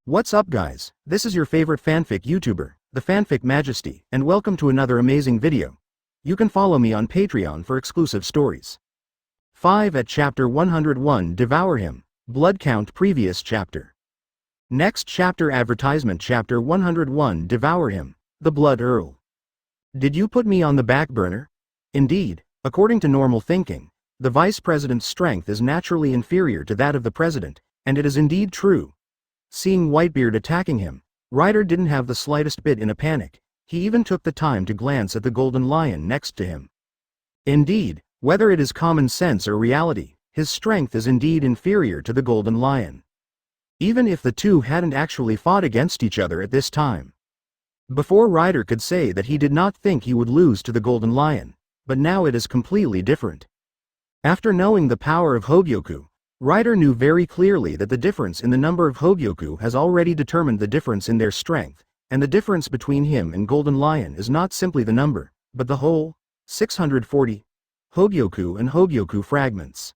What's up guys, this is your favorite fanfic YouTuber, the Fanfic Majesty, and welcome to another amazing video. You can follow me on Patreon for exclusive stories. 5 at Chapter 101 Devour Him, Blood Count Previous Chapter. Next chapter Advertisement Chapter 101 Devour Him, the Blood Earl. Did you put me on the back burner? Indeed, according to normal thinking, the Vice President's strength is naturally inferior to that of the President, and it is indeed true. Seeing Whitebeard attacking him, Ryder didn't have the slightest bit in a panic. He even took the time to glance at the golden lion next to him. Indeed, whether it is common sense or reality, his strength is indeed inferior to the golden lion. Even if the two hadn't actually fought against each other at this time. Before Ryder could say that he did not think he would lose to the golden lion, but now it is completely different. After knowing the power of Hogyoku, Ryder knew very clearly that the difference in the number of Hogyoku has already determined the difference in their strength, and the difference between him and Golden Lion is not simply the number, but the whole 640 Hogyoku and Hogyoku fragments.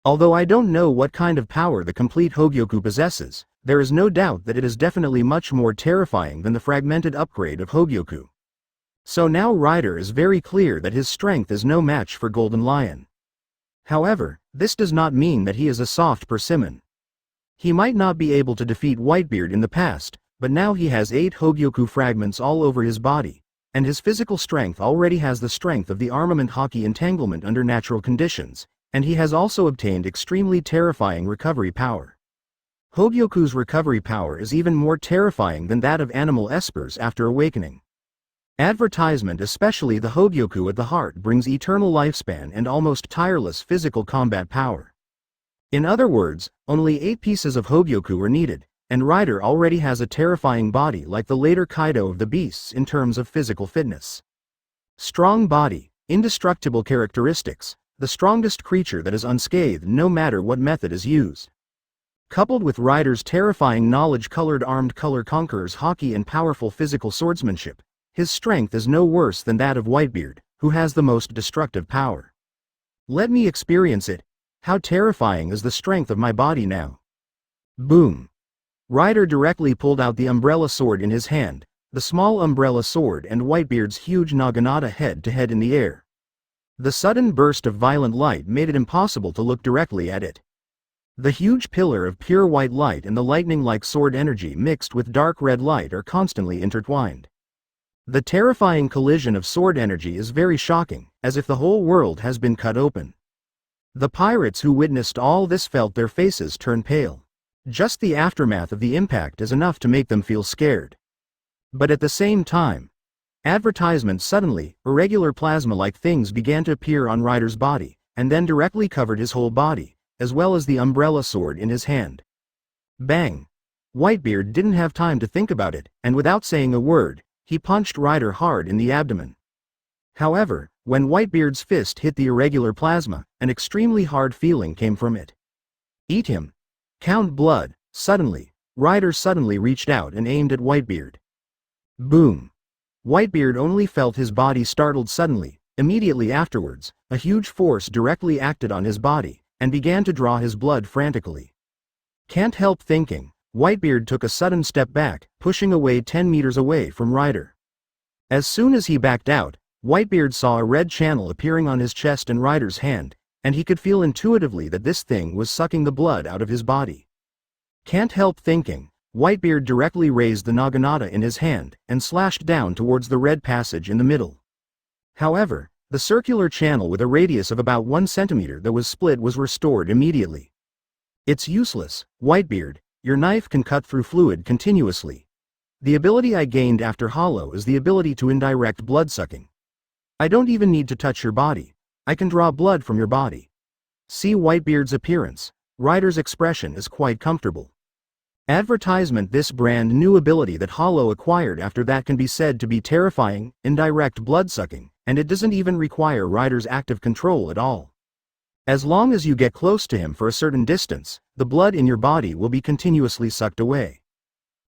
Although I don't know what kind of power the complete Hogyoku possesses, there is no doubt that it is definitely much more terrifying than the fragmented upgrade of Hogyoku. So now Ryder is very clear that his strength is no match for Golden Lion. However, this does not mean that he is a soft persimmon. He might not be able to defeat Whitebeard in the past, but now he has 8 Hogyoku fragments all over his body, and his physical strength already has the strength of the armament hockey entanglement under natural conditions, and he has also obtained extremely terrifying recovery power. Hogyoku's recovery power is even more terrifying than that of animal espers after awakening. Advertisement, especially the Hogyoku at the heart, brings eternal lifespan and almost tireless physical combat power. In other words, only 8 pieces of Hogyoku are needed, and Ryder already has a terrifying body like the later Kaido of the beasts in terms of physical fitness. Strong body, indestructible characteristics, the strongest creature that is unscathed no matter what method is used. Coupled with Ryder's terrifying knowledge-colored armed color conquerors hockey and powerful physical swordsmanship, his strength is no worse than that of Whitebeard, who has the most destructive power. Let me experience it. How terrifying is the strength of my body now. Boom. Ryder directly pulled out the umbrella sword in his hand, the small umbrella sword and Whitebeard's huge naginata head-to-head in the air. The sudden burst of violent light made it impossible to look directly at it. The huge pillar of pure white light and the lightning-like sword energy mixed with dark red light are constantly intertwined. The terrifying collision of sword energy is very shocking, as if the whole world has been cut open. The pirates who witnessed all this felt their faces turn pale. Just the aftermath of the impact is enough to make them feel scared. But at the same time, suddenly, irregular plasma-like things began to appear on Ryder's body, and then directly covered his whole body, as well as the umbrella sword in his hand. Bang! Whitebeard didn't have time to think about it, and without saying a word, he punched Ryder hard in the abdomen. However, when Whitebeard's fist hit the irregular plasma, an extremely hard feeling came from it. Eat him. Count blood. Suddenly, Ryder reached out and aimed at Whitebeard. Boom. Whitebeard only felt his body startled suddenly. Immediately afterwards, a huge force directly acted on his body, and began to draw his blood frantically. Can't help thinking. Whitebeard took a sudden step back, pushing away 10 meters away from Ryder. As soon as he backed out, Whitebeard saw a red channel appearing on his chest and Ryder's hand, and he could feel intuitively that this thing was sucking the blood out of his body. Can't help thinking. Whitebeard directly raised the naginata in his hand, and slashed down towards the red passage in the middle. However, the circular channel with a radius of about 1 centimeter that was split was restored immediately. It's useless, Whitebeard. Your knife can cut through fluid continuously. The ability I gained after Hollow is the ability to indirect blood-sucking. I don't even need to touch your body. I can draw blood from your body. See Whitebeard's appearance. Ryder's expression is quite comfortable. Advertisement. This brand new ability that Hollow acquired after that can be said to be terrifying, indirect blood-sucking, and it doesn't even require Ryder's active control at all. As long as you get close to him for a certain distance, the blood in your body will be continuously sucked away.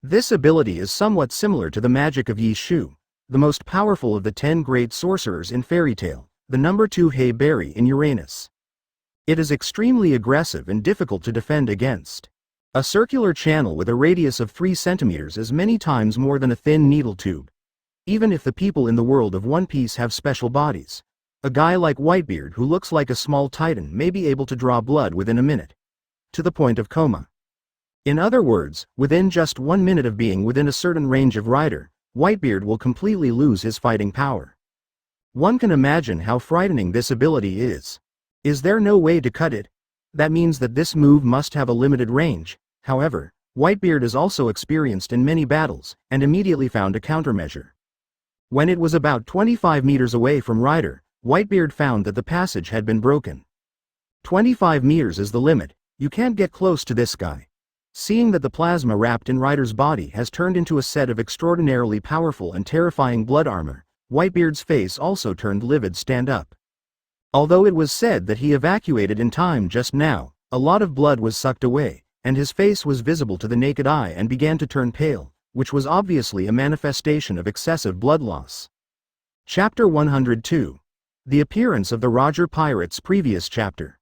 This ability is somewhat similar to the magic of Yi Shu, the most powerful of the 10 great sorcerers in fairy tale, the number 2 Hay Berry in Uranus. It is extremely aggressive and difficult to defend against. A circular channel with a radius of 3 centimeters is many times more than a thin needle tube. Even if the people in the world of One Piece have special bodies, a guy like Whitebeard who looks like a small titan may be able to draw blood within a minute. To the point of coma. In other words, within just 1 minute of being within a certain range of Rider, Whitebeard will completely lose his fighting power. One can imagine how frightening this ability is. Is there no way to cut it? That means that this move must have a limited range. However, Whitebeard is also experienced in many battles, and immediately found a countermeasure. When it was about 25 meters away from Rider, Whitebeard found that the passage had been broken. 25 meters is the limit, you can't get close to this guy. Seeing that the plasma wrapped in Rider's body has turned into a set of extraordinarily powerful and terrifying blood armor, Whitebeard's face also turned livid stand up. Although it was said that he evacuated in time just now, a lot of blood was sucked away, and his face was visible to the naked eye and began to turn pale, which was obviously a manifestation of excessive blood loss. Chapter 102. The appearance of the Roger Pirates. Previous chapter.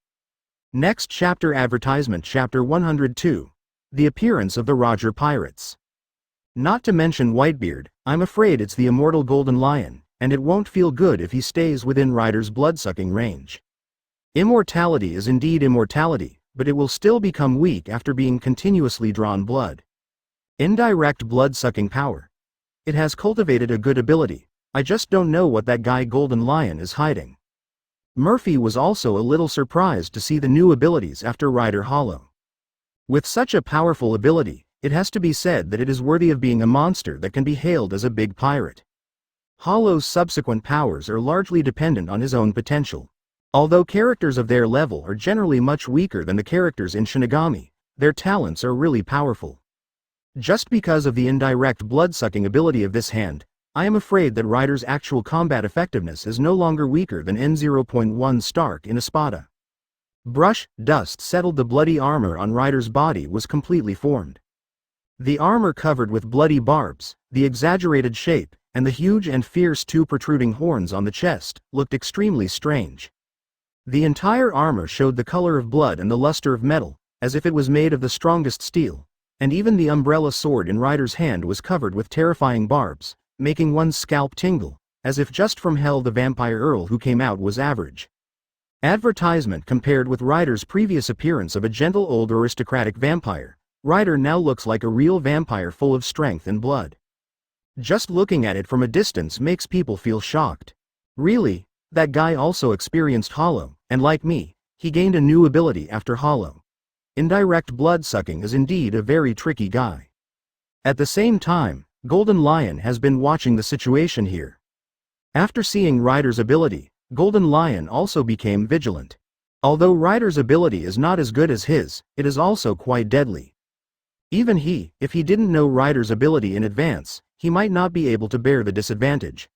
Next chapter. Advertisement. Chapter 102. The appearance of the Roger Pirates. Not to mention Whitebeard, I'm afraid it's the immortal Golden Lion, and it won't feel good if he stays within Rider's blood-sucking range. Immortality is indeed immortality, but it will still become weak after being continuously drawn blood. Indirect blood-sucking power. It has cultivated a good ability, I just don't know what that guy Golden Lion is hiding. Murphy was also a little surprised to see the new abilities after Rider Hollow. With such a powerful ability, it has to be said that it is worthy of being a monster that can be hailed as a big pirate. Hollow's subsequent powers are largely dependent on his own potential. Although characters of their level are generally much weaker than the characters in Shinigami, their talents are really powerful. Just because of the indirect blood-sucking ability of this hand, I am afraid that Rider's actual combat effectiveness is no longer weaker than N0.1 Stark in Espada. Brush, dust settled. The bloody armor on Rider's body was completely formed. The armor covered with bloody barbs, the exaggerated shape, and the huge and fierce 2 protruding horns on the chest, looked extremely strange. The entire armor showed the color of blood and the luster of metal, as if it was made of the strongest steel, and even the umbrella sword in Rider's hand was covered with terrifying barbs, making one's scalp tingle, as if just from hell the vampire Earl who came out was average. Advertisement. Compared with Rider's previous appearance of a gentle old aristocratic vampire, Rider now looks like a real vampire full of strength and blood. Just looking at it from a distance makes people feel shocked. Really, that guy also experienced Hollow, and like me, he gained a new ability after Hollow. Indirect blood-sucking is indeed a very tricky guy. At the same time, Golden Lion has been watching the situation here. After seeing Rider's ability, Golden Lion also became vigilant. Although Rider's ability is not as good as his, it is also quite deadly. Even he, if he didn't know Rider's ability in advance, he might not be able to bear the disadvantage.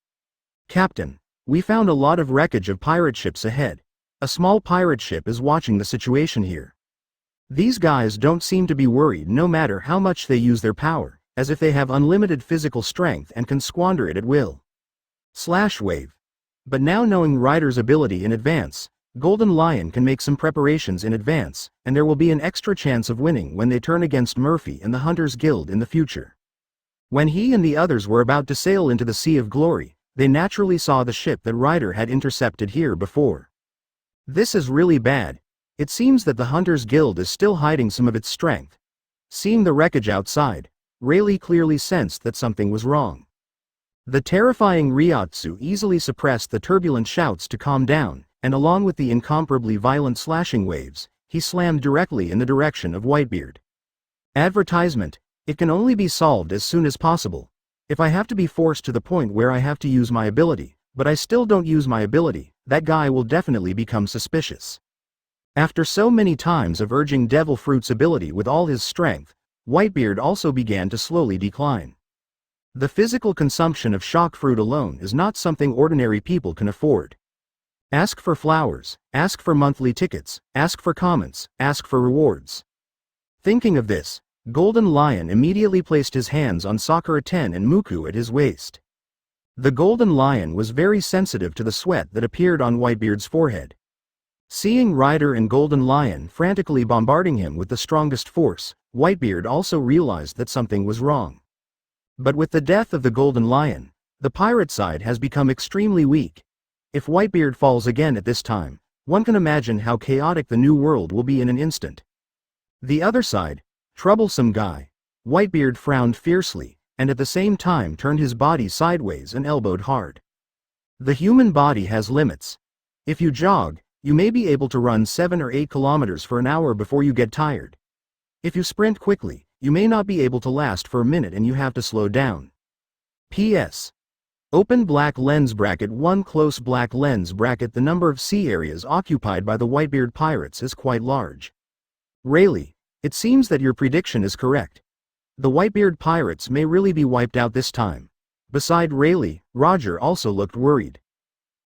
Captain, we found a lot of wreckage of pirate ships ahead. A small pirate ship is watching the situation here. These guys don't seem to be worried no matter how much they use their power, as if they have unlimited physical strength and can squander it at will. Wave. But now knowing Rider's ability in advance, Golden Lion can make some preparations in advance, and there will be an extra chance of winning when they turn against Murphy and the Hunters Guild in the future. When he and the others were about to sail into the Sea of Glory, they naturally saw the ship that Rider had intercepted here before. This is really bad. It seems that the Hunters Guild is still hiding some of its strength. Seeing the wreckage outside, Rayleigh clearly sensed that something was wrong. The terrifying Ryotsu easily suppressed the turbulent shouts to calm down, and along with the incomparably violent slashing waves, he slammed directly in the direction of Whitebeard. Advertisement. It can only be solved as soon as possible. If I have to be forced to the point where I have to use my ability, but I still don't use my ability, that guy will definitely become suspicious. After so many times of urging Devil Fruit's ability with all his strength, Whitebeard also began to slowly decline. The physical consumption of shock fruit alone is not something ordinary people can afford. Ask for flowers, ask for monthly tickets, ask for comments, ask for rewards. Thinking of this, Golden Lion immediately placed his hands on Sakura Ten and Muku at his waist. The Golden Lion was very sensitive to the sweat that appeared on Whitebeard's forehead. Seeing Rider and Golden Lion frantically bombarding him with the strongest force, Whitebeard also realized that something was wrong. But with the death of the Golden Lion, the pirate side has become extremely weak. If Whitebeard falls again at this time, one can imagine how chaotic the new world will be in an instant. The other side, troublesome guy. Whitebeard frowned fiercely, and at the same time turned his body sideways and elbowed hard. The human body has limits. If you jog, you may be able to run 7 or 8 kilometers for an hour before you get tired. If you sprint quickly, you may not be able to last for a minute and you have to slow down. P.S. Open black lens bracket 1 close black lens bracket. The number of sea areas occupied by the Whitebeard pirates is quite large. Rayleigh, it seems that your prediction is correct. The Whitebeard pirates may really be wiped out this time. Beside Rayleigh, Roger also looked worried.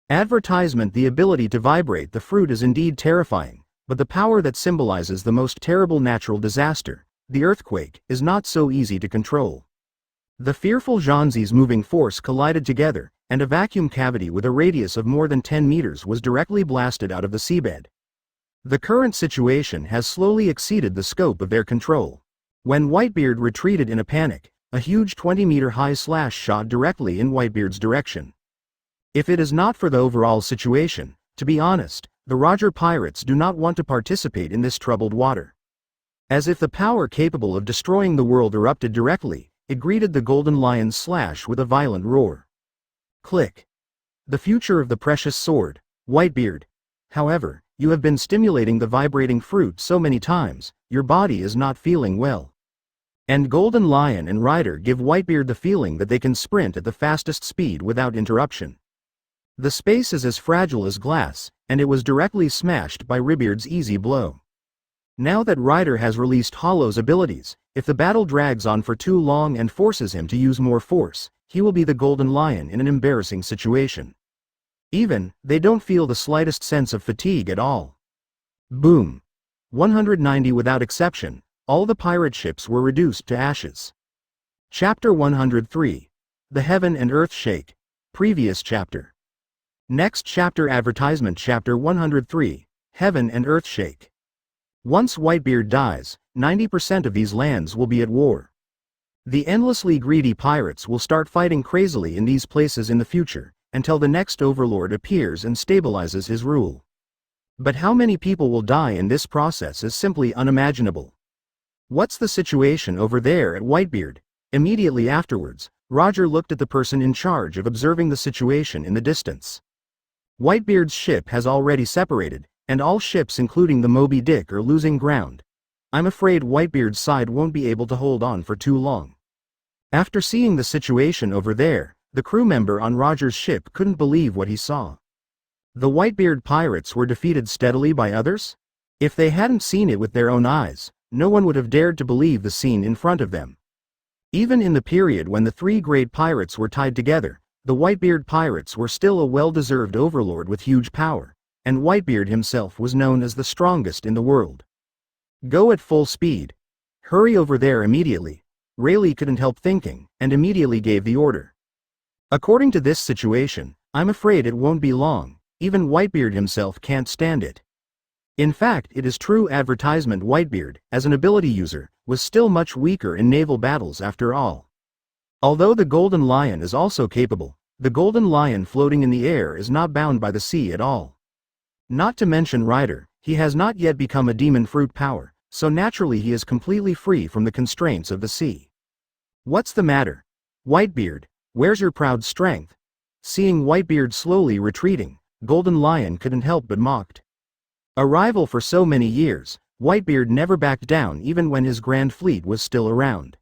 Advertisement. The ability to vibrate the fruit is indeed terrifying, but the power that symbolizes the most terrible natural disaster, the earthquake, is not so easy to control. The fearful Zhanzi's moving force collided together, and a vacuum cavity with a radius of more than 10 meters was directly blasted out of the seabed. The current situation has slowly exceeded the scope of their control. When Whitebeard retreated in a panic, a huge 20-meter-high slash shot directly in Whitebeard's direction. If it is not for the overall situation, to be honest, the Roger pirates do not want to participate in this troubled water. As if the power capable of destroying the world erupted directly, it greeted the Golden Lion's slash with a violent roar. Click. The future of the precious sword, Whitebeard. However, you have been stimulating the vibrating fruit so many times, your body is not feeling well. And Golden Lion and Rider give Whitebeard the feeling that they can sprint at the fastest speed without interruption. The space is as fragile as glass, and it was directly smashed by Ribeard's easy blow. Now that Rider has released Hollow's abilities, if the battle drags on for too long and forces him to use more force, he will be the Golden Lion in an embarrassing situation. Even, they don't feel the slightest sense of fatigue at all. Boom. 190 without exception, all the pirate ships were reduced to ashes. Chapter 103. The Heaven and Earth Shake. Previous chapter. Next chapter advertisement. Chapter 103. Heaven and Earth Shake. Once Whitebeard dies, 90% of these lands will be at war. The endlessly greedy pirates will start fighting crazily in these places in the future, until the next overlord appears and stabilizes his rule. But how many people will die in this process is simply unimaginable. What's the situation over there at Whitebeard? Immediately afterwards, Roger looked at the person in charge of observing the situation in the distance. Whitebeard's ship has already separated, and all ships including the Moby Dick are losing ground. I'm afraid Whitebeard's side won't be able to hold on for too long. After seeing the situation over there, the crew member on Roger's ship couldn't believe what he saw. The Whitebeard pirates were defeated steadily by others? If they hadn't seen it with their own eyes, no one would have dared to believe the scene in front of them. Even in the period when the three great pirates were tied together, the Whitebeard pirates were still a well-deserved overlord with huge power, and Whitebeard himself was known as the strongest in the world. Go at full speed. Hurry over there immediately. Rayleigh couldn't help thinking, and immediately gave the order. According to this situation, I'm afraid it won't be long. Even Whitebeard himself can't stand it. In fact, it is true advertisement. Whitebeard, as an ability user, was still much weaker in naval battles after all. Although the Golden Lion is also capable, the Golden Lion floating in the air is not bound by the sea at all. Not to mention Rider, he has not yet become a demon fruit power, so naturally he is completely free from the constraints of the sea. What's the matter? Whitebeard, where's your proud strength? Seeing Whitebeard slowly retreating, Golden Lion couldn't help but mocked. A rival for so many years, Whitebeard never backed down even when his grand fleet was still around.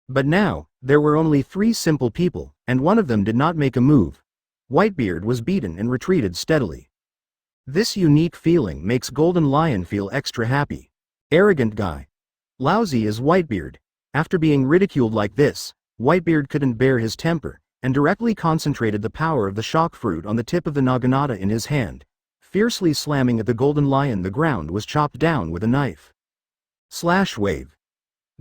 But now, there were only 3 simple people, and one of them did not make a move. Whitebeard was beaten and retreated steadily. This unique feeling makes Golden Lion feel extra happy. Arrogant guy. Lousy is Whitebeard. After being ridiculed like this, Whitebeard couldn't bear his temper, and directly concentrated the power of the shock fruit on the tip of the naginata in his hand. Fiercely slamming at the Golden Lion, the ground was chopped down with a knife. Slash wave.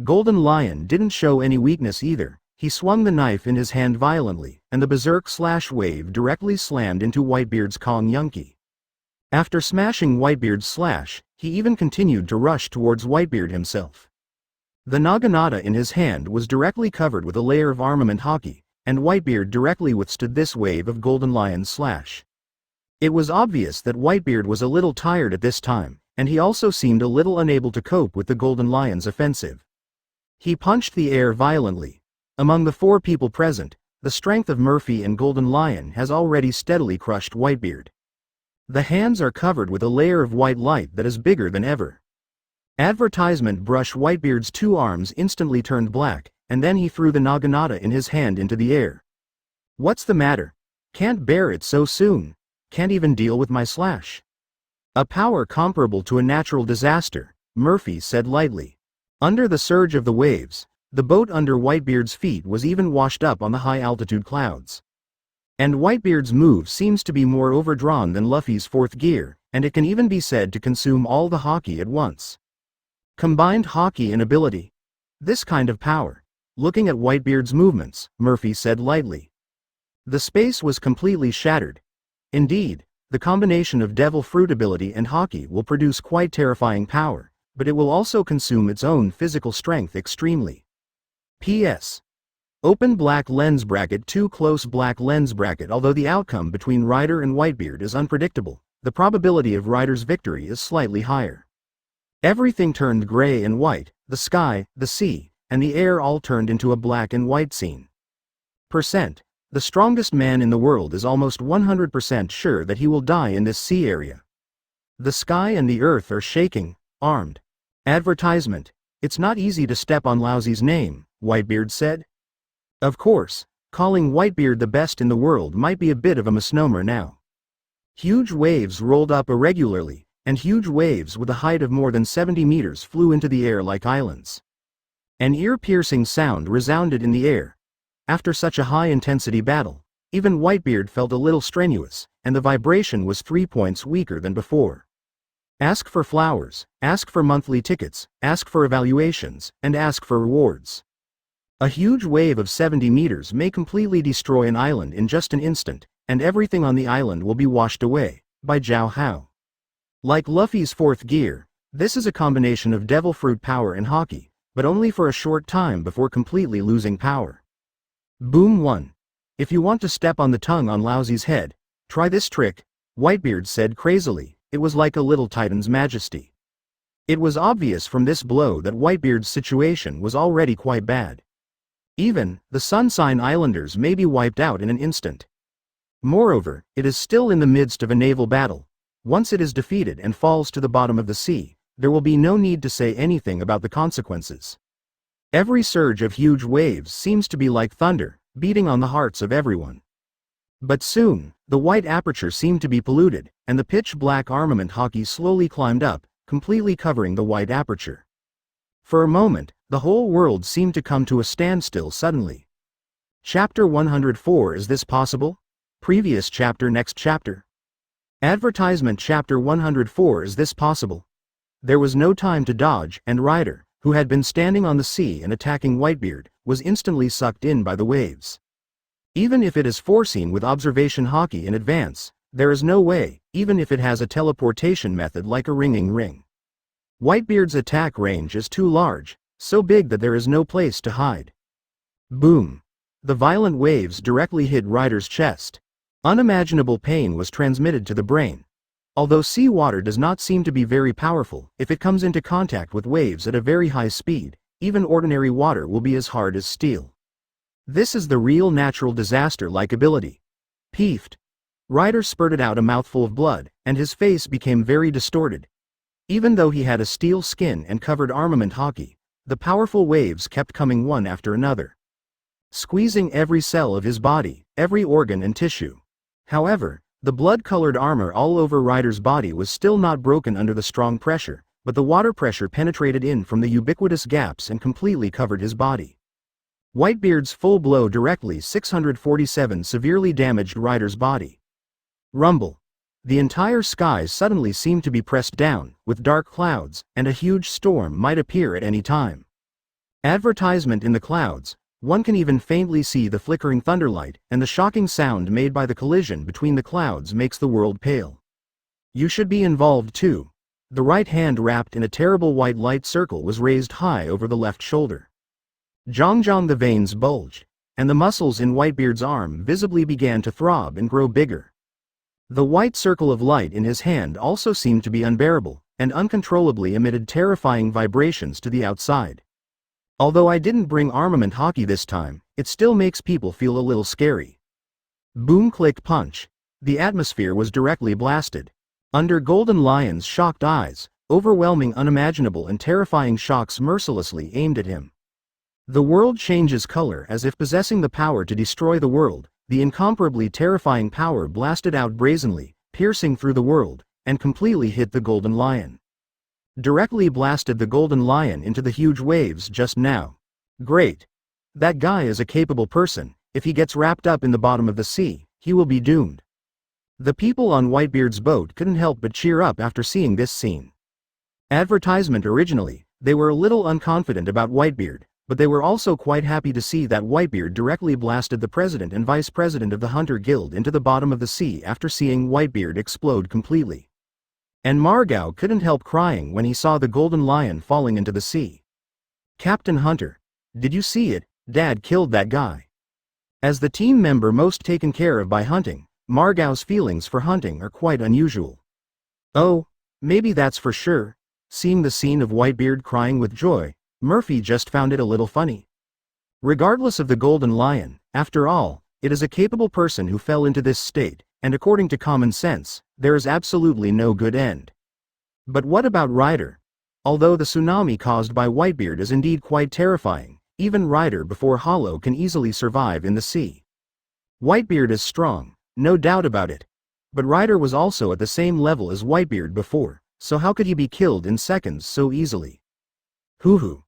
Golden Lion didn't show any weakness either. He swung the knife in his hand violently, and the berserk slash wave directly slammed into Whitebeard's Kong Yunky. After smashing Whitebeard's slash, he even continued to rush towards Whitebeard himself. The naginata in his hand was directly covered with a layer of armament haki, and Whitebeard directly withstood this wave of Golden Lion's slash. It was obvious that Whitebeard was a little tired at this time, and he also seemed a little unable to cope with the Golden Lion's offensive. He punched the air violently. Among the 4 people present, the strength of Murphy and Golden Lion has already steadily crushed Whitebeard. The hands are covered with a layer of white light that is bigger than ever. Advertisement brush Whitebeard's 2 arms instantly turned black, and then he threw the naginata in his hand into the air. "What's the matter? Can't bear it so soon. Can't even deal with my slash." "A power comparable to a natural disaster," Murphy said lightly. Under the surge of the waves, the boat under Whitebeard's feet was even washed up on the high-altitude clouds. And Whitebeard's move seems to be more overdrawn than Luffy's 4th gear, and it can even be said to consume all the haki at once. Combined haki and ability. This kind of power. Looking at Whitebeard's movements, Murphy said lightly. The space was completely shattered. Indeed, the combination of devil fruit ability and haki will produce quite terrifying power, but it will also consume its own physical strength extremely. P.S. Open black lens bracket, too close black lens bracket. Although the outcome between Ryder and Whitebeard is unpredictable, the probability of Ryder's victory is slightly higher. Everything turned gray and white, the sky, the sea, and the air all turned into a black and white scene. The strongest man in the world is almost 100% sure that he will die in this sea area. The sky and the earth are shaking, armed. Advertisement. It's not easy to step on Lousy's name, Whitebeard said. Of course, calling Whitebeard the best in the world might be a bit of a misnomer now. Huge waves rolled up irregularly, and huge waves with a height of more than 70 meters flew into the air like islands. An ear-piercing sound resounded in the air. After such a high-intensity battle, even Whitebeard felt a little strenuous, and the vibration was 3 points weaker than before. Ask for flowers, ask for monthly tickets, ask for evaluations, and ask for rewards. A huge wave of 70 meters may completely destroy an island in just an instant, and everything on the island will be washed away, by Zhao Hao. Like Luffy's 4th gear, this is a combination of devil fruit power and haki, but only for a short time before completely losing power. Boom 1. If you want to step on the tongue on Lousy's head, try this trick, Whitebeard said crazily. It was like a little Titan's majesty. It was obvious from this blow that Whitebeard's situation was already quite bad. Even, the Sun Sign Islanders may be wiped out in an instant. Moreover, it is still in the midst of a naval battle. Once it is defeated and falls to the bottom of the sea, there will be no need to say anything about the consequences. Every surge of huge waves seems to be like thunder, beating on the hearts of everyone. But soon, the white aperture seemed to be polluted, and the pitch-black armament haki slowly climbed up, completely covering the white aperture. For a moment, the whole world seemed to come to a standstill suddenly. Chapter 104. Is this possible? Previous chapter. Next chapter. Advertisement. Chapter 104. Is this possible? There was no time to dodge, and Ryder, who had been standing on the sea and attacking Whitebeard, was instantly sucked in by the waves. Even if it is foreseen with observation haki in advance, there is no way, even if it has a teleportation method like a ringing ring. Whitebeard's attack range is too large, so big that there is no place to hide. Boom! The violent waves directly hit Ryder's chest. Unimaginable pain was transmitted to the brain. Although sea water does not seem to be very powerful, if it comes into contact with waves at a very high speed, even ordinary water will be as hard as steel. This is the real natural disaster-like ability. Peefed. Ryder spurted out a mouthful of blood, and his face became very distorted. Even though he had a steel skin and covered armament haki, the powerful waves kept coming one after another, squeezing every cell of his body, every organ and tissue. However, the blood-colored armor all over Ryder's body was still not broken under the strong pressure, but the water pressure penetrated in from the ubiquitous gaps and completely covered his body. Whitebeard's full blow directly 647 severely damaged Ryder's body. Rumble. The entire sky suddenly seemed to be pressed down, with dark clouds, and a huge storm might appear at any time. Advertisement. In the clouds, one can even faintly see the flickering thunderlight, and the shocking sound made by the collision between the clouds makes the world pale. You should be involved too. The right hand wrapped in a terrible white light circle was raised high over the left shoulder. Zhang, the veins bulged, and the muscles in Whitebeard's arm visibly began to throb and grow bigger. The white circle of light in his hand also seemed to be unbearable, and uncontrollably emitted terrifying vibrations to the outside. Although I didn't bring armament hockey this time, it still makes people feel a little scary. Boom, click, punch. The atmosphere was directly blasted. Under Golden Lion's shocked eyes, overwhelming, unimaginable and terrifying shocks mercilessly aimed at him. The world changes color as if possessing the power to destroy the world. The incomparably terrifying power blasted out brazenly, piercing through the world, and completely hit the Golden Lion. Directly blasted the Golden Lion into the huge waves just now. Great. That guy is a capable person. If he gets wrapped up in the bottom of the sea, he will be doomed. The people on Whitebeard's boat couldn't help but cheer up after seeing this scene. Advertisement originally, they were a little unconfident about Whitebeard, but they were also quite happy to see that Whitebeard directly blasted the president and vice president of the Hunter Guild into the bottom of the sea after seeing Whitebeard explode completely. And Margao couldn't help crying when he saw the Golden Lion falling into the sea. Captain Hunter, did you see it? Dad killed that guy. As the team member most taken care of by hunting, Margao's feelings for hunting are quite unusual. Oh, maybe that's for sure. Seeing the scene of Whitebeard crying with joy, Murphy just found it a little funny. Regardless of the Golden Lion, after all, it is a capable person who fell into this state, and according to common sense, there is absolutely no good end. But what about Ryder? Although the tsunami caused by Whitebeard is indeed quite terrifying, even Ryder before Hollow can easily survive in the sea. Whitebeard is strong, no doubt about it. But Ryder was also at the same level as Whitebeard before, so how could he be killed in seconds so easily? Hoo-hoo.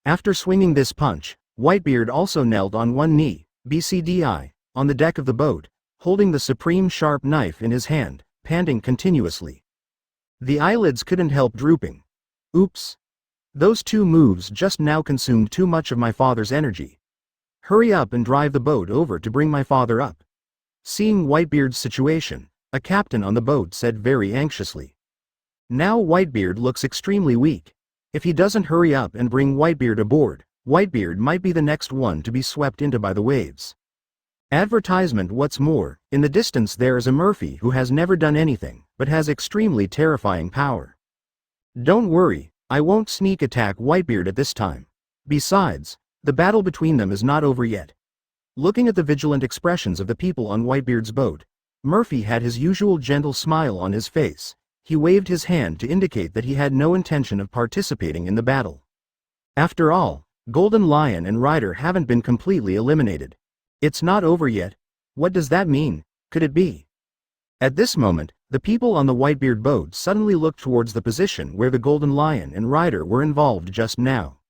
After swinging this punch, Whitebeard also knelt on one knee, BCDI, on the deck of the boat, holding the supreme sharp knife in his hand, panting continuously. The eyelids couldn't help drooping. Oops. Those two moves just now consumed too much of my father's energy. Hurry up and drive the boat over to bring my father up. Seeing Whitebeard's situation, a captain on the boat said very anxiously. Now Whitebeard looks extremely weak. If he doesn't hurry up and bring Whitebeard aboard, Whitebeard might be the next one to be swept into by the waves. Advertisement. What's more, in the distance there is a Murphy who has never done anything, but has extremely terrifying power. Don't worry, I won't sneak attack Whitebeard at this time. Besides, the battle between them is not over yet. Looking at the vigilant expressions of the people on Whitebeard's boat, Murphy had his usual gentle smile on his face. He waved his hand to indicate that he had no intention of participating in the battle. After all, Golden Lion and Ryder haven't been completely eliminated. It's not over yet. What does that mean? Could it be? At this moment, the people on the Whitebeard boat suddenly looked towards the position where the Golden Lion and Ryder were involved just now.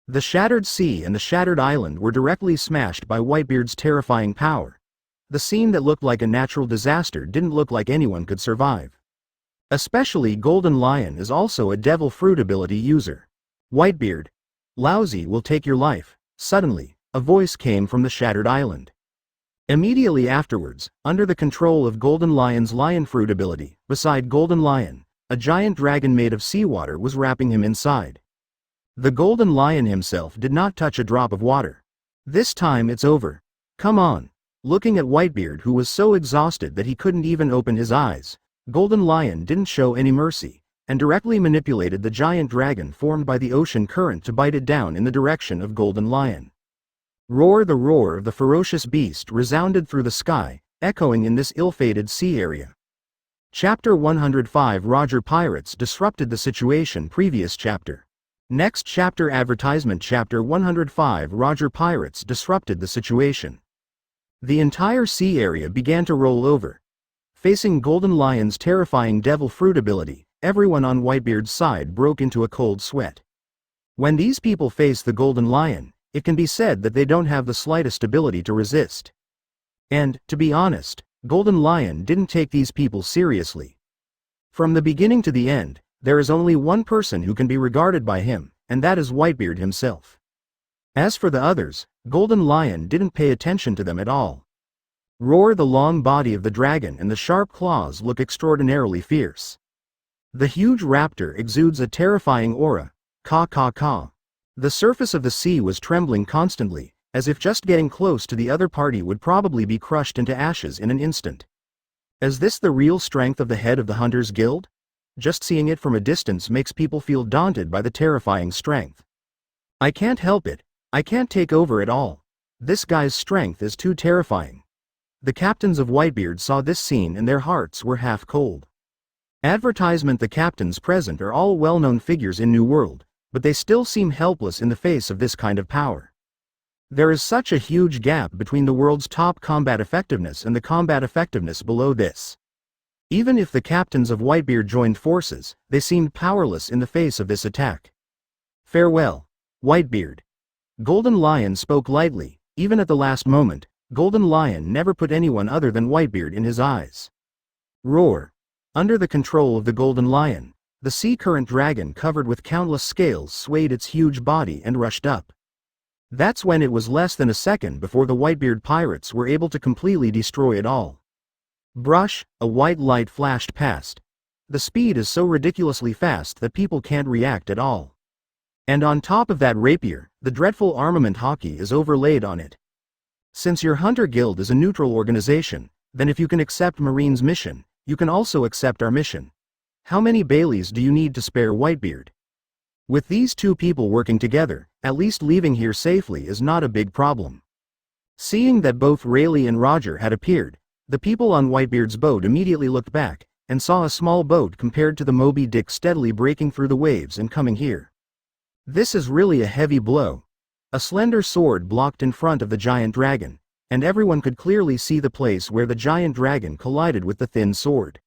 The shattered sea and the shattered island were directly smashed by Whitebeard's terrifying power. The scene that looked like a natural disaster didn't look like anyone could survive. Especially Golden Lion is also a devil fruit ability user. Whitebeard. Lousy will take your life. Suddenly, a voice came from the shattered island. Immediately afterwards, under the control of Golden Lion's lion fruit ability, beside Golden Lion, a giant dragon made of seawater was wrapping him inside. The Golden Lion himself did not touch a drop of water. This time it's over. Come on. Looking at Whitebeard, who was so exhausted that he couldn't even open his eyes, Golden Lion didn't show any mercy, and directly manipulated the giant dragon formed by the ocean current to bite it down in the direction of Golden Lion. Roar! The roar of the ferocious beast resounded through the sky, echoing in this ill-fated sea area. Chapter 105. Roger Pirates disrupted the situation. Previous chapter. Next chapter. Advertisement. Chapter 105. Roger Pirates disrupted the situation. The entire sea area began to roll over. Facing Golden Lion's terrifying devil fruit ability, everyone on Whitebeard's side broke into a cold sweat. When these people face the Golden Lion, it can be said that they don't have the slightest ability to resist. And, to be honest, Golden Lion didn't take these people seriously. From the beginning to the end, there is only one person who can be regarded by him, and that is Whitebeard himself. As for the others, Golden Lion didn't pay attention to them at all. Roar! The long body of the dragon and the sharp claws look extraordinarily fierce. The huge raptor exudes a terrifying aura. Ka ka ka. The surface of the sea was trembling constantly, as if just getting close to the other party would probably be crushed into ashes in an instant. Is this the real strength of the head of the Hunters Guild? Just seeing it from a distance makes people feel daunted by the terrifying strength. I can't help it. I can't take over at all. This guy's strength is too terrifying. The captains of Whitebeard saw this scene and their hearts were half cold. Advertisement. The captains present are all well-known figures in New World, but they still seem helpless in the face of this kind of power. There is such a huge gap between the world's top combat effectiveness and the combat effectiveness below this. Even if the captains of Whitebeard joined forces, they seemed powerless in the face of this attack. Farewell, Whitebeard. Golden Lion spoke lightly. Even at the last moment, Golden Lion never put anyone other than Whitebeard in his eyes. Roar. Under the control of the Golden Lion, the sea current dragon covered with countless scales swayed its huge body and rushed up. That's when it was less than a second before the Whitebeard pirates were able to completely destroy it all. Brush, a white light flashed past. The speed is so ridiculously fast that people can't react at all. And on top of that rapier, the dreadful armament hockey is overlaid on it. Since your Hunter Guild is a neutral organization, then if you can accept Marine's mission, you can also accept our mission. How many Baileys do you need to spare Whitebeard? With these two people working together, at least leaving here safely is not a big problem. Seeing that both Rayleigh and Roger had appeared, the people on Whitebeard's boat immediately looked back, and saw a small boat compared to the Moby Dick steadily breaking through the waves and coming here. This is really a heavy blow. A slender sword blocked in front of the giant dragon, and everyone could clearly see the place where the giant dragon collided with the thin sword.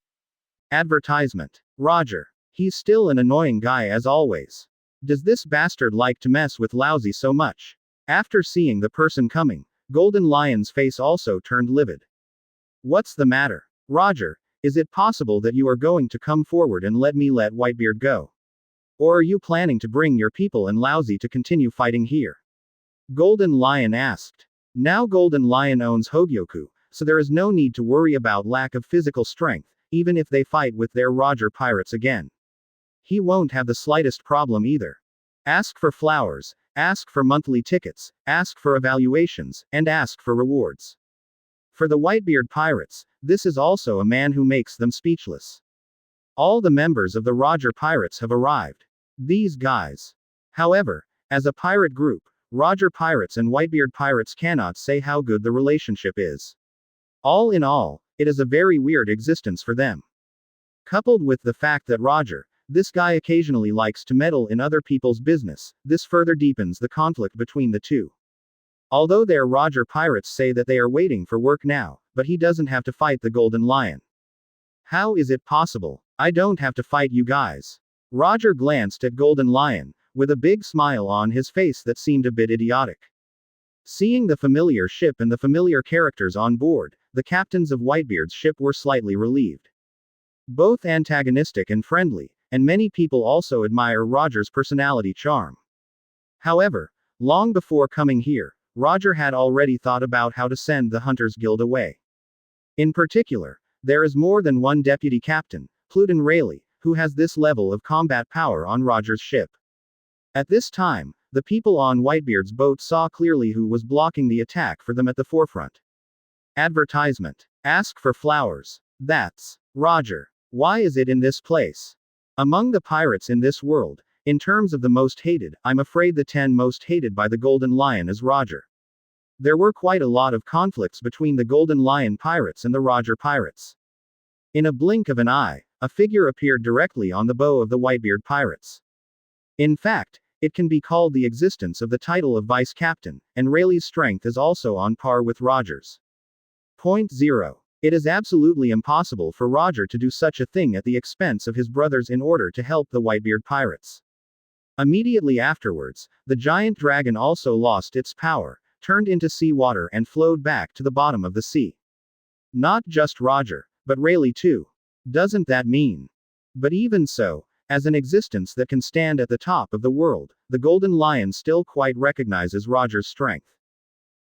Advertisement. Roger. He's still an annoying guy as always. Does this bastard like to mess with Lousy so much? After seeing the person coming, Golden Lion's face also turned livid. What's the matter? Roger, is it possible that you are going to come forward and let Whitebeard go? Or are you planning to bring your people and Lousy to continue fighting here? Golden Lion asked. Now Golden Lion owns Hogyoku, so there is no need to worry about lack of physical strength, even if they fight with their Roger pirates again. He won't have the slightest problem either. Ask for flowers, ask for monthly tickets, ask for evaluations, and ask for rewards. For the Whitebeard pirates, this is also a man who makes them speechless. All the members of the Roger pirates have arrived. These guys. However, as a pirate group, Roger pirates and Whitebeard pirates cannot say how good the relationship is. All in all, it is a very weird existence for them. Coupled with the fact that Roger, this guy occasionally likes to meddle in other people's business, this further deepens the conflict between the two. Although their Roger pirates say that they are waiting for work now, but he doesn't have to fight the Golden Lion. How is it possible? I don't have to fight you guys. Roger glanced at Golden Lion, with a big smile on his face that seemed a bit idiotic. Seeing the familiar ship and the familiar characters on board, the captains of Whitebeard's ship were slightly relieved. Both antagonistic and friendly, and many people also admire Roger's personality charm. However, long before coming here, Roger had already thought about how to send the Hunters Guild away. In particular, there is more than one deputy captain, Pluton Rayleigh, who has this level of combat power on Roger's ship. At this time, the people on Whitebeard's boat saw clearly who was blocking the attack for them at the forefront. Advertisement. Ask for flowers. That's Roger. Why is it in this place? Among the pirates in this world, in terms of the most hated, I'm afraid the 10 most hated by the Golden Lion is Roger. There were quite a lot of conflicts between the Golden Lion pirates and the Roger pirates. In a blink of an eye, a figure appeared directly on the bow of the Whitebeard pirates. In fact, it can be called the existence of the title of vice captain, and Rayleigh's strength is also on par with Roger's. Point 0. It is absolutely impossible for Roger to do such a thing at the expense of his brothers in order to help the Whitebeard pirates. Immediately afterwards, the giant dragon also lost its power, turned into seawater and flowed back to the bottom of the sea. Not just Roger, but Rayleigh too. Doesn't that mean? But even so, as an existence that can stand at the top of the world, the Golden Lion still quite recognizes Roger's strength.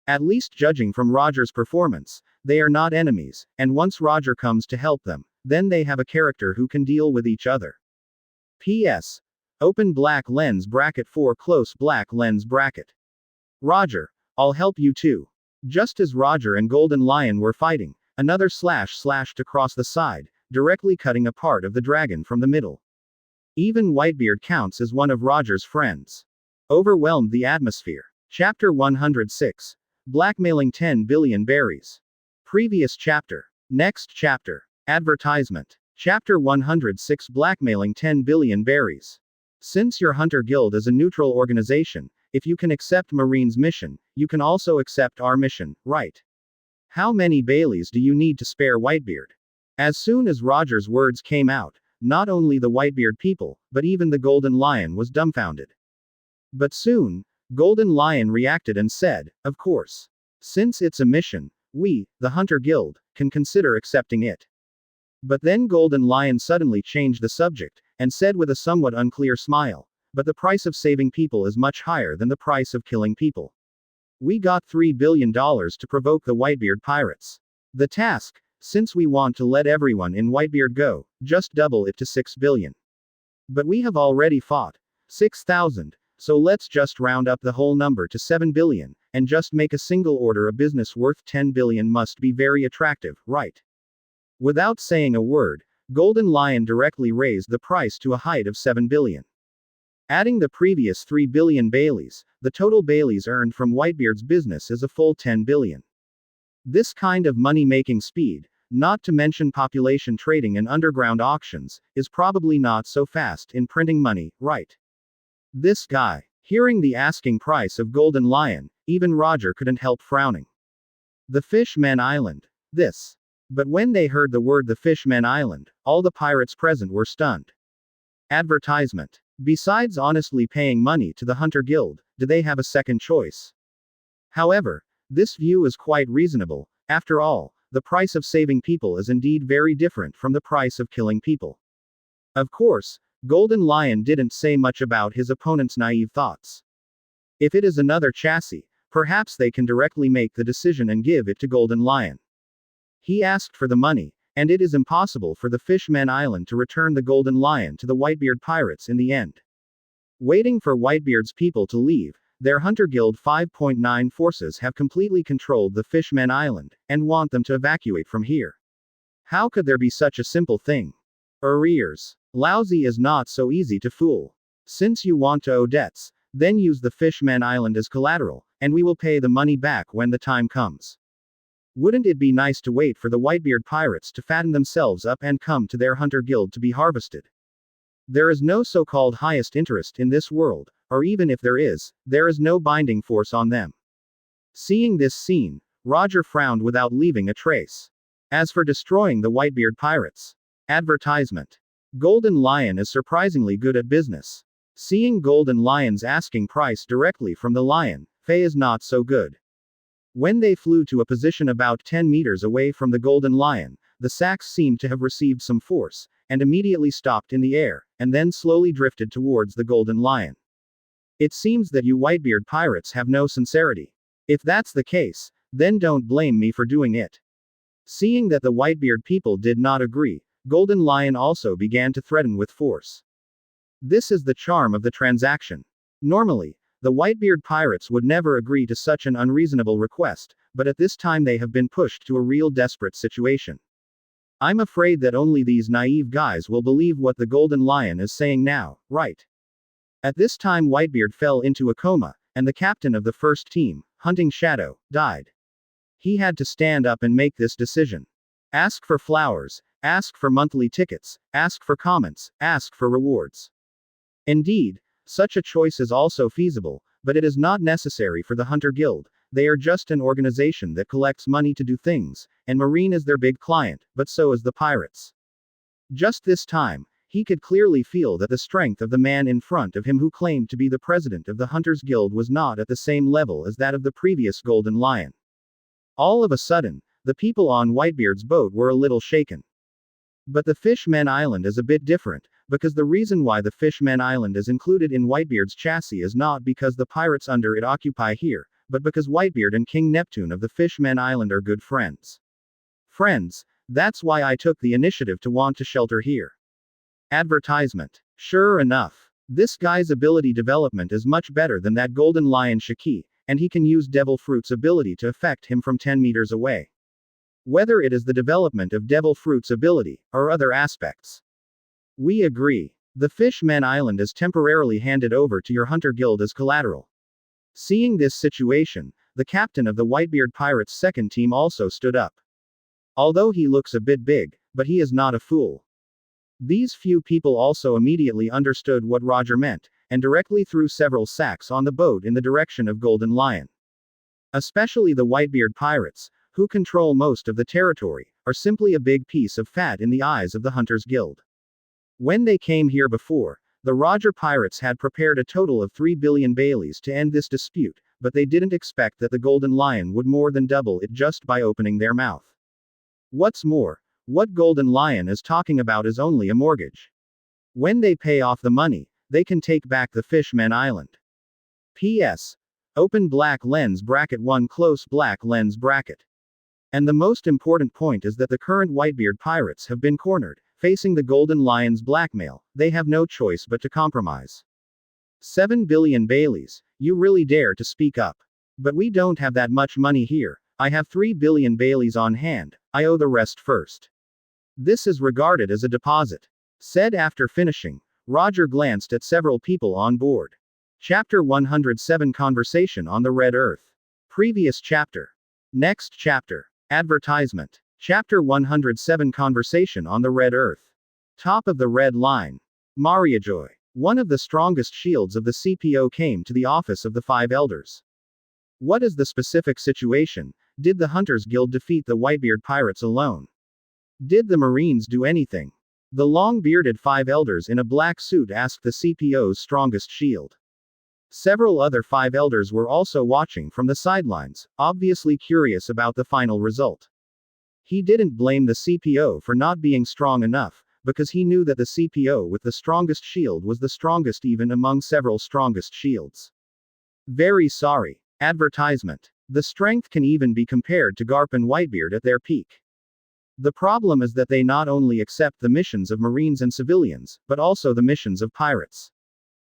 At least judging from Roger's performance, they are not enemies, and once Roger comes to help them, then they have a character who can deal with each other. P.S. Open black lens bracket for close black lens bracket. Roger. I'll help you too. Just as Roger and Golden Lion were fighting, another slash slashed across the side, directly cutting a part of the dragon from the middle. Even Whitebeard counts as one of Roger's friends. Overwhelmed the atmosphere. Chapter 106. Blackmailing 10 billion berries. Previous chapter. Next chapter. Advertisement. Chapter 106 Blackmailing 10 billion berries. Since your Hunter Guild is a neutral organization, if you can accept Marine's mission, you can also accept our mission, right? How many Baileys do you need to spare Whitebeard? As soon as Roger's words came out, not only the Whitebeard people, but even the Golden Lion was dumbfounded. But soon, Golden Lion reacted and said, of course. Since it's a mission, we, the Hunter Guild, can consider accepting it. But then Golden Lion suddenly changed the subject, and said with a somewhat unclear smile, but the price of saving people is much higher than the price of killing people. We got $3 billion to provoke the Whitebeard pirates. The task, since we want to let everyone in Whitebeard go, just double it to 6 billion. But we have already fought 6,000, so let's just round up the whole number to 7 billion, and just make a single order of business worth 10 billion must be very attractive, right? Without saying a word, Golden Lion directly raised the price to a height of 7 billion. Adding the previous 3 billion Baileys, the total Baileys earned from Whitebeard's business is a full 10 billion. This kind of money-making speed, not to mention population trading and underground auctions, is probably not so fast in printing money, right? This guy. Hearing the asking price of Golden Lion, even Roger couldn't help frowning. The Fishman Island. This. But when they heard the word the Fishman Island, all the pirates present were stunned. Advertisement. Besides honestly paying money to the Hunter Guild, do they have a second choice? However, this view is quite reasonable. After all, the price of saving people is indeed very different from the price of killing people. Of course, Golden Lion didn't say much about his opponent's naive thoughts. If it is another chassis, perhaps they can directly make the decision and give it to Golden Lion. He asked for the money, and it is impossible for the Fishman Island to return the Golden Lion to the Whitebeard pirates in the end. Waiting for Whitebeard's people to leave, their Hunter Guild 5.9 forces have completely controlled the Fishman Island, and want them to evacuate from here. How could there be such a simple thing? Arrears. Lousy is not so easy to fool. Since you want to owe debts, then use the Fishman Island as collateral, and we will pay the money back when the time comes. Wouldn't it be nice to wait for the Whitebeard pirates to fatten themselves up and come to their Hunter Guild to be harvested? There is no so-called highest interest in this world, or even if there is no binding force on them. Seeing this scene, Roger frowned without leaving a trace. As for destroying the Whitebeard pirates. Advertisement. Golden Lion is surprisingly good at business. Seeing Golden Lion's asking price directly from the lion, Faye is not so good. When they flew to a position about 10 meters away from the Golden Lion, the sacks seemed to have received some force, and immediately stopped in the air, and then slowly drifted towards the Golden Lion. It seems that you Whitebeard pirates have no sincerity. If that's the case, then don't blame me for doing it. Seeing that the Whitebeard people did not agree, Golden Lion also began to threaten with force. This is the charm of the transaction. Normally, the Whitebeard pirates would never agree to such an unreasonable request, but at this time they have been pushed to a real desperate situation. I'm afraid that only these naive guys will believe what the Golden Lion is saying now, right? At this time Whitebeard fell into a coma, and the captain of the first team, Hunting Shadow, died. He had to stand up and make this decision. Ask for flowers, ask for monthly tickets, ask for comments, ask for rewards. Indeed, such a choice is also feasible, but it is not necessary for the Hunter Guild. They are just an organization that collects money to do things, and Marine is their big client, but so is the pirates. Just this time, he could clearly feel that the strength of the man in front of him who claimed to be the president of the Hunters Guild was not at the same level as that of the previous Golden Lion. All of a sudden, the people on Whitebeard's boat were a little shaken. But the Fishman Island is a bit different, because the reason why the Fishman Island is included in Whitebeard's chassis is not because the pirates under it occupy here, but because Whitebeard and King Neptune of the Fishman Island are good friends. Friends, that's why I took the initiative to want to shelter here. Advertisement. Sure enough, this guy's ability development is much better than that golden lion Shiki, and he can use Devil Fruit's ability to affect him from 10 meters away. Whether it is the development of Devil Fruit's ability, or other aspects. We agree. The Fishman Island is temporarily handed over to your hunter guild as collateral. Seeing this situation, the captain of the Whitebeard Pirates' second team also stood up. Although he looks a bit big, but he is not a fool. These few people also immediately understood what Roger meant, and directly threw several sacks on the boat in the direction of Golden Lion. Especially the Whitebeard Pirates, who control most of the territory, are simply a big piece of fat in the eyes of the Hunters Guild. When they came here before, the Roger Pirates had prepared a total of 3 billion Baileys to end this dispute, but they didn't expect that the Golden Lion would more than double it just by opening their mouth. What's more, what Golden Lion is talking about is only a mortgage. When they pay off the money, they can take back the Fishman Island. P.S. Open black lens bracket 1 close black lens bracket. And the most important point is that the current Whitebeard Pirates have been cornered. Facing the Golden Lion's blackmail, they have no choice but to compromise. 7 billion Baileys, you really dare to speak up. But we don't have that much money here. I have 3 billion Baileys on hand, I owe the rest first. This is regarded as a deposit. Said after finishing, Roger glanced at several people on board. Chapter 107 Conversation on the Red Earth. Previous chapter. Next chapter. Advertisement. Chapter 107 Conversation on the Red Earth. Top of the red line. Mariajoy. One of the strongest shields of the CPO came to the office of the Five Elders. What is the specific situation? Did the Hunters Guild defeat the Whitebeard Pirates alone? Did the Marines do anything? The long-bearded Five Elders in a black suit asked the CPO's strongest shield. Several other Five Elders were also watching from the sidelines, obviously curious about the final result. He didn't blame the CPO for not being strong enough, because he knew that the CPO with the strongest shield was the strongest even among several strongest shields. Very sorry. Advertisement. The strength can even be compared to Garp and Whitebeard at their peak. The problem is that they not only accept the missions of Marines and civilians, but also the missions of pirates.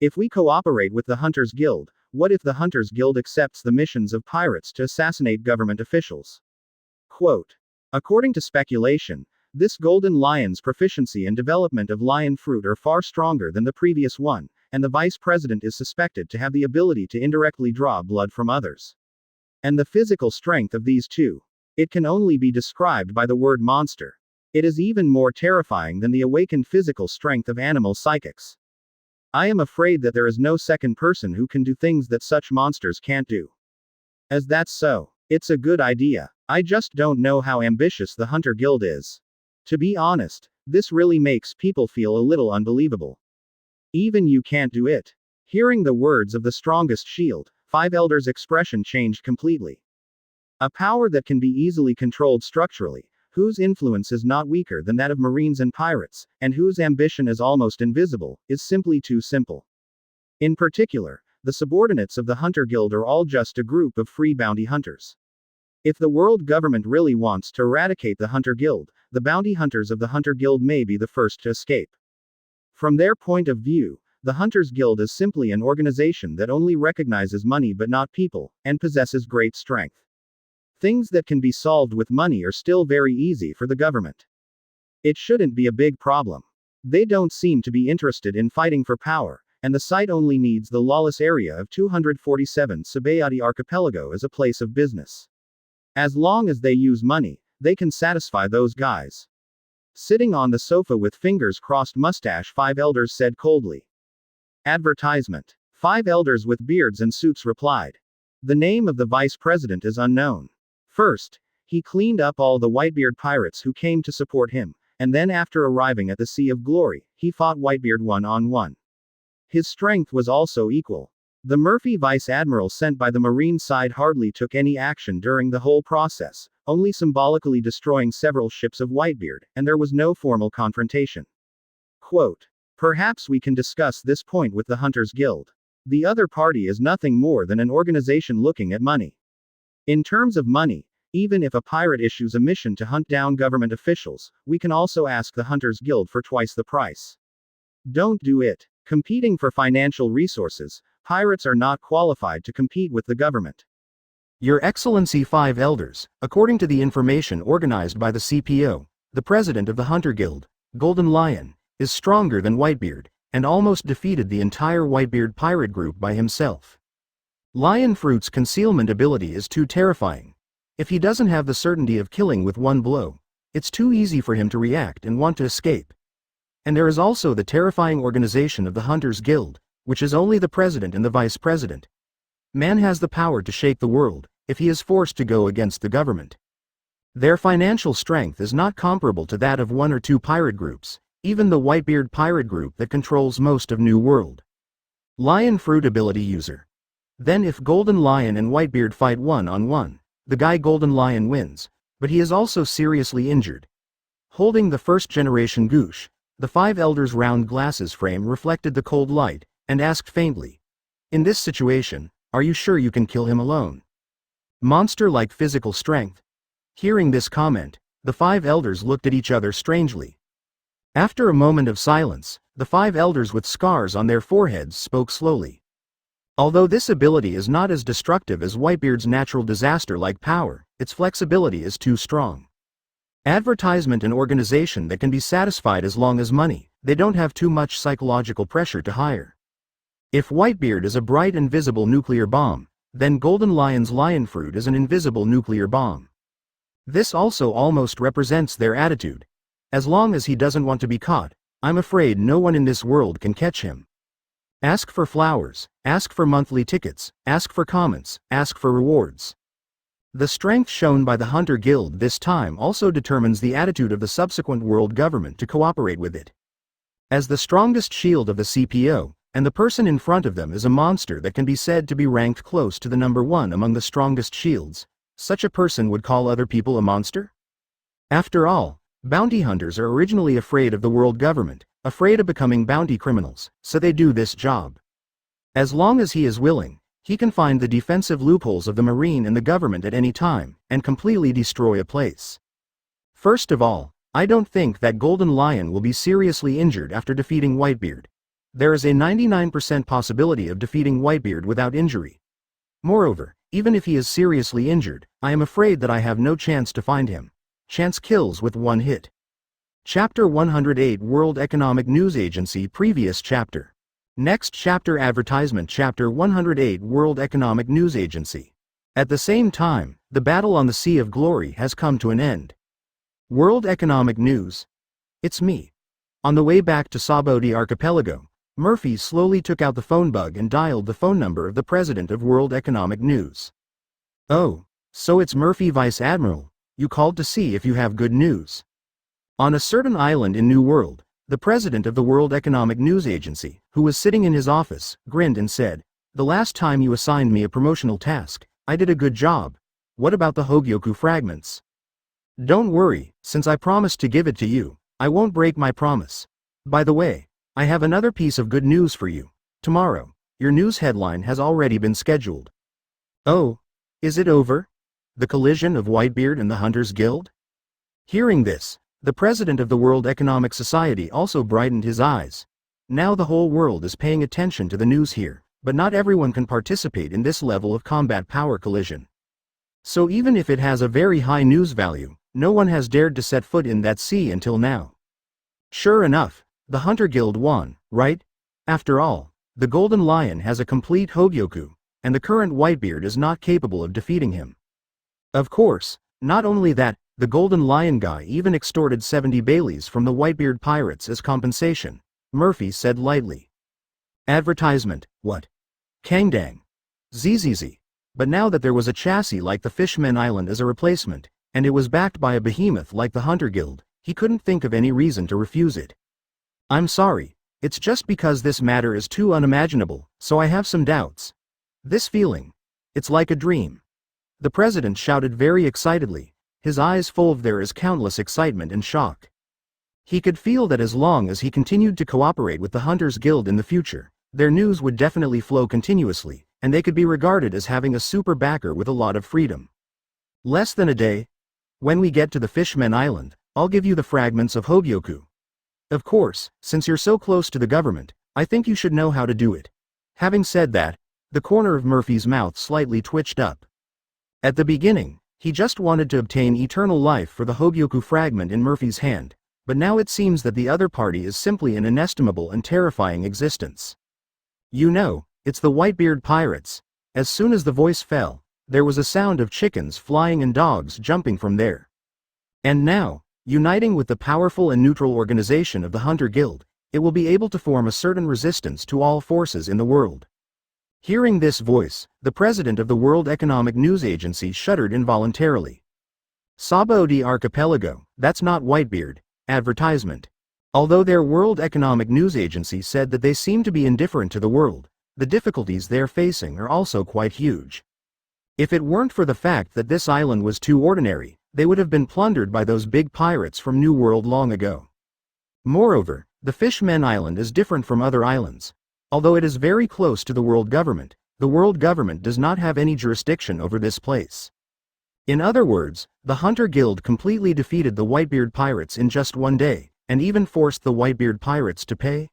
If we cooperate with the Hunters Guild, what if the Hunters Guild accepts the missions of pirates to assassinate government officials? Quote. According to speculation, this Golden Lion's proficiency and development of lion fruit are far stronger than the previous one, and the vice president is suspected to have the ability to indirectly draw blood from others. And the physical strength of these two. It can only be described by the word monster. It is even more terrifying than the awakened physical strength of animal psychics. I am afraid that there is no second person who can do things that such monsters can't do. As that's so, it's a good idea. I just don't know how ambitious the Hunter Guild is. To be honest, this really makes people feel a little unbelievable. Even you can't do it. Hearing the words of the strongest shield, Five Elders' expression changed completely. A power that can be easily controlled structurally, whose influence is not weaker than that of Marines and pirates, and whose ambition is almost invisible, is simply too simple. In particular, the subordinates of the Hunter Guild are all just a group of free bounty hunters. If the world government really wants to eradicate the Hunter Guild, the bounty hunters of the Hunter Guild may be the first to escape. From their point of view, the Hunters Guild is simply an organization that only recognizes money but not people, and possesses great strength. Things that can be solved with money are still very easy for the government. It shouldn't be a big problem. They don't seem to be interested in fighting for power, and the site only needs the lawless area of 247 Sabayati Archipelago as a place of business. As long as they use money, they can satisfy those guys. Sitting on the sofa with fingers crossed mustache Five Elders said coldly. Advertisement. Five Elders with beards and suits replied. The name of the vice president is unknown. First, he cleaned up all the Whitebeard pirates who came to support him, and then after arriving at the Sea of Glory, he fought Whitebeard one-on-one. His strength was also equal. The Murphy Vice Admiral sent by the Marine side hardly took any action during the whole process, only symbolically destroying several ships of Whitebeard, and there was no formal confrontation. Quote. Perhaps we can discuss this point with the Hunters Guild. The other party is nothing more than an organization looking at money. In terms of money, even if a pirate issues a mission to hunt down government officials, we can also ask the Hunters Guild for twice the price. Don't do it. Competing for financial resources, pirates are not qualified to compete with the government. Your Excellency, 5 elders, according to the information organized by the CPO, the president of the Hunter Guild, Golden Lion, is stronger than Whitebeard, and almost defeated the entire Whitebeard pirate group by himself. Lion Fruit's concealment ability is too terrifying. If he doesn't have the certainty of killing with one blow, it's too easy for him to react and want to escape. And there is also the terrifying organization of the Hunters Guild, which is only the president and the vice president. Man has the power to shake the world, if he is forced to go against the government. Their financial strength is not comparable to that of 1 or 2 pirate groups, even the Whitebeard pirate group that controls most of New World. Lion Fruit ability user. Then if Golden Lion and Whitebeard fight 1-on-1, the guy Golden Lion wins, but he is also seriously injured. Holding the first generation Goosh, the 5 elders' round glasses frame reflected the cold light, and asked faintly, "In this situation, are you sure you can kill him alone? Monster-like physical strength." Hearing this comment, the 5 elders looked at each other strangely. After a moment of silence, the 5 elders with scars on their foreheads spoke slowly. Although this ability is not as destructive as Whitebeard's natural disaster-like power, its flexibility is too strong. Advertisement and organization that can be satisfied as long as money, they don't have too much psychological pressure to hire. If Whitebeard is a bright invisible nuclear bomb, then Golden Lion's Lion Fruit is an invisible nuclear bomb. This also almost represents their attitude. As long as he doesn't want to be caught, I'm afraid no one in this world can catch him. Ask for flowers, ask for monthly tickets, ask for comments, ask for rewards. The strength shown by the Hunter Guild this time also determines the attitude of the subsequent world government to cooperate with it. As the strongest shield of the CPO, and the person in front of them is a monster that can be said to be ranked close to the number 1 among the strongest shields, such a person would call other people a monster? After all, bounty hunters are originally afraid of the world government, afraid of becoming bounty criminals, so they do this job. As long as he is willing, he can find the defensive loopholes of the Marine and the government at any time, and completely destroy a place. First of all, I don't think that Golden Lion will be seriously injured after defeating Whitebeard. There is a 99% possibility of defeating Whitebeard without injury. Moreover, even if he is seriously injured, I am afraid that I have no chance to find him. Chance kills with 1 hit. Chapter 108 World Economic News Agency Previous Chapter. Next chapter Advertisement Chapter 108 World Economic News Agency. At the same time, the battle on the Sea of Glory has come to an end. World Economic News. It's me. On the way back to Saboti Archipelago, Murphy slowly took out the phone bug and dialed the phone number of the president of World Economic News. "Oh, so it's Murphy, Vice Admiral. You called to see if you have good news." On a certain island in New World, the president of the World Economic News Agency, who was sitting in his office, grinned and said, "The last time you assigned me a promotional task, I did a good job. What about the Hogyoku fragments?" "Don't worry, since I promised to give it to you, I won't break my promise. By the way, I have another piece of good news for you. Tomorrow, your news headline has already been scheduled." "Oh, is it over? The collision of Whitebeard and the Hunters Guild?" Hearing this, the president of the World Economic Society also brightened his eyes. Now the whole world is paying attention to the news here, but not everyone can participate in this level of combat power collision. So even if it has a very high news value, no one has dared to set foot in that sea until now. Sure enough, the Hunter Guild won, right? After all, the Golden Lion has a complete Hogyoku, and the current Whitebeard is not capable of defeating him. Of course, not only that, the Golden Lion guy even extorted 70 Baileys from the Whitebeard pirates as compensation, Murphy said lightly. Advertisement, what? Kangdang. ZZZ. But now that there was a chassis like the Fishman Island as a replacement, and it was backed by a behemoth like the Hunter Guild, he couldn't think of any reason to refuse it. "I'm sorry, it's just because this matter is too unimaginable, so I have some doubts. This feeling, it's like a dream." The president shouted very excitedly, his eyes full of there is countless excitement and shock. He could feel that as long as he continued to cooperate with the Hunters Guild in the future, their news would definitely flow continuously, and they could be regarded as having a super backer with a lot of freedom. "Less than a day. When we get to the Fishman Island, I'll give you the fragments of Hogyoku." Of course, since you're so close to the government, I think you should know how to do it. Having said that, the corner of Murphy's mouth slightly twitched up. At the beginning, he just wanted to obtain eternal life for the Hogyoku fragment in Murphy's hand, but now it seems that the other party is simply an inestimable and terrifying existence. You know, it's the Whitebeard pirates. As soon as the voice fell, there was a sound of chickens flying and dogs jumping from there. And now, uniting with the powerful and neutral organization of the Hunter Guild, it will be able to form a certain resistance to all forces in the world. Hearing this voice, the president of the World Economic News Agency shuddered involuntarily. Sabo di Archipelago, that's not Whitebeard. Advertisement. Although their World Economic News Agency said that they seem to be indifferent to the world, the difficulties they're facing are also quite huge. If it weren't for the fact that this island was too ordinary, they would have been plundered by those big pirates from New World long ago. Moreover, the Fishmen Island is different from other islands. Although it is very close to the world government does not have any jurisdiction over this place. In other words, the Hunter Guild completely defeated the Whitebeard pirates in just one day, and even forced the Whitebeard pirates to pay.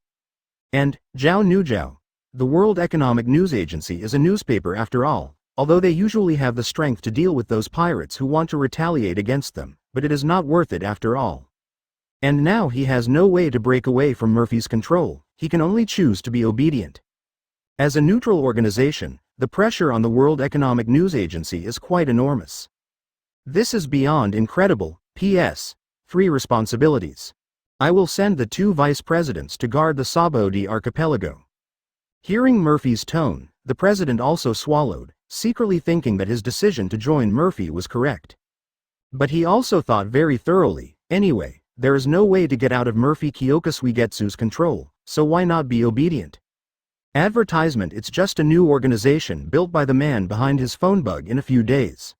And, Jiao Nujiao, the World Economic News Agency is a newspaper after all, although they usually have the strength to deal with those pirates who want to retaliate against them, but it is not worth it after all. And now he has no way to break away from Murphy's control, he can only choose to be obedient. As a neutral organization, the pressure on the World Economic News Agency is quite enormous. This is beyond incredible. P.S. 3 responsibilities. I will send the 2 vice presidents to guard the Sabo di Archipelago. Hearing Murphy's tone, the president also swallowed, secretly thinking that his decision to join Murphy was correct. But he also thought very thoroughly, anyway, there is no way to get out of Murphy Kyōka Suigetsu's control, so why not be obedient? Advertisement. It's just a new organization built by the man behind his phone bug in a few days.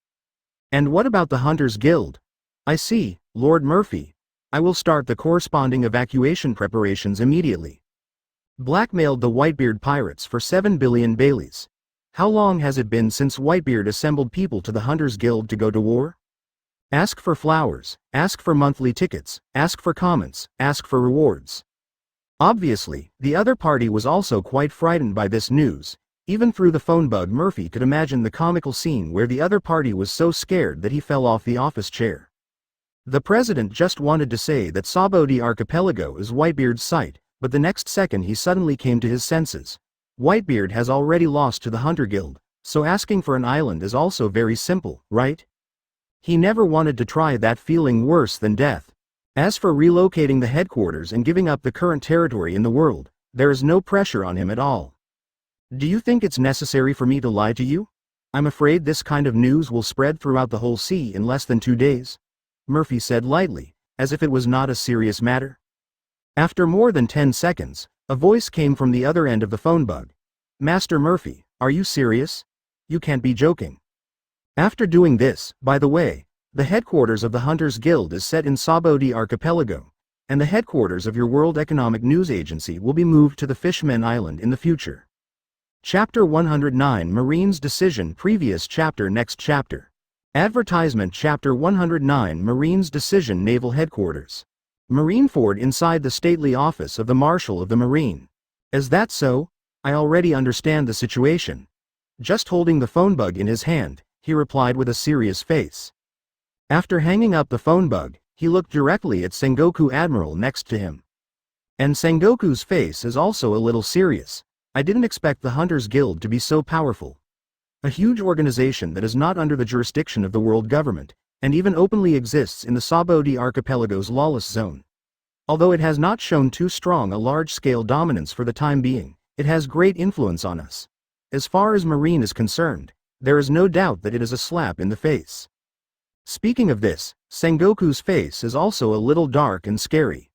And what about the Hunters Guild? I see, Lord Murphy. I will start the corresponding evacuation preparations immediately. Blackmailed the Whitebeard pirates for 7 billion Baileys. How long has it been since Whitebeard assembled people to the Hunters Guild to go to war? Ask for flowers, ask for monthly tickets, ask for comments, ask for rewards. Obviously, the other party was also quite frightened by this news. Even through the phone bug, Murphy could imagine the comical scene where the other party was so scared that he fell off the office chair. The president just wanted to say that Sabo di Archipelago is Whitebeard's site, but the next second he suddenly came to his senses. Whitebeard has already lost to the Hunter Guild, so asking for an island is also very simple, right? He never wanted to try that feeling worse than death. As for relocating the headquarters and giving up the current territory in the world, there is no pressure on him at all. Do you think it's necessary for me to lie to you? I'm afraid this kind of news will spread throughout the whole sea in less than 2 days. Murphy said lightly, as if it was not a serious matter. After more than 10 seconds, a voice came from the other end of the phone bug. Master Murphy, are you serious? You can't be joking. After doing this, by the way, the headquarters of the Hunters Guild is set in Sabo di Archipelago, and the headquarters of your World Economic News Agency will be moved to the Fishmen Island in the future. Chapter 109 Marine's Decision. Previous chapter. Next chapter. Advertisement. Chapter 109 Marine's Decision. Naval Headquarters. Marineford inside the stately office of the Marshal of the Marine. Is that so? I already understand the situation. Just holding the phone bug in his hand, he replied with a serious face. After hanging up the phone bug, he looked directly at Sengoku Admiral next to him. And Sengoku's face is also a little serious. I didn't expect the Hunters Guild to be so powerful. A huge organization that is not under the jurisdiction of the world government, and even openly exists in the Sabo di Archipelago's lawless zone. Although it has not shown too strong a large-scale dominance for the time being, it has great influence on us. As far as Marine is concerned, there is no doubt that it is a slap in the face. Speaking of this, Sengoku's face is also a little dark and scary.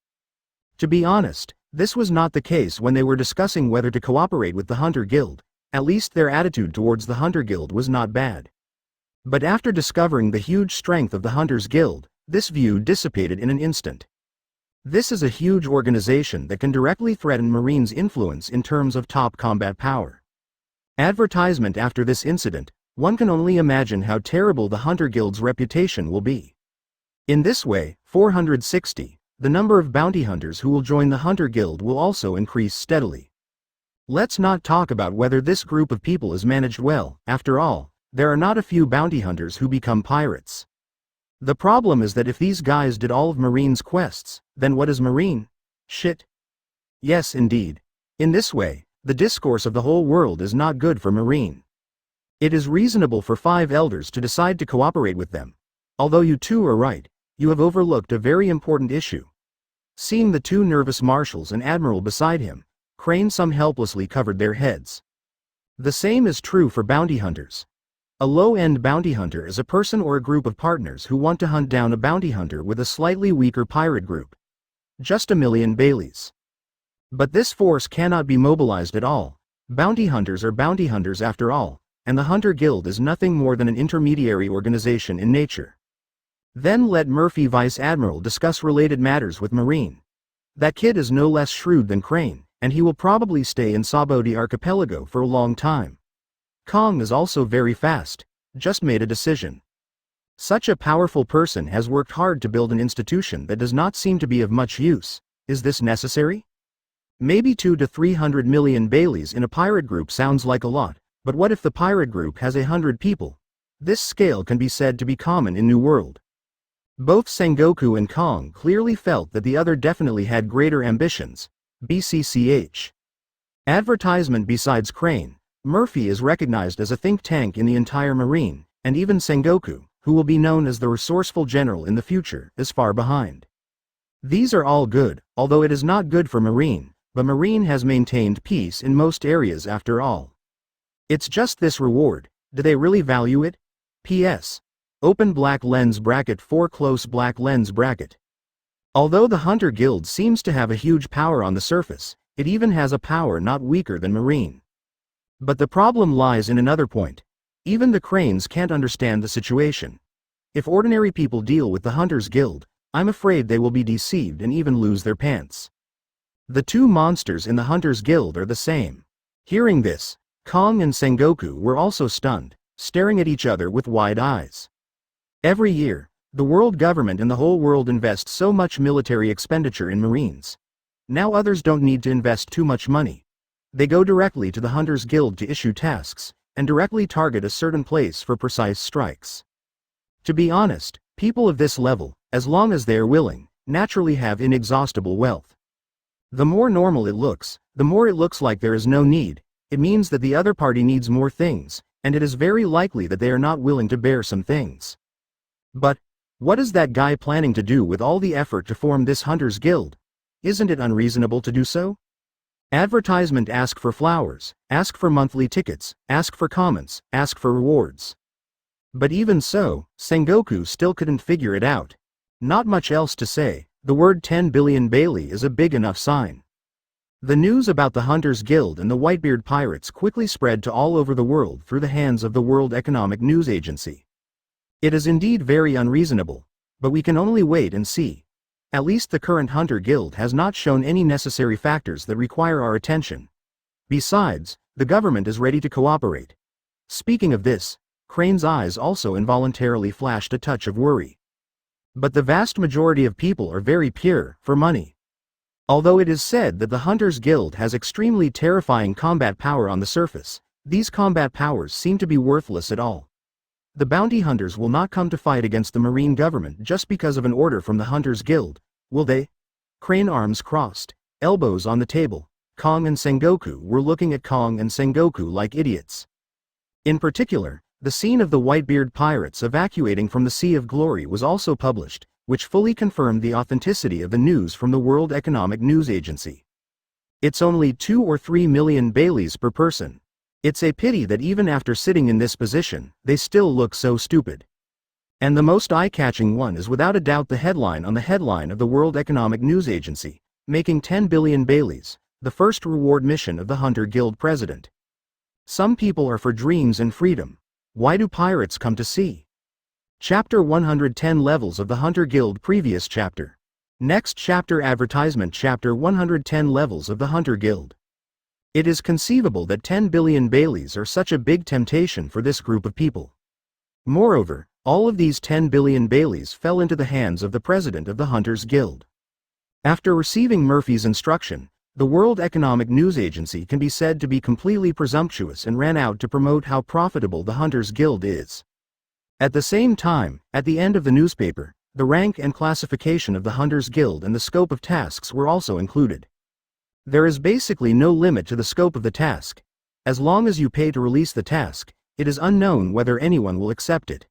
To be honest, this was not the case when they were discussing whether to cooperate with the Hunter Guild. At least their attitude towards the Hunter Guild was not bad. But after discovering the huge strength of the Hunters Guild, this view dissipated in an instant. This is a huge organization that can directly threaten Marine's influence in terms of top combat power. Advertisement. After this incident, one can only imagine how terrible the Hunter Guild's reputation will be. In this way, 460, the number of bounty hunters who will join the Hunter Guild will also increase steadily. Let's not talk about whether this group of people is managed well. After all, there are not a few bounty hunters who become pirates. The problem is that if these guys did all of Marine's quests, then what is Marine? Shit. Yes, indeed. In this way, the discourse of the whole world is not good for Marine. It is reasonable for 5 elders to decide to cooperate with them. Although you two are right, you have overlooked a very important issue. Seeing the 2 nervous marshals and Admiral beside him, Crane some helplessly covered their heads. The same is true for bounty hunters. A low-end bounty hunter is a person or a group of partners who want to hunt down a bounty hunter with a slightly weaker pirate group. Just 1,000,000 Baileys. But this force cannot be mobilized at all. Bounty hunters are bounty hunters after all, and the Hunter Guild is nothing more than an intermediary organization in nature. Then let Murphy Vice Admiral discuss related matters with Marine. That kid is no less shrewd than Crane, and he will probably stay in Sabodi Archipelago for a long time. Kong is also very fast, just made a decision. Such a powerful person has worked hard to build an institution that does not seem to be of much use. Is this necessary? Maybe 200 to 300 million Baileys in a pirate group sounds like a lot, but what if the pirate group has 100 people? This scale can be said to be common in New World. Both Sengoku and Kong clearly felt that the other definitely had greater ambitions. BCCH. Advertisement. Besides Crane, Murphy is recognized as a think tank in the entire Marine, and even Sengoku, who will be known as the resourceful general in the future, is far behind. These are all good, although it is not good for Marine, but Marine has maintained peace in most areas after all. It's just this reward. Do they really value it? P.S. Open black lens bracket for close black lens bracket. Although the Hunter Guild seems to have a huge power on the surface, it even has a power not weaker than Marine. But the problem lies in another point. Even the Cranes can't understand the situation. If ordinary people deal with the Hunters Guild, I'm afraid they will be deceived and even lose their pants. The 2 monsters in the Hunters Guild are the same. Hearing this, Kong and Sengoku were also stunned, staring at each other with wide eyes. Every year, the world government and the whole world invest so much military expenditure in Marines. Now others don't need to invest too much money. They go directly to the Hunters Guild to issue tasks, and directly target a certain place for precise strikes. To be honest, people of this level, as long as they are willing, naturally have inexhaustible wealth. The more normal it looks, the more it looks like there is no need. It means that the other party needs more things, and it is very likely that they are not willing to bear some things. But what is that guy planning to do with all the effort to form this Hunters Guild? Isn't it unreasonable to do so? Advertisement. Ask for flowers, ask for monthly tickets, ask for comments, ask for rewards. But even so, Sengoku still couldn't figure it out. Not much else to say, the word 10 billion Bailey is a big enough sign. The news about the Hunters Guild and the Whitebeard pirates quickly spread to all over the world through the hands of the World Economic News Agency. It is indeed very unreasonable, but we can only wait and see. At least the current Hunter Guild has not shown any necessary factors that require our attention. Besides, the government is ready to cooperate. Speaking of this, Crane's eyes also involuntarily flashed a touch of worry. But the vast majority of people are very pure for money. Although it is said that the Hunters Guild has extremely terrifying combat power on the surface, these combat powers seem to be worthless at all. The bounty hunters will not come to fight against the Marine government just because of an order from the Hunters Guild, will they? Crane, arms crossed, elbows on the table, Kong and Sengoku were looking at Kong and Sengoku like idiots. In particular, the scene of the Whitebeard pirates evacuating from the Sea of Glory was also published, which fully confirmed the authenticity of the news from the World Economic News Agency. It's only 2 or 3 million Baileys per person. It's a pity that even after sitting in this position, they still look so stupid. And the most eye-catching one is without a doubt the headline on the headline of the World Economic News Agency, making 10 billion Baileys, the first reward mission of the Hunter Guild president. Some people are for dreams and freedom. Why do pirates come to sea? Chapter 110 Levels of the Hunter Guild. Previous chapter. Next chapter. Advertisement. Chapter 110 Levels of the Hunter Guild. It is conceivable that 10 billion Baileys are such a big temptation for this group of people. Moreover, all of these 10 billion Baileys fell into the hands of the president of the Hunters Guild. After receiving Murphy's instruction, the World Economic News Agency can be said to be completely presumptuous and ran out to promote how profitable the Hunters Guild is. At the same time, at the end of the newspaper, the rank and classification of the Hunters Guild and the scope of tasks were also included. There is basically no limit to the scope of the task. As long as you pay to release the task, it is unknown whether anyone will accept it.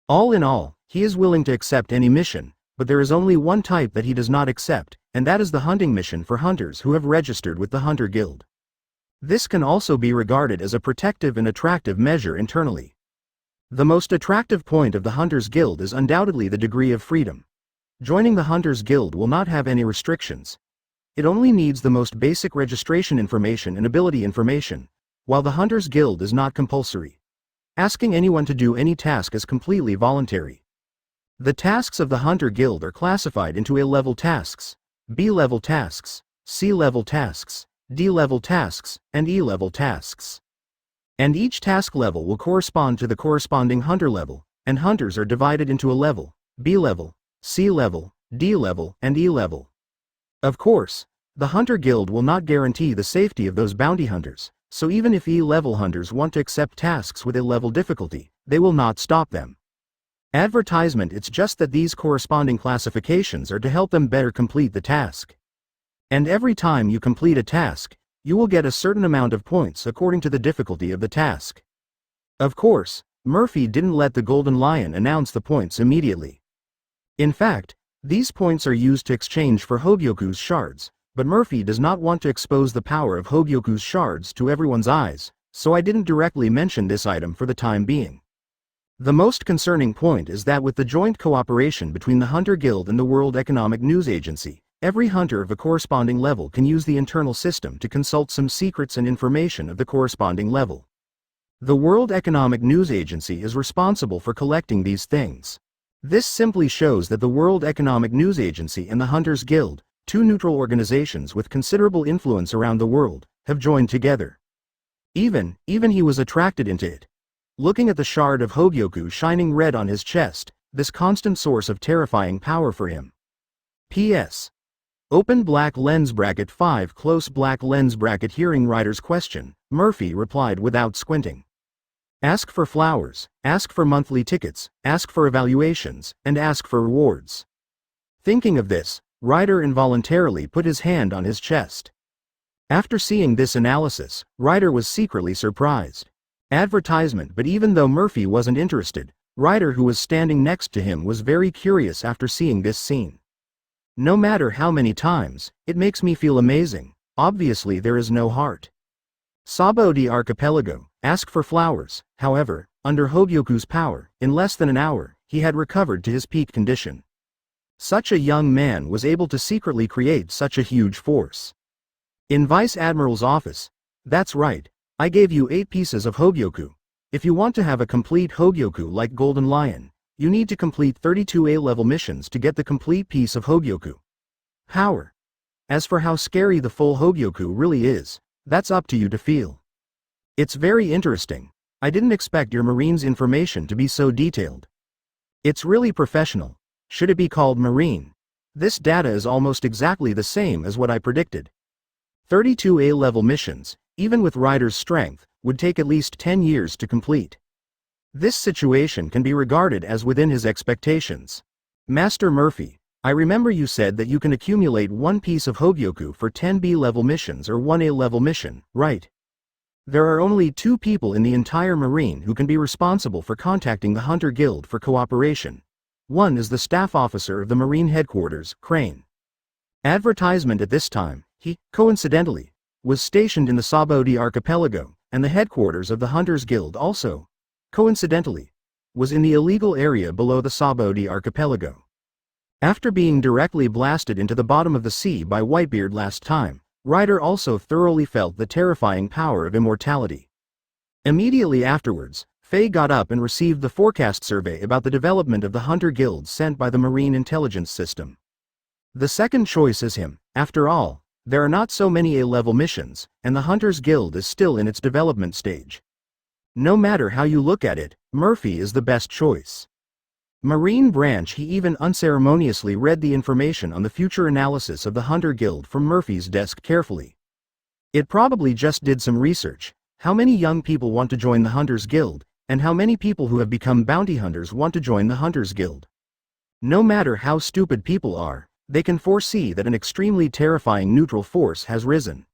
All in all, he is willing to accept any mission, but there is only one type that he does not accept, and that is the hunting mission for hunters who have registered with the Hunter Guild. This can also be regarded as a protective and attractive measure internally. The most attractive point of the Hunters Guild is undoubtedly the degree of freedom. Joining the Hunters Guild will not have any restrictions. It only needs the most basic registration information and ability information, while the Hunters Guild is not compulsory. Asking anyone to do any task is completely voluntary. The tasks of the Hunter Guild are classified into A-level tasks, B-level tasks, C-level tasks, D-level tasks, and E-level tasks. And each task level will correspond to the corresponding hunter level, and hunters are divided into a level, B-level, C-level, D-level, and E-level. Of course, the Hunter Guild will not guarantee the safety of those bounty hunters, so even if E-level hunters want to accept tasks with A-level difficulty, they will not stop them. Advertisement. It's just that these corresponding classifications are to help them better complete the task. And every time you complete a task, you will get a certain amount of points according to the difficulty of the task. Of course, Murphy didn't let the Golden Lion announce the points immediately. In fact, these points are used to exchange for Hogyoku's shards, but Murphy does not want to expose the power of Hogyoku's shards to everyone's eyes, so I didn't directly mention this item for the time being. The most concerning point is that with the joint cooperation between the Hunter Guild and the World Economic News Agency, every hunter of a corresponding level can use the internal system to consult some secrets and information of the corresponding level. The World Economic News Agency is responsible for collecting these things. This simply shows that the World Economic News Agency and the Hunters Guild, two neutral organizations with considerable influence around the world, have joined together. Even he was attracted into it. Looking at the shard of Hogyoku shining red on his chest, this constant source of terrifying power for him. P.S. Open black lens bracket 5 close black lens bracket. Hearing Ryder's question, Murphy replied without squinting. Ask for flowers, ask for monthly tickets, ask for evaluations, and ask for rewards. Thinking of this, Ryder involuntarily put his hand on his chest. After seeing this analysis, Ryder was secretly surprised. Advertisement. But even though Murphy wasn't interested, Ryder, who was standing next to him, was very curious after seeing this scene. No matter how many times, it makes me feel amazing. Obviously there is no heart. Sabo de Archipelago, ask for flowers. However, under Hogyoku's power, in less than an hour, he had recovered to his peak condition. Such a young man was able to secretly create such a huge force. In Vice Admiral's office, that's right, I gave you 8 pieces of Hogyoku. If you want to have a complete Hogyoku like Golden Lion, you need to complete 32 A-level missions to get the complete piece of Hogyoku. Power. As for how scary the full Hogyoku really is, that's up to you to feel. It's very interesting. I didn't expect your Marine's information to be so detailed. It's really professional. Should it be called Marine? This data is almost exactly the same as what I predicted. 32 A-level missions, even with Ryder's strength, would take at least 10 years to complete. This situation can be regarded as within his expectations. Master Murphy, I remember you said that you can accumulate 1 piece of Hogyoku for 10 B-level missions or 1 A-level mission, right? There are only 2 people in the entire Marine who can be responsible for contacting the Hunter Guild for cooperation. One is the staff officer of the Marine headquarters, Crane. Advertisement. At this time, he, coincidentally, was stationed in the Sabo de Archipelago, and the headquarters of the Hunters Guild also, coincidentally, was in the illegal area below the Sabo de Archipelago. After being directly blasted into the bottom of the sea by Whitebeard last time, Ryder also thoroughly felt the terrifying power of immortality. Immediately afterwards, Faye got up and received the forecast survey about the development of the Hunter Guild sent by the Marine Intelligence System. The second choice is him. After all, there are not so many A-level missions, and the Hunters Guild is still in its development stage. No matter how you look at it, Murphy is the best choice. Marine branch. He even unceremoniously read the information on the future analysis of the Hunter Guild from Murphy's desk carefully. It probably just did some research. How many young people want to join the Hunters Guild, and how many people who have become bounty hunters want to join the Hunters Guild? No matter how stupid people are, they can foresee that an extremely terrifying neutral force has risen.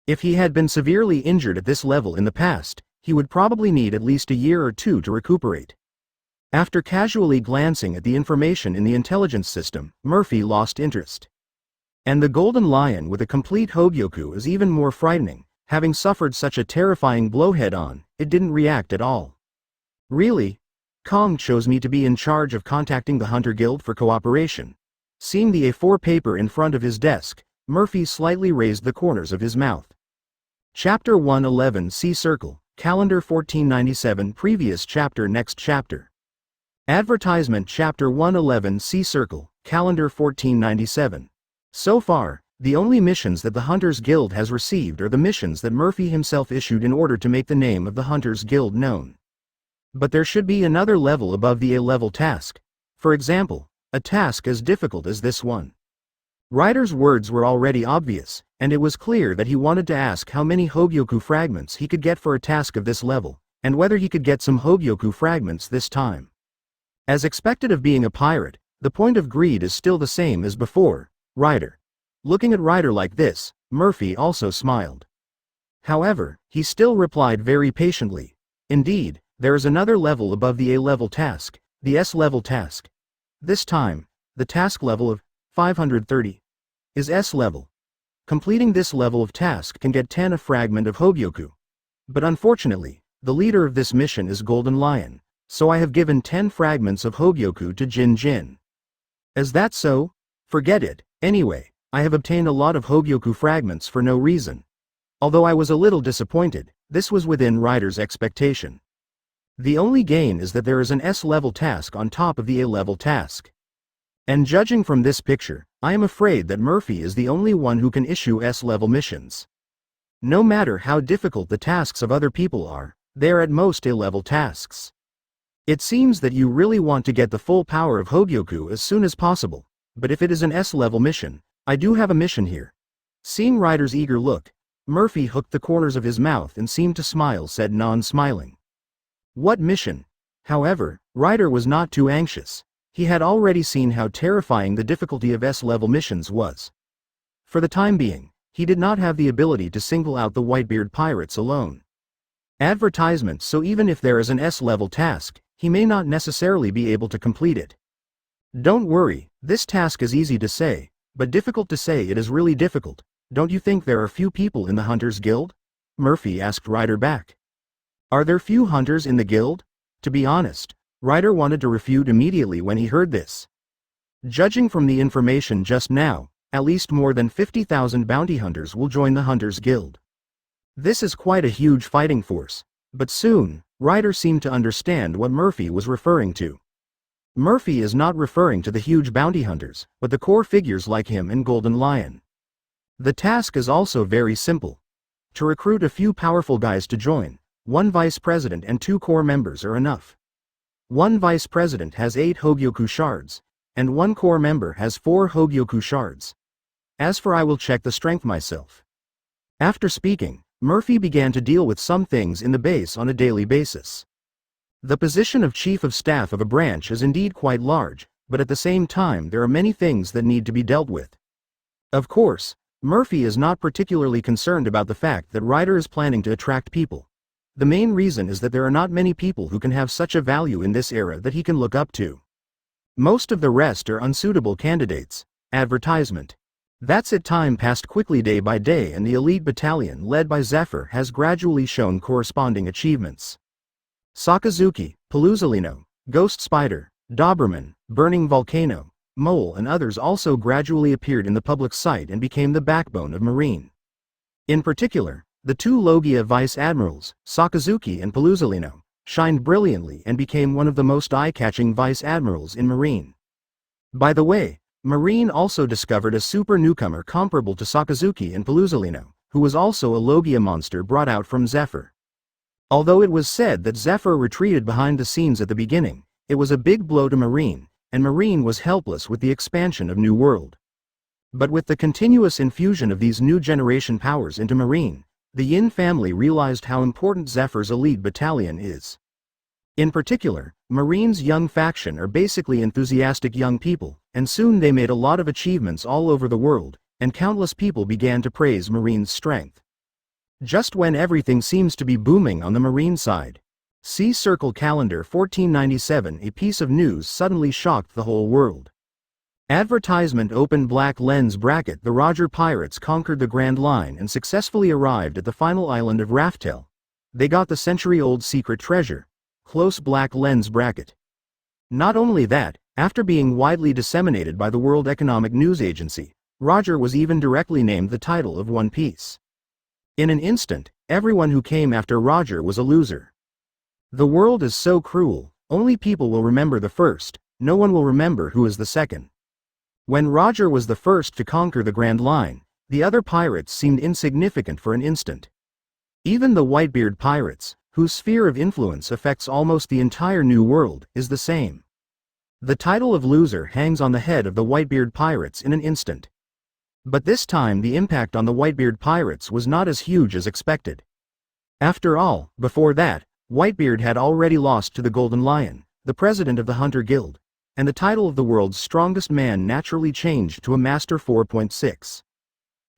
If he had been severely injured at this level in the past, he would probably need at least a year or two to recuperate. After casually glancing at the information in the intelligence system, Murphy lost interest. And the Golden Lion with a complete Hogyoku is even more frightening. Having suffered such a terrifying blow head-on, it didn't react at all. Really? Kong chose me to be in charge of contacting the Hunter Guild for cooperation. Seeing the A4 paper in front of his desk, Murphy slightly raised the corners of his mouth. Chapter 111 C Circle, Calendar 1497. Previous chapter. Next chapter. Advertisement. Chapter 111 C Circle, Calendar 1497. So far, the only missions that the Hunters Guild has received are the missions that Murphy himself issued in order to make the name of the Hunters Guild known. But there should be another level above the A-level task. For example, a task as difficult as this one. Ryder's words were already obvious, and it was clear that he wanted to ask how many Hogyoku fragments he could get for a task of this level, and whether he could get some Hogyoku fragments this time. As expected of being a pirate, the point of greed is still the same as before, Ryder. Looking at Ryder like this, Murphy also smiled. However, he still replied very patiently. Indeed, there is another level above the A-level task, the S-level task. This time, the task level of 530 is S-level. Completing this level of task can get 10 a fragment of Hogyoku. But unfortunately, the leader of this mission is Golden Lion, so I have given 10 fragments of Hogyoku to Jin Jin. Is that so? Forget it. Anyway, I have obtained a lot of Hogyoku fragments for no reason. Although I was a little disappointed, this was within Ryder's expectation. The only gain is that there is an S-level task on top of the A-level task. And judging from this picture, I am afraid that Murphy is the only one who can issue S-level missions. No matter how difficult the tasks of other people are, they are at most A-level tasks. It seems that you really want to get the full power of Hogyoku as soon as possible, but if it is an S-level mission, I do have a mission here. Seeing Ryder's eager look, Murphy hooked the corners of his mouth and seemed to smile, said non-smiling. What mission? However, Ryder was not too anxious. He had already seen how terrifying the difficulty of S-level missions was. For the time being, he did not have the ability to single out the Whitebeard pirates alone. Advertisement. So even if there is an S-level task, he may not necessarily be able to complete it. Don't worry, this task is easy to say, but difficult to say. It is really difficult. Don't you think there are few people in the Hunters Guild? Murphy asked Ryder back. Are there few hunters in the guild? To be honest, Ryder wanted to refute immediately when he heard this. Judging from the information just now, at least more than 50,000 bounty hunters will join the Hunters Guild. This is quite a huge fighting force, but soon, Ryder seemed to understand what Murphy was referring to. Murphy is not referring to the huge bounty hunters, but the core figures like him and Golden Lion. The task is also very simple. To recruit a few powerful guys to join, 1 vice president and 2 core members are enough. 1 vice president has 8 Hogyoku shards, and 1 core member has 4 Hogyoku shards. As for I will check the strength myself. After speaking, Murphy began to deal with some things in the base on a daily basis. The position of chief of staff of a branch is indeed quite large, but at the same time there are many things that need to be dealt with. Of course, Murphy is not particularly concerned about the fact that Ryder is planning to attract people. The main reason is that there are not many people who can have such a value in this era that he can look up to. Most of the rest are unsuitable candidates. Advertisement. That's it. Time passed quickly day by day and the elite battalion led by Zephyr has gradually shown corresponding achievements. Sakazuki, Pelusalino, Ghost Spider, Doberman, Burning Volcano, Mole and others also gradually appeared in the public sight and became the backbone of Marine. In particular, the 2 Logia Vice Admirals, Sakazuki and Pelusalino, shined brilliantly and became one of the most eye-catching Vice Admirals in Marine. By the way, Marine also discovered a super newcomer comparable to Sakazuki and Pelusalino, who was also a Logia monster brought out from Zephyr. Although it was said that Zephyr retreated behind the scenes at the beginning, It was a big blow to Marine, and Marine was helpless with the expansion of New World. But with the continuous infusion of these new generation powers into Marine, the Yin family realized how important Zephyr's elite battalion is. In particular, Marine's young faction are basically enthusiastic young people, and soon they made a lot of achievements all over the world, and countless people began to praise Marine's strength. Just when everything seems to be booming on the Marine side. See Circle Calendar 1497. A piece of news suddenly shocked the whole world. Advertisement open black lens bracket. The Roger pirates conquered the Grand Line and successfully arrived at the final island of Raftel. They got the century-old secret treasure. Close black lens bracket. Not only that, after being widely disseminated by the World Economic News Agency, Roger was even directly named the title of One Piece. In an instant, everyone who came after Roger was a loser. The world is so cruel, only people will remember the first, no one will remember who is the second. When Roger was the first to conquer the Grand Line, the other pirates seemed insignificant for an instant. Even the Whitebeard pirates, whose sphere of influence affects almost the entire New World, is the same. The title of loser hangs on the head of the Whitebeard pirates in an instant. But this time the impact on the Whitebeard pirates was not as huge as expected. After all, before that, Whitebeard had already lost to the Golden Lion, the president of the Hunter Guild, and the title of the world's strongest man naturally changed to a Master 4.6.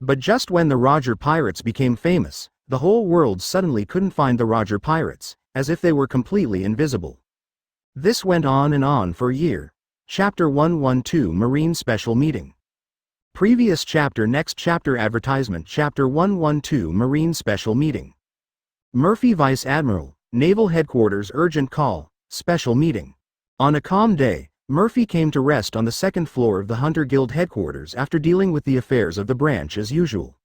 But just when the Roger pirates became famous, the whole world suddenly couldn't find the Roger pirates, as if they were completely invisible. This went on and on for a year. Chapter 112 Marine Special Meeting. Previous chapter. Next chapter. Advertisement. Chapter 112 Marine Special Meeting. Murphy Vice Admiral, Naval Headquarters. Urgent call, special meeting. On a calm day, Murphy came to rest on the second floor of the Hunter Guild headquarters after dealing with the affairs of the branch as usual.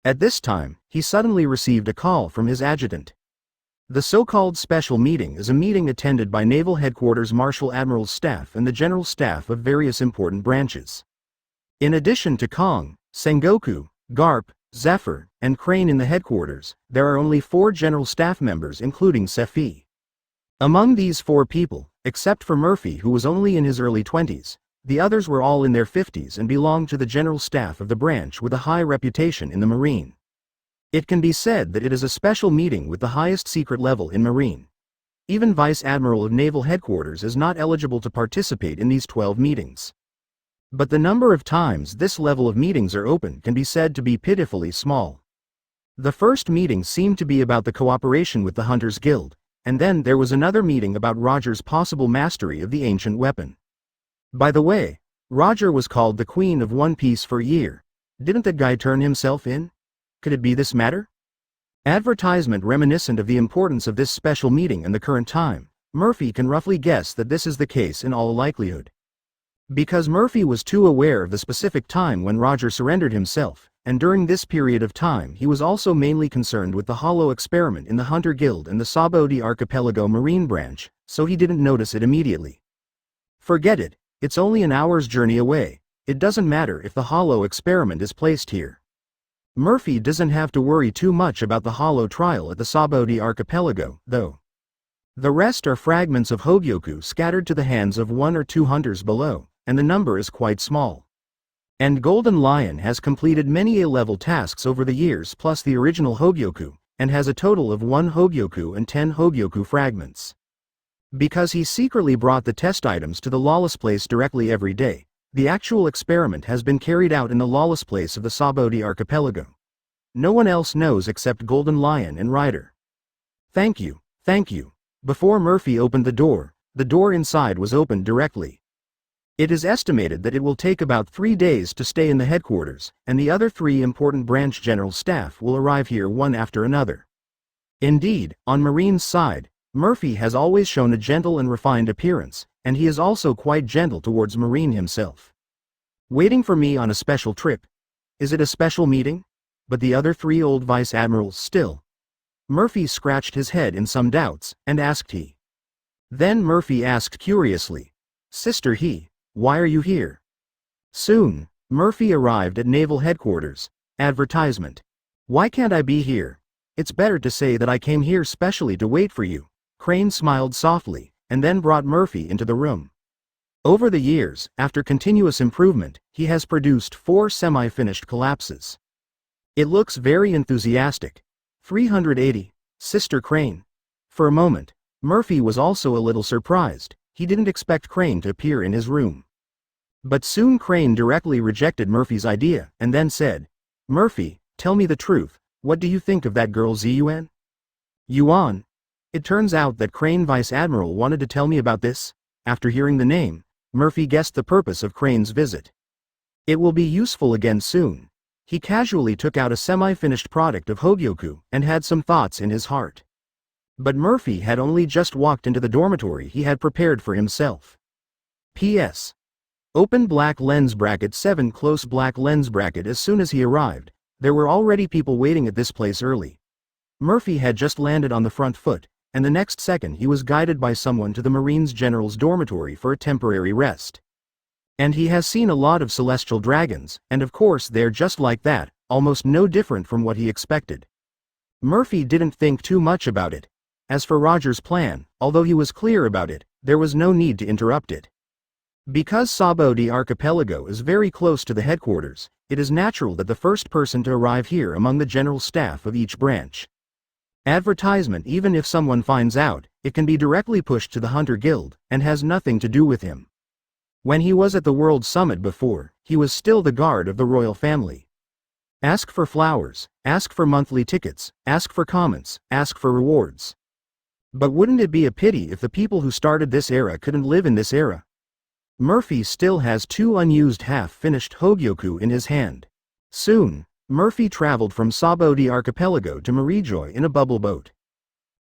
At this time, he suddenly received a call from his adjutant. The so-called special meeting is a meeting attended by Naval Headquarters Marshal Admirals staff and the general staff of various important branches. In addition to Kong, Sengoku, Garp, Zephyr, and Crane in the headquarters, there are only 4 general staff members including Sephi. Among these 4 people, except for Murphy who was only in his early 20s, the others were all in their 50s and belonged to the general staff of the branch with a high reputation in the Marine. It can be said that it is a special meeting with the highest secret level in Marine. Even Vice Admiral of Naval Headquarters is not eligible to participate in these 12 meetings. But the number of times this level of meetings are open can be said to be pitifully small. The first meeting seemed to be about the cooperation with the Hunters Guild, and then there was another meeting about Roger's possible mastery of the ancient weapon. By the way, Roger was called the Queen of One Piece for a year. Didn't that guy turn himself in? Could it be this matter? Advertisement. Reminiscent of the importance of this special meeting and the current time, Murphy can roughly guess that this is the case in all likelihood. Because Murphy was too aware of the specific time when Roger surrendered himself, and during this period of time he was also mainly concerned with the hollow experiment in the Hunter Guild and the Sabodi Archipelago Marine Branch, so he didn't notice it immediately. Forget it, it's only an hour's journey away, it doesn't matter if the hollow experiment is placed here. Murphy doesn't have to worry too much about the hollow trial at the Sabodi Archipelago, though. The rest are fragments of Hogyoku scattered to the hands of 1 or 2 hunters below, and the number is quite small. And Golden Lion has completed many A-level tasks over the years plus the original Hogyoku, and has a total of 1 Hogyoku and 10 Hogyoku fragments. Because he secretly brought the test items to the lawless place directly every day, the actual experiment has been carried out in the lawless place of the Sabodi Archipelago. No one else knows except Golden Lion and Ryder. Thank you, thank you. Before Murphy opened the door inside was opened directly. It is estimated that it will take about 3 days to stay in the headquarters, and the other 3 important branch general staff will arrive here one after another. Indeed, on Marine's side, Murphy has always shown a gentle and refined appearance, and he is also quite gentle towards Marine himself. Waiting for me on a special trip. Is it a special meeting? But the other 3 old vice admirals still. Murphy scratched his head in some doubts, and asked he. Then Murphy asked curiously, Sister He, why are you here? Soon, Murphy arrived at Naval Headquarters. Advertisement. Why can't I be here? It's better to say that I came here specially to wait for you. Crane smiled softly, and then brought Murphy into the room. Over the years, after continuous improvement, he has produced 4 semi-finished collapses. It looks very enthusiastic. 380. Sister Crane. For a moment, Murphy was also a little surprised. He didn't expect Crane to appear in his room. But soon Crane directly rejected Murphy's idea, and then said, "Murphy, tell me the truth, what do you think of that girl Zun? Yuan?" It turns out that Crane Vice Admiral wanted to tell me about this. After hearing the name, Murphy guessed the purpose of Crane's visit. It will be useful again soon. He casually took out a semi-finished product of Hogyoku and had some thoughts in his heart. But Murphy had only just walked into the dormitory he had prepared for himself. P.S. Open black lens bracket 7 close black lens bracket. As soon as he arrived, there were already people waiting at this place early. Murphy had just landed on the front foot, and the next second he was guided by someone to the Marines General's dormitory for a temporary rest. And he has seen a lot of celestial dragons, and of course they're just like that, almost no different from what he expected. Murphy didn't think too much about it. As for Roger's plan, although he was clear about it, there was no need to interrupt it. Because Sabo de Archipelago is very close to the headquarters, it is natural that the first person to arrive here among the general staff of each branch. Advertisement. Even if someone finds out, it can be directly pushed to the Hunter Guild, and has nothing to do with him. When he was at the World Summit before, he was still the guard of the royal family. Ask for flowers, ask for monthly tickets, ask for comments, ask for rewards. But wouldn't it be a pity if the people who started this era couldn't live in this era? Murphy still has 2 unused half-finished Hogyoku in his hand. Soon, Murphy traveled from Sabo de Archipelago to Marijoy in a bubble boat.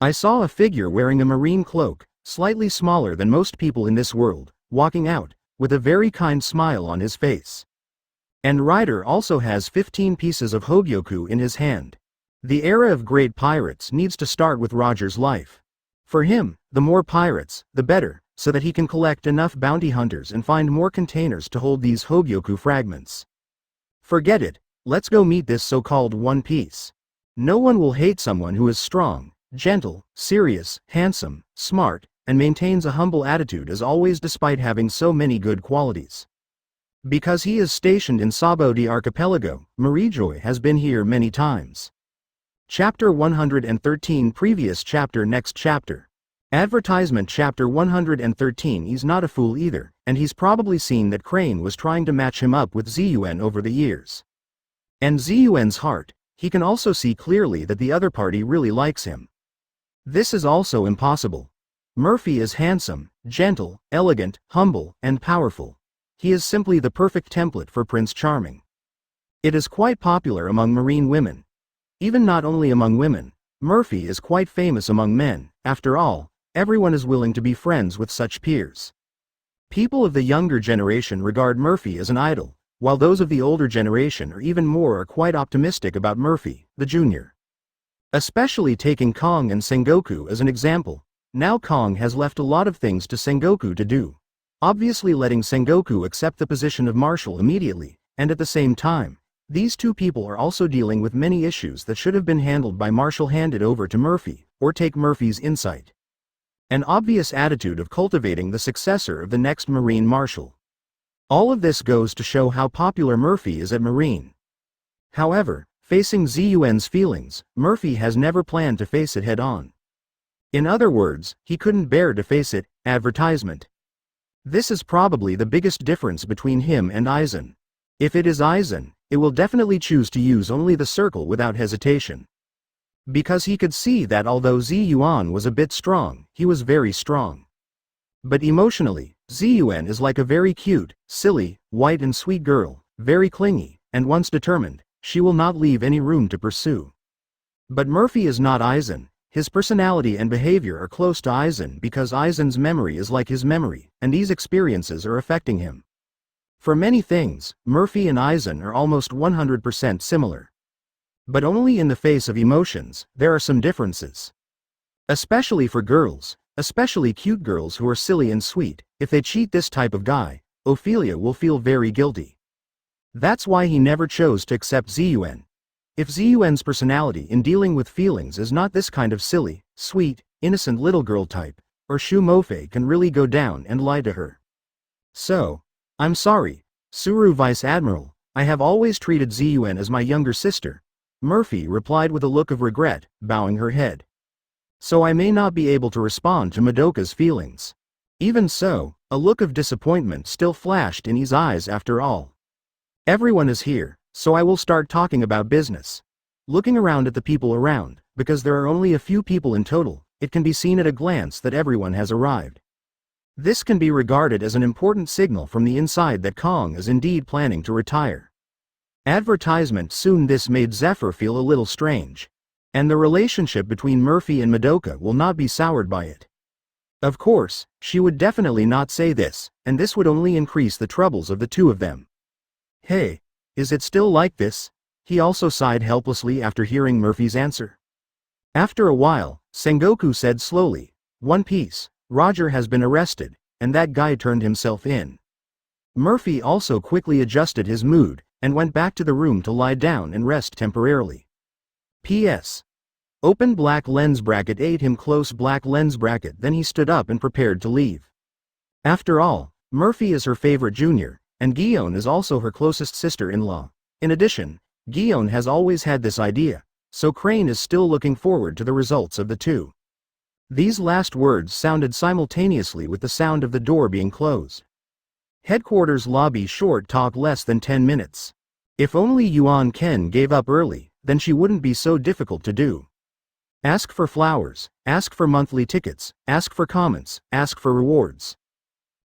I saw a figure wearing a marine cloak, slightly smaller than most people in this world, walking out, with a very kind smile on his face. And Ryder also has 15 pieces of Hogyoku in his hand. The era of great pirates needs to start with Roger's life. For him, the more pirates, the better, so that he can collect enough bounty hunters and find more containers to hold these Hogyoku fragments. Forget it, let's go meet this so-called One Piece. No one will hate someone who is strong, gentle, serious, handsome, smart, and maintains a humble attitude as always despite having so many good qualities. Because he is stationed in Sabo de Archipelago, Marijoy has been here many times. Chapter 113 Previous chapter Next chapter. Advertisement. Chapter 113 He's not a fool either, and he's probably seen that Crane was trying to match him up with Zun over the years. And Zun's heart, he can also see clearly that the other party really likes him. This is also impossible. Murphy is handsome, gentle, elegant, humble, and powerful. He is simply the perfect template for Prince Charming. It is quite popular among marine women. Even not only among women, Murphy is quite famous among men. After all, everyone is willing to be friends with such peers. People of the younger generation regard Murphy as an idol, while those of the older generation or even more are quite optimistic about Murphy, the junior. Especially taking Kong and Sengoku as an example. Now Kong has left a lot of things to Sengoku to do. Obviously letting Sengoku accept the position of marshal immediately, and at the same time, these two people are also dealing with many issues that should have been handled by Marshall handed over to Murphy, or take Murphy's insight. An obvious attitude of cultivating the successor of the next Marine Marshal. All of this goes to show how popular Murphy is at Marine. However, facing Zun's feelings, Murphy has never planned to face it head-on. In other words, he couldn't bear to face it. Advertisement. This is probably the biggest difference between him and Aizen. If it is Aizen, it will definitely choose to use only the circle without hesitation. Because he could see that although Zun was a bit strong, he was very strong. But emotionally, Zun is like a very cute, silly, white and sweet girl, very clingy, and once determined, she will not leave any room to pursue. But Murphy is not Aizen. His personality and behavior are close to Aizen because Aizen's memory is like his memory, and these experiences are affecting him. For many things, Murphy and Aizen are almost 100% similar. But only in the face of emotions, there are some differences. Especially for girls, especially cute girls who are silly and sweet, if they cheat this type of guy, Ophelia will feel very guilty. That's why he never chose to accept Zun. If Zun's personality in dealing with feelings is not this kind of silly, sweet, innocent little girl type, or Shumofe can really go down and lie to her. So, I'm sorry, Suru Vice Admiral, I have always treated Zun as my younger sister, Murphy replied with a look of regret, bowing her head. So I may not be able to respond to Madoka's feelings. Even so, a look of disappointment still flashed in his eyes after all. Everyone is here, so I will start talking about business. Looking around at the people around, because there are only a few people in total, it can be seen at a glance that everyone has arrived. This can be regarded as an important signal from the inside that Kong is indeed planning to retire. Advertisement soon. This made Zephyr feel a little strange. And the relationship between Murphy and Madoka will not be soured by it. Of course, she would definitely not say this, and this would only increase the troubles of the two of them. Hey, is it still like this? He also sighed helplessly after hearing Murphy's answer. After a while, Sengoku said slowly, One Piece, Roger has been arrested, and that guy turned himself in. Murphy also quickly adjusted his mood, and went back to the room to lie down and rest temporarily. P.S. Open black lens bracket ate him close black lens bracket. Then he stood up and prepared to leave. After all, Murphy is her favorite junior, and Guion is also her closest sister-in-law. In addition, Guion has always had this idea, so Crane is still looking forward to the results of the two. These last words sounded simultaneously with the sound of the door being closed. Headquarters lobby. Short talk less than 10 minutes. If only Yuan Ken gave up early, then she wouldn't be so difficult to do. Ask for flowers, ask for monthly tickets, ask for comments, ask for rewards.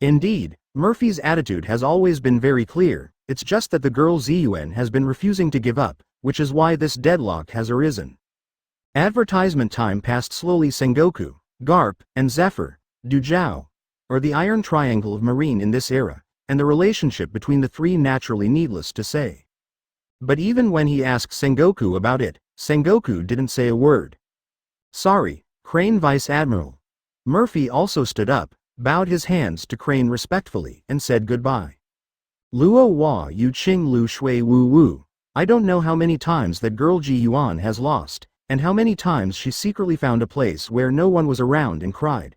Indeed, Murphy's attitude has always been very clear, it's just that the girl Zun has been refusing to give up, which is why this deadlock has arisen. Advertisement time passed slowly. Sengoku, Garp, and Zephyr, Dujao, or the Iron Triangle of Marine in this era, and the relationship between the three naturally needless to say. But even when he asked Sengoku about it, Sengoku didn't say a word. Sorry, Crane Vice Admiral. Murphy also stood up, bowed his hands to Crane respectfully, and said goodbye. Luo Hua Yu Qing Lu Shui Wu Wu. I don't know how many times that girl Ji Yuan has lost, and how many times she secretly found a place where no one was around and cried.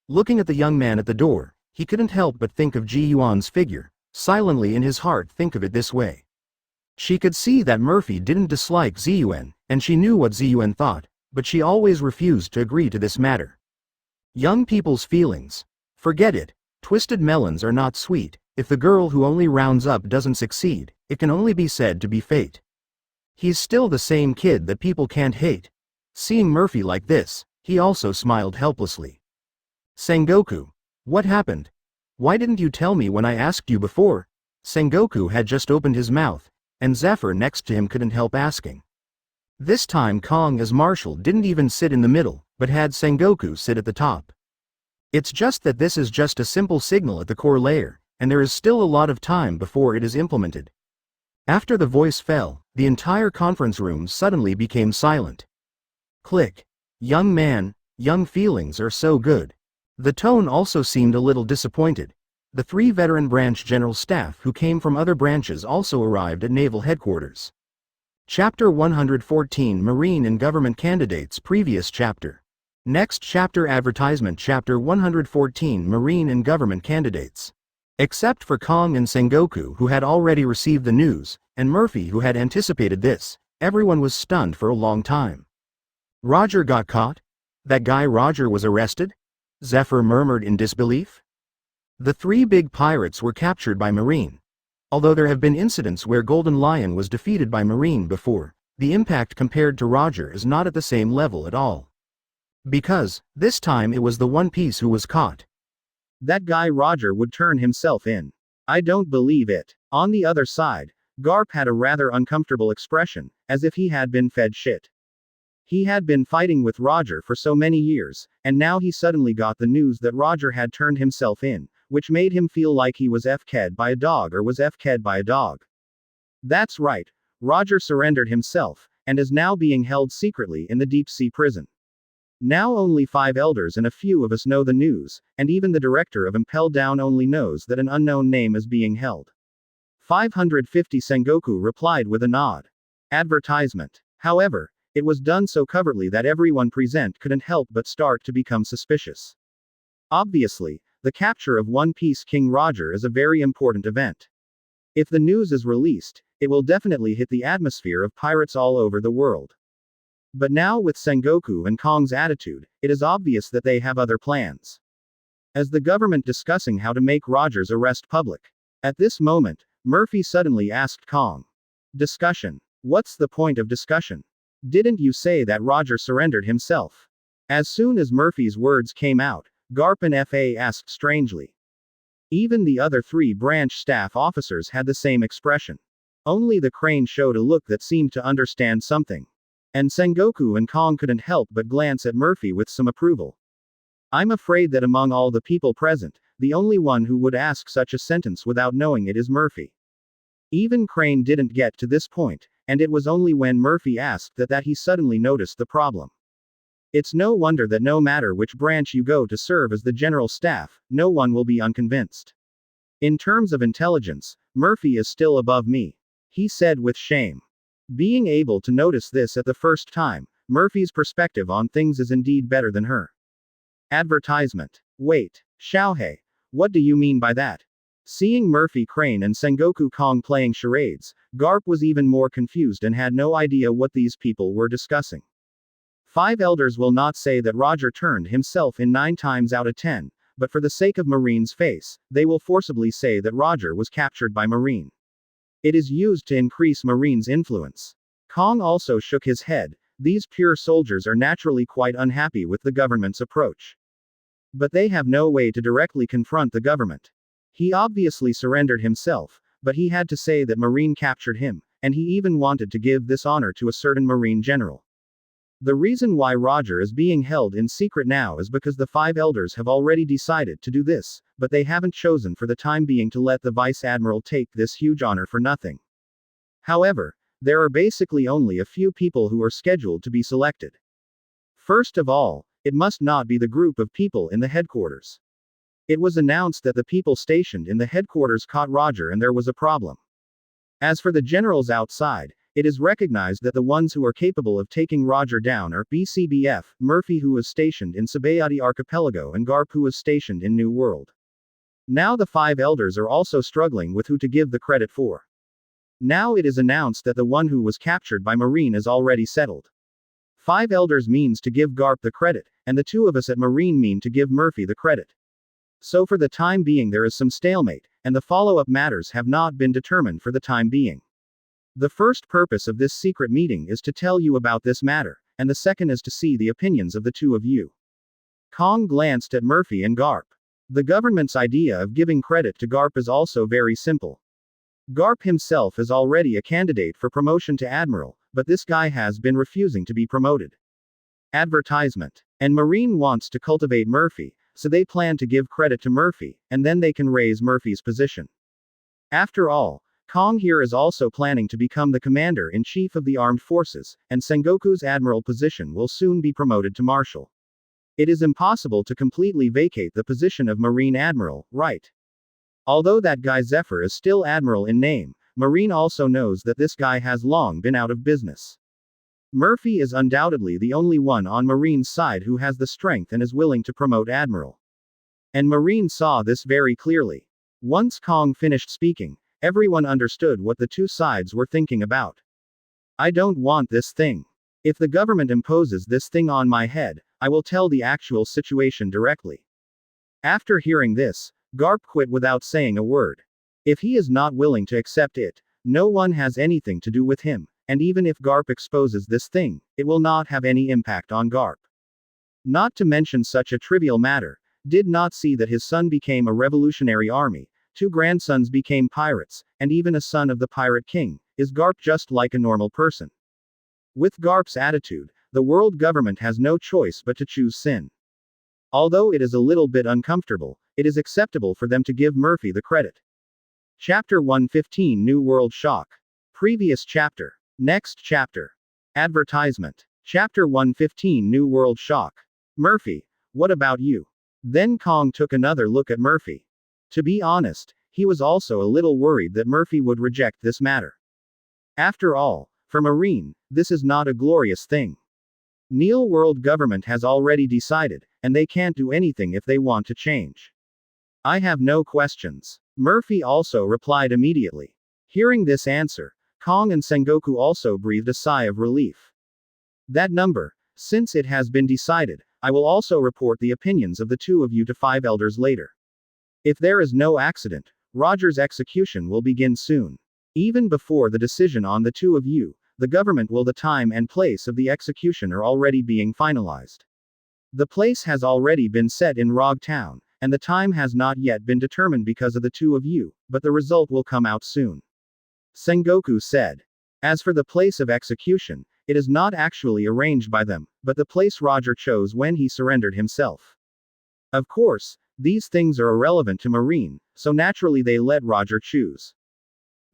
Looking at the young man at the door, he couldn't help but think of Ji Yuan's figure, silently in his heart think of it this way. She could see that Murphy didn't dislike Zun, and she knew what Zun thought, but she always refused to agree to this matter. Young people's feelings. Forget it, twisted melons are not sweet. If the girl who only rounds up doesn't succeed, it can only be said to be fate. He's still the same kid that people can't hate. Seeing Murphy like this, he also smiled helplessly. Sengoku. What happened? Why didn't you tell me when I asked you before? Sengoku had just opened his mouth, and Zephyr next to him couldn't help asking. This time Kong as marshal didn't even sit in the middle, but had Sengoku sit at the top. It's just that this is just a simple signal at the core layer, and there is still a lot of time before it is implemented. After the voice fell, the entire conference room suddenly became silent. Click. Young man, young feelings are so good. The tone also seemed a little disappointed. The three veteran branch general staff who came from other branches also arrived at Naval Headquarters. Chapter 114 Marine and Government Candidates. Previous chapter. Next chapter. Advertisement. Chapter 114 Marine and Government Candidates. Except for Kong and Sengoku who had already received the news, and Murphy who had anticipated this, everyone was stunned for a long time. Roger got caught? That guy Roger was arrested? Zephyr murmured in disbelief. The three big pirates were captured by Marine. Although there have been incidents where Golden Lion was defeated by Marine before, the impact compared to Roger is not at the same level at all. Because, this time it was the One Piece who was caught. That guy Roger would turn himself in. I don't believe it. On the other side, Garp had a rather uncomfortable expression, as if he had been fed shit. He had been fighting with Roger for so many years, and now he suddenly got the news that Roger had turned himself in, which made him feel like he was FK'd by a dog or was FK'd by a dog. That's right, Roger surrendered himself, and is now being held secretly in the deep-sea prison. Now only 5 elders and a few of us know the news, and even the director of Impel Down only knows that an unknown name is being held. 550 Sengoku replied with a nod. Advertisement. However, it was done so covertly that everyone present couldn't help but start to become suspicious. Obviously, the capture of One Piece King Roger is a very important event. If the news is released, it will definitely hit the atmosphere of pirates all over the world. But now with Sengoku and Kong's attitude, it is obvious that they have other plans. As the government discussing how to make Roger's arrest public. At this moment, Murphy suddenly asked Kong. Discussion. What's the point of discussion? Didn't you say that Roger surrendered himself? As soon as Murphy's words came out, Garp and FA asked strangely. Even the other 3 branch staff officers had the same expression. Only the Crane showed a look that seemed to understand something. And Sengoku and Kong couldn't help but glance at Murphy with some approval. I'm afraid that among all the people present, the only one who would ask such a sentence without knowing it is Murphy. Even Crane didn't get to this point, and it was only when Murphy asked that he suddenly noticed the problem. It's no wonder that no matter which branch you go to serve as the general staff, no one will be unconvinced. In terms of intelligence, Murphy is still above me, he said with shame. Being able to notice this at the first time, Murphy's perspective on things is indeed better than her. Advertisement. Wait, Xiaohei, what do you mean by that? Seeing Murphy, Crane and Sengoku Kong playing charades, Garp was even more confused and had no idea what these people were discussing. 5 elders will not say that Roger turned himself in 9 times out of 10, but for the sake of Marine's face, they will forcibly say that Roger was captured by Marine. It is used to increase Marine's influence. Kong also shook his head. These pure soldiers are naturally quite unhappy with the government's approach. But they have no way to directly confront the government. He obviously surrendered himself, but he had to say that Marine captured him, and he even wanted to give this honor to a certain Marine general. The reason why Roger is being held in secret now is because the 5 elders have already decided to do this, but they haven't chosen for the time being to let the Vice Admiral take this huge honor for nothing. However, there are basically only a few people who are scheduled to be selected. First of all, it must not be the group of people in the headquarters. It was announced that the people stationed in the headquarters caught Roger and there was a problem. As for the generals outside, it is recognized that the ones who are capable of taking Roger down are BCBF, Murphy who is stationed in Sabayati Archipelago and Garp who is stationed in New World. Now the 5 elders are also struggling with who to give the credit for. Now it is announced that the one who was captured by Marine is already settled. 5 elders means to give Garp the credit, and the 2 of us at Marine mean to give Murphy the credit. So for the time being there is some stalemate, and the follow-up matters have not been determined for the time being. The first purpose of this secret meeting is to tell you about this matter, and the second is to see the opinions of the 2 of you. Kong glanced at Murphy and Garp. The government's idea of giving credit to Garp is also very simple. Garp himself is already a candidate for promotion to Admiral, but this guy has been refusing to be promoted. Advertisement. And Marine wants to cultivate Murphy, so they plan to give credit to Murphy, and then they can raise Murphy's position. After all, Kong here is also planning to become the commander-in-chief of the armed forces, and Sengoku's admiral position will soon be promoted to marshal. It is impossible to completely vacate the position of Marine Admiral, right? Although that guy Zephyr is still Admiral in name, Marine also knows that this guy has long been out of business. Murphy is undoubtedly the only one on Marine's side who has the strength and is willing to promote Admiral. And Marine saw this very clearly. Once Kong finished speaking, everyone understood what the 2 sides were thinking about. I don't want this thing. If the government imposes this thing on my head, I will tell the actual situation directly. After hearing this, Garp quit without saying a word. If he is not willing to accept it, no one has anything to do with him, and even if Garp exposes this thing, it will not have any impact on Garp. Not to mention such a trivial matter, did not see that his son became a revolutionary army, 2 grandsons became pirates, and even a son of the Pirate King. Is Garp just like a normal person? With Garp's attitude, the world government has no choice but to choose sin. Although it is a little bit uncomfortable, it is acceptable for them to give Murphy the credit. Chapter 115 New World Shock. Previous chapter. Next chapter. Advertisement. Chapter 115 New World Shock. Murphy, what about you? Then Kong took another look at Murphy. To be honest, he was also a little worried that Murphy would reject this matter. After all, for Marine, this is not a glorious thing. Neil world government has already decided, and they can't do anything if they want to change. I have no questions. Murphy also replied immediately. Hearing this answer, Kong and Sengoku also breathed a sigh of relief. That number, since it has been decided, I will also report the opinions of the two of you to 5 elders later. If there is no accident, Roger's execution will begin soon. Even before the decision on the two of you, the government will the time and place of the execution are already being finalized. The place has already been set in Rog Town, and the time has not yet been determined because of the two of you, but the result will come out soon. Sengoku said. As for the place of execution, it is not actually arranged by them, but the place Roger chose when he surrendered himself. Of course, these things are irrelevant to Marine, so naturally they let Roger choose.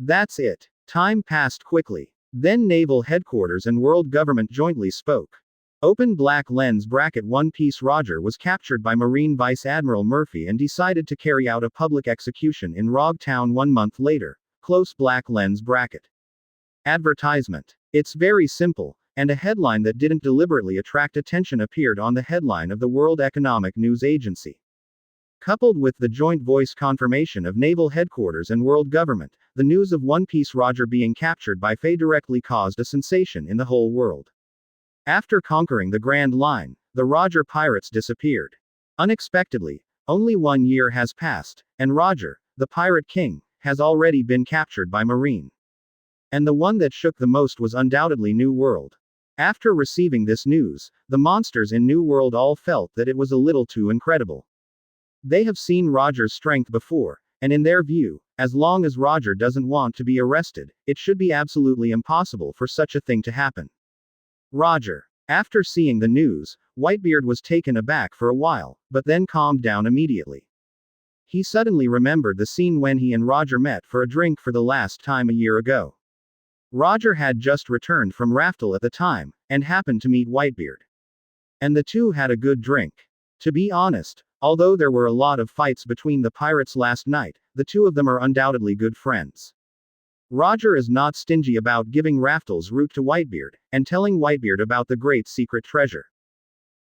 That's it. Time passed quickly. Then Naval Headquarters and World Government jointly spoke. Open black lens bracket One Piece Roger was captured by Marine Vice Admiral Murphy and decided to carry out a public execution in Rog Town 1 month later. Close black lens bracket. Advertisement. It's very simple, and a headline that didn't deliberately attract attention appeared on the headline of the World Economic News Agency. Coupled with the joint voice confirmation of Naval Headquarters and World Government, the news of One Piece Roger being captured by Faye directly caused a sensation in the whole world. After conquering the Grand Line, the Roger pirates disappeared. Unexpectedly, only 1 year has passed, and Roger, the Pirate King, has already been captured by Marine. And the one that shook the most was undoubtedly New World. After receiving this news, the monsters in New World all felt that it was a little too incredible. They have seen Roger's strength before, and in their view, as long as Roger doesn't want to be arrested, it should be absolutely impossible for such a thing to happen. Roger. After seeing the news, Whitebeard was taken aback for a while, but then calmed down immediately. He suddenly remembered the scene when he and Roger met for a drink for the last time a year ago. Roger had just returned from Raftel at the time, and happened to meet Whitebeard. And the two had a good drink. To be honest, although there were a lot of fights between the pirates last night, the two of them are undoubtedly good friends. Roger is not stingy about giving Raftel's route to Whitebeard, and telling Whitebeard about the great secret treasure.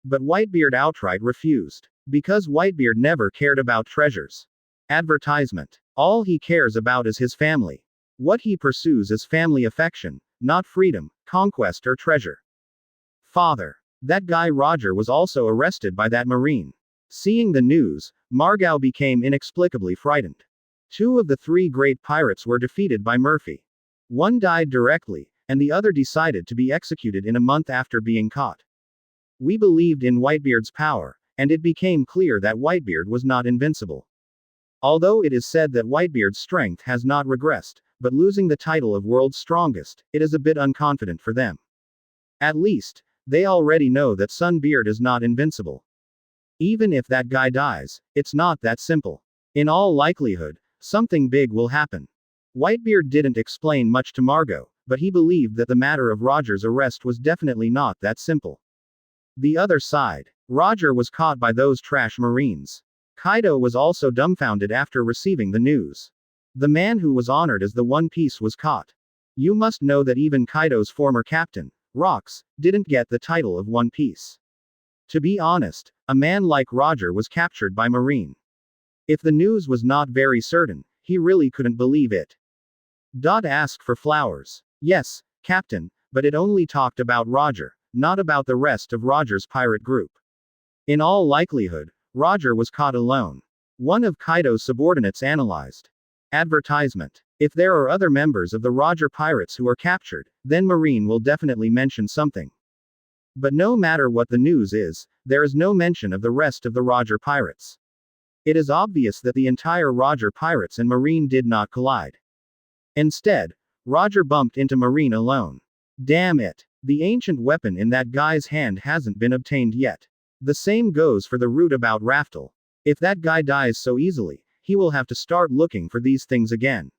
But Whitebeard outright refused. Because Whitebeard never cared about treasures. Advertisement. All he cares about is his family. What he pursues is family affection, not freedom, conquest or treasure. Father. That guy Roger was also arrested by that Marine. Seeing the news, Margao became inexplicably frightened. 2 of the 3 great pirates were defeated by Murphy. One died directly, and the other decided to be executed in a month after being caught. We believed in Whitebeard's power, and it became clear that Whitebeard was not invincible. Although it is said that Whitebeard's strength has not regressed, but losing the title of World's Strongest, it is a bit unconfident for them. At least, they already know that Sunbeard is not invincible. Even if that guy dies, it's not that simple. In all likelihood, something big will happen. Whitebeard didn't explain much to Margot, but he believed that the matter of Roger's arrest was definitely not that simple. The other side. Roger was caught by those trash Marines. Kaido was also dumbfounded after receiving the news. The man who was honored as the One Piece was caught. You must know that even Kaido's former captain, Rox, didn't get the title of One Piece. To be honest, a man like Roger was captured by Marine. If the news was not very certain, he really couldn't believe it. Ask for flowers. Yes, Captain, but it only talked about Roger, not about the rest of Roger's pirate group. In all likelihood, Roger was caught alone. One of Kaido's subordinates analyzed. Advertisement. If there are other members of the Roger pirates who are captured, then Marine will definitely mention something. But no matter what the news is, there is no mention of the rest of the Roger pirates. It is obvious that the entire Roger pirates and Marine did not collide. Instead, Roger bumped into Marine alone. Damn it. The ancient weapon in that guy's hand hasn't been obtained yet. The same goes for the route about Raftel. If that guy dies so easily, he will have to start looking for these things again.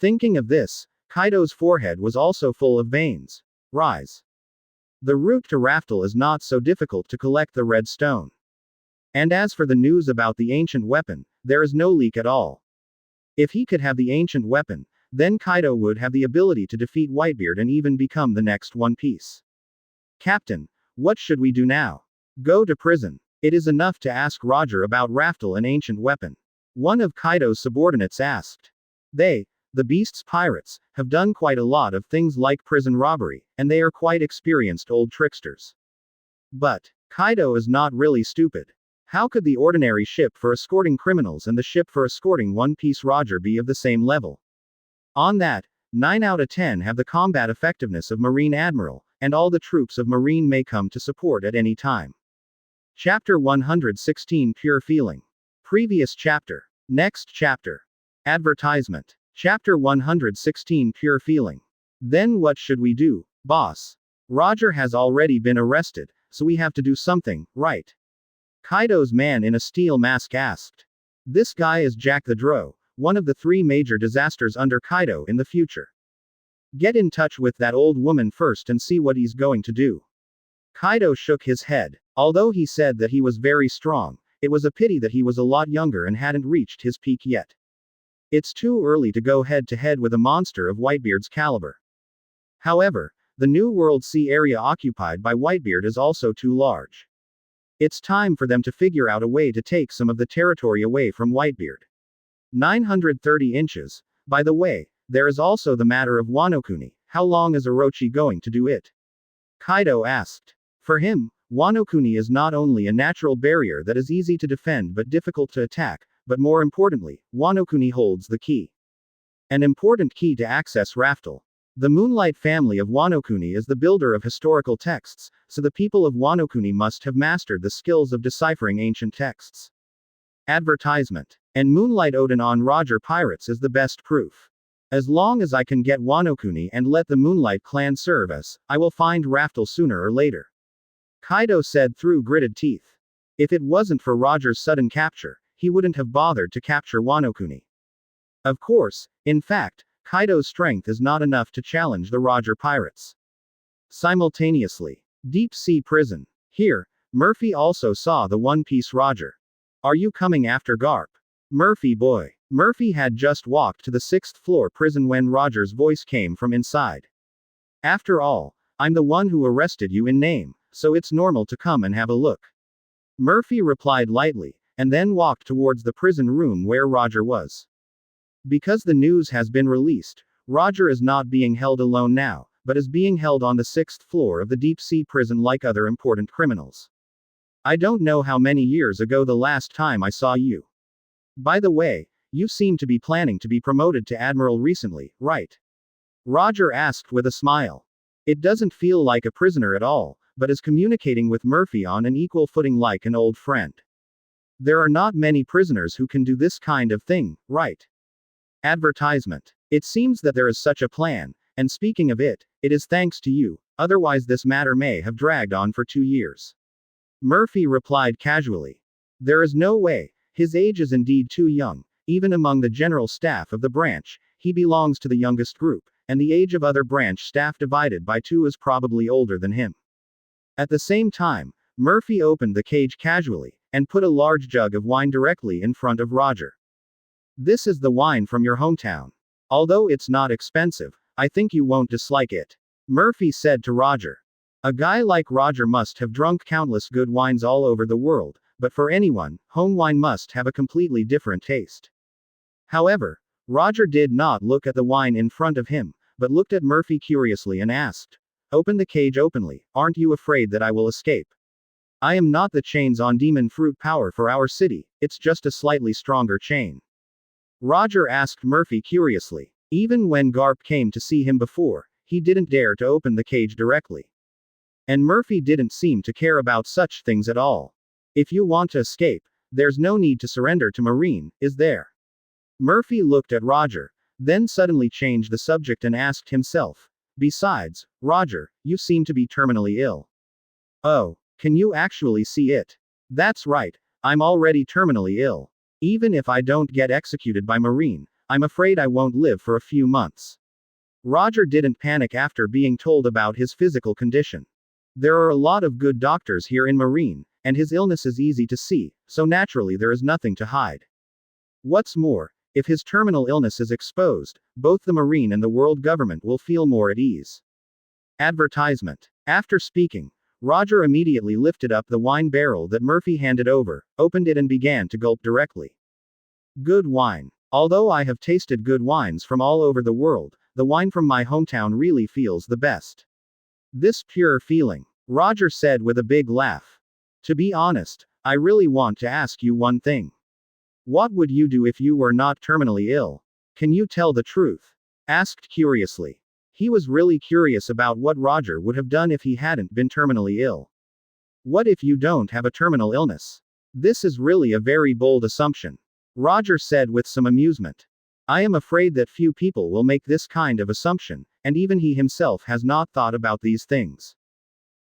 Thinking of this, Kaido's forehead was also full of veins. Rise. The route to Raftel is not so difficult to collect the red stone. And as for the news about the ancient weapon, there is no leak at all. If he could have the ancient weapon, then Kaido would have the ability to defeat Whitebeard and even become the next One Piece. Captain, what should we do now? Go to prison. It is enough to ask Roger about Raftel, an ancient weapon. One of Kaido's subordinates asked. They, the Beast's pirates, have done quite a lot of things like prison robbery, and they are quite experienced old tricksters. But Kaido is not really stupid. How could the ordinary ship for escorting criminals and the ship for escorting One Piece Roger be of the same level? On that, 9 out of 10 have the combat effectiveness of Marine Admiral, and all the troops of Marine may come to support at any time. Chapter 116 Pure Feeling. Previous chapter. Next chapter. Advertisement. Chapter 116 Pure Feeling. Then what should we do, boss? Roger has already been arrested, so we have to do something, right? Kaido's man in a steel mask asked. This guy is Jack the Drow, one of the 3 major disasters under Kaido in the future. Get in touch with that old woman first and see what he's going to do. Kaido shook his head. Although he said that he was very strong, it was a pity that he was a lot younger and hadn't reached his peak yet. It's too early to go head to head with a monster of Whitebeard's caliber. However, the New World Sea area occupied by Whitebeard is also too large. It's time for them to figure out a way to take some of the territory away from Whitebeard. 930 inches. By the way, there is also the matter of Wano Kuni. How long is Orochi going to do it? Kaido asked. For him, Wano Kuni is not only a natural barrier that is easy to defend but difficult to attack, but more importantly, Wano Kuni holds the key. An important key to access Raftel. The Moonlight family of Wano Kuni is the builder of historical texts, so the people of Wano Kuni must have mastered the skills of deciphering ancient texts. Advertisement. And Moonlight Odin on Roger Pirates is the best proof. As long as I can get Wano Kuni and let the Moonlight clan serve us, I will find Raftel sooner or later. Kaido said through gritted teeth. If it wasn't for Roger's sudden capture, he wouldn't have bothered to capture Wano Kuni. Of course, in fact, Kaido's strength is not enough to challenge the Roger pirates. Simultaneously. Deep Sea Prison. Here, Murphy also saw the One Piece Roger. Are you coming after Garp? Murphy boy. Murphy had just walked to the 6th floor prison when Roger's voice came from inside. After all, I'm the one who arrested you in name, so it's normal to come and have a look. Murphy replied lightly, and then walked towards the prison room where Roger was. Because the news has been released, Roger is not being held alone now, but is being held on the 6th floor of the deep sea prison like other important criminals. I don't know how many years ago the last time I saw you. By the way, you seem to be planning to be promoted to Admiral recently, right? Roger asked with a smile. It doesn't feel like a prisoner at all, but is communicating with Murphy on an equal footing like an old friend. There are not many prisoners who can do this kind of thing, right? Advertisement. It seems that there is such a plan, and speaking of it, it is thanks to you, otherwise this matter may have dragged on for 2 years. Murphy replied casually. There is no way, his age is indeed too young, even among the general staff of the branch, he belongs to the youngest group, and the age of other branch staff divided by 2 is probably older than him. At the same time, Murphy opened the cage casually, and put a large jug of wine directly in front of Roger. This is the wine from your hometown. Although it's not expensive, I think you won't dislike it. Murphy said to Roger. A guy like Roger must have drunk countless good wines all over the world, but for anyone, home wine must have a completely different taste. However, Roger did not look at the wine in front of him, but looked at Murphy curiously and asked. Open the cage openly, aren't you afraid that I will escape? I am not the chains on demon fruit power for our city, it's just a slightly stronger chain. Roger asked Murphy curiously. Even when Garp came to see him before, he didn't dare to open the cage directly. And Murphy didn't seem to care about such things at all. If you want to escape, there's no need to surrender to Marine, is there? Murphy looked at Roger, then suddenly changed the subject and asked himself. Besides, Roger, you seem to be terminally ill. Oh, can you actually see it? That's right, I'm already terminally ill. Even if I don't get executed by Marine, I'm afraid I won't live for a few months. Roger didn't panic after being told about his physical condition. There are a lot of good doctors here in Marine, and his illness is easy to see, so naturally there is nothing to hide. What's more, if his terminal illness is exposed, both the Marine and the world government will feel more at ease. Advertisement. After speaking, Roger immediately lifted up the wine barrel that Murphy handed over, opened it and began to gulp directly. Good wine. Although I have tasted good wines from all over the world, the wine from my hometown really feels the best. This pure feeling, Roger said with a big laugh. To be honest, I really want to ask you one thing. What would you do if you were not terminally ill? Can you tell the truth? Asked curiously. He was really curious about what Roger would have done if he hadn't been terminally ill. What if you don't have a terminal illness? This is really a very bold assumption. Roger said with some amusement. I am afraid that few people will make this kind of assumption, and even he himself has not thought about these things.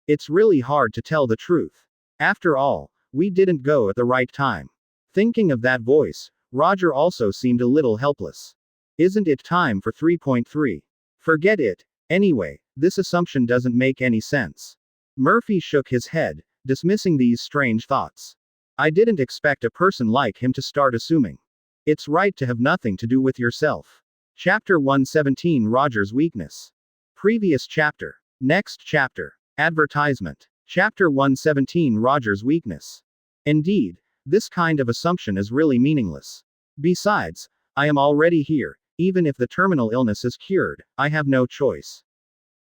It's really hard to tell the truth. After all, we didn't go at the right time. Thinking of that voice, Roger also seemed a little helpless. Isn't it time for 3.3? Forget it. Anyway, this assumption doesn't make any sense. Murphy shook his head, dismissing these strange thoughts. I didn't expect a person like him to start assuming. It's right to have nothing to do with yourself. Chapter 117 Roger's Weakness. Previous chapter. Next chapter. Advertisement. Chapter 117 Roger's Weakness. Indeed, this kind of assumption is really meaningless. Besides, I am already here. Even if the terminal illness is cured, I have no choice.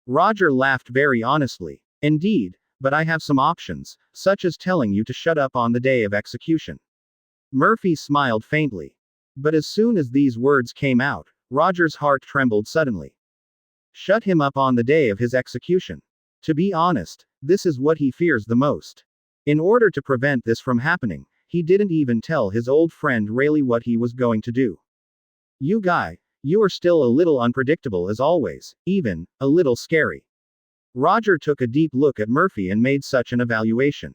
Roger laughed very honestly. Indeed, but I have some options, such as telling you to shut up on the day of execution. Murphy smiled faintly. But as soon as these words came out, Roger's heart trembled suddenly. Shut him up on the day of his execution. To be honest, this is what he fears the most. In order to prevent this from happening, he didn't even tell his old friend Rayleigh what he was going to do. You guy, you are still a little unpredictable as always, even a little scary. Roger took a deep look at Murphy and made such an evaluation.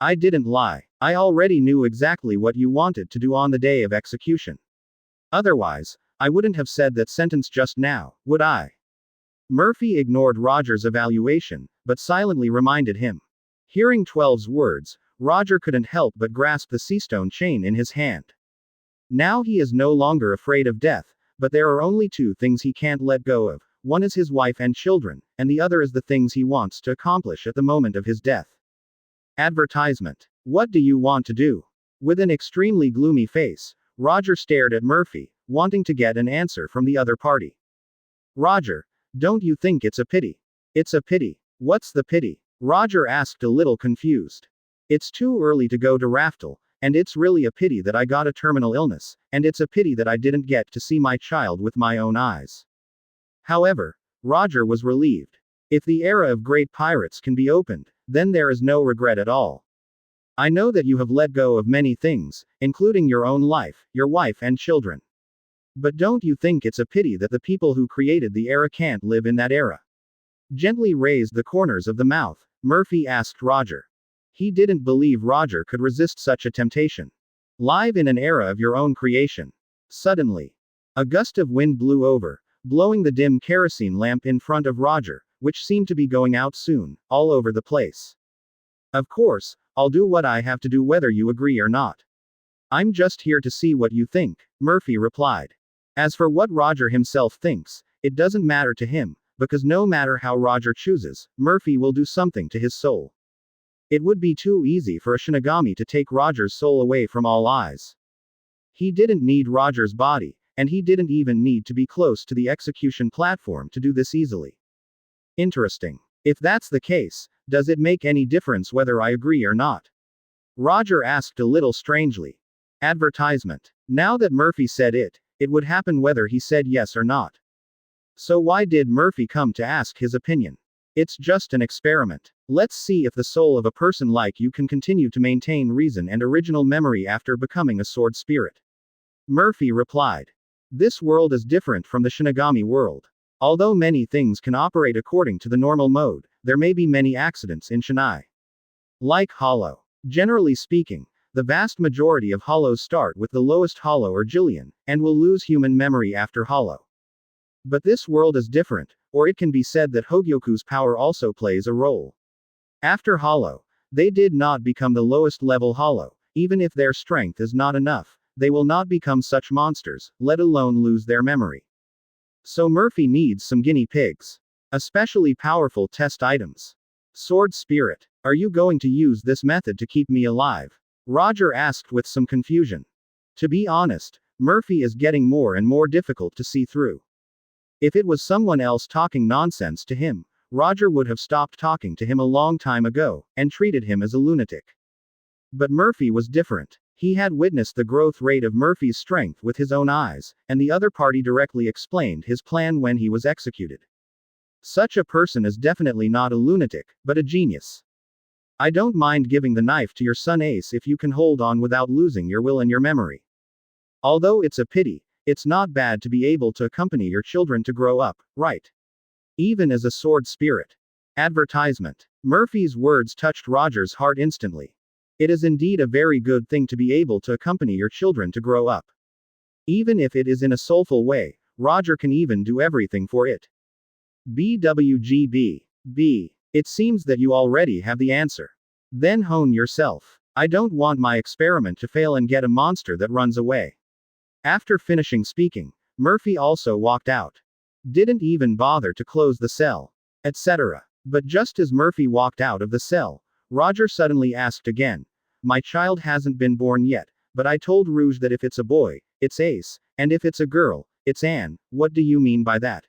I didn't lie. I already knew exactly what you wanted to do on the day of execution. Otherwise, I wouldn't have said that sentence just now, would I? Murphy ignored Roger's evaluation, but silently reminded him. Hearing 12's words, Roger couldn't help but grasp the seastone chain in his hand. Now he is no longer afraid of death, but there are only two things he can't let go of. One is his wife and children, and the other is the things he wants to accomplish at the moment of his death. Advertisement. What do you want to do? With an extremely gloomy face, Roger stared at Murphy, wanting to get an answer from the other party. Roger, don't you think it's a pity? It's a pity. What's the pity? Roger asked a little confused. It's too early to go to Raftel, and it's really a pity that I got a terminal illness, and it's a pity that I didn't get to see my child with my own eyes. However, Roger was relieved. If the era of great pirates can be opened, then there is no regret at all. I know that you have let go of many things, including your own life, your wife and children. But don't you think it's a pity that the people who created the era can't live in that era? Gently raised the corners of the mouth, Murphy asked Roger. He didn't believe Roger could resist such a temptation. Live in an era of your own creation. Suddenly, a gust of wind blew over, blowing the dim kerosene lamp in front of Roger, which seemed to be going out soon, all over the place. Of course, I'll do what I have to do whether you agree or not. I'm just here to see what you think, Murphy replied. As for what Roger himself thinks, it doesn't matter to him, because no matter how Roger chooses, Murphy will do something to his soul. It would be too easy for a Shinigami to take Roger's soul away from all eyes. He didn't need Roger's body, and he didn't even need to be close to the execution platform to do this easily. Interesting. If that's the case, does it make any difference whether I agree or not? Roger asked a little strangely. Advertisement. Now that Murphy said it, it would happen whether he said yes or not. So why did Murphy come to ask his opinion? It's just an experiment. Let's see if the soul of a person like you can continue to maintain reason and original memory after becoming a sword spirit. Murphy replied. This world is different from the Shinigami world. Although many things can operate according to the normal mode, there may be many accidents in Shinai. Like Hollow. Generally speaking, the vast majority of Hollows start with the lowest Hollow or Jillian, and will lose human memory after Hollow. But this world is different, or it can be said that Hogyoku's power also plays a role. After Hollow, they did not become the lowest level Hollow. Even if their strength is not enough, they will not become such monsters, let alone lose their memory. So Murphy needs some guinea pigs. Especially powerful test items. Sword Spirit, are you going to use this method to keep me alive? Roger asked with some confusion. To be honest, Murphy is getting more and more difficult to see through. If it was someone else talking nonsense to him, Roger would have stopped talking to him a long time ago, and treated him as a lunatic. But Murphy was different. He had witnessed the growth rate of Murphy's strength with his own eyes, and the other party directly explained his plan when he was executed. Such a person is definitely not a lunatic, but a genius. I don't mind giving the knife to your son Ace if you can hold on without losing your will and your memory. Although it's a pity, it's not bad to be able to accompany your children to grow up, right? Even as a sword spirit. Advertisement. Murphy's words touched Roger's heart instantly. It is indeed a very good thing to be able to accompany your children to grow up. Even if it is in a soulful way, Roger can even do everything for it. BWGB. B. It seems that you already have the answer. Then hone yourself. I don't want my experiment to fail and get a monster that runs away. After finishing speaking, Murphy also walked out. Didn't even bother to close the cell, etc. But just as Murphy walked out of the cell, Roger suddenly asked again, "My child hasn't been born yet, but I told Rouge that if it's a boy, it's Ace, and if it's a girl, it's Anne. What do you mean by that?"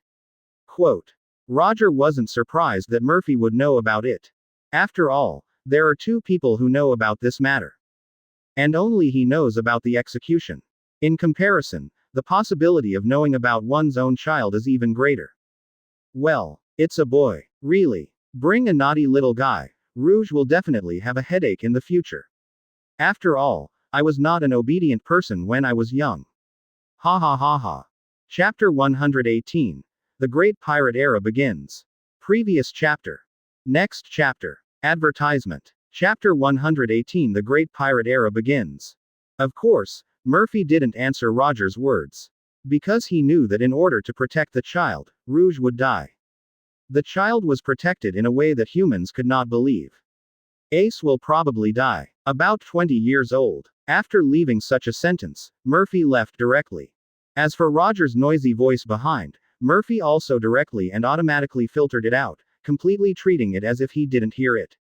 Quote. Roger wasn't surprised that Murphy would know about it. After all, there are two people who know about this matter. And only he knows about the execution. In comparison, the possibility of knowing about one's own child is even greater. Well, it's a boy. Really? Bring a naughty little guy. Rouge will definitely have a headache in the future. After all, I was not an obedient person when I was young. Ha ha ha ha. Chapter 118. The Great Pirate Era begins. Previous chapter. Next chapter. Advertisement. Chapter 118. The Great Pirate Era begins. Of course, Murphy didn't answer Roger's words. Because he knew that in order to protect the child, Rouge would die. The child was protected in a way that humans could not believe. Ace will probably die. About 20 years old. After leaving such a sentence, Murphy left directly. As for Roger's noisy voice behind, Murphy also directly and automatically filtered it out, completely treating it as if he didn't hear it.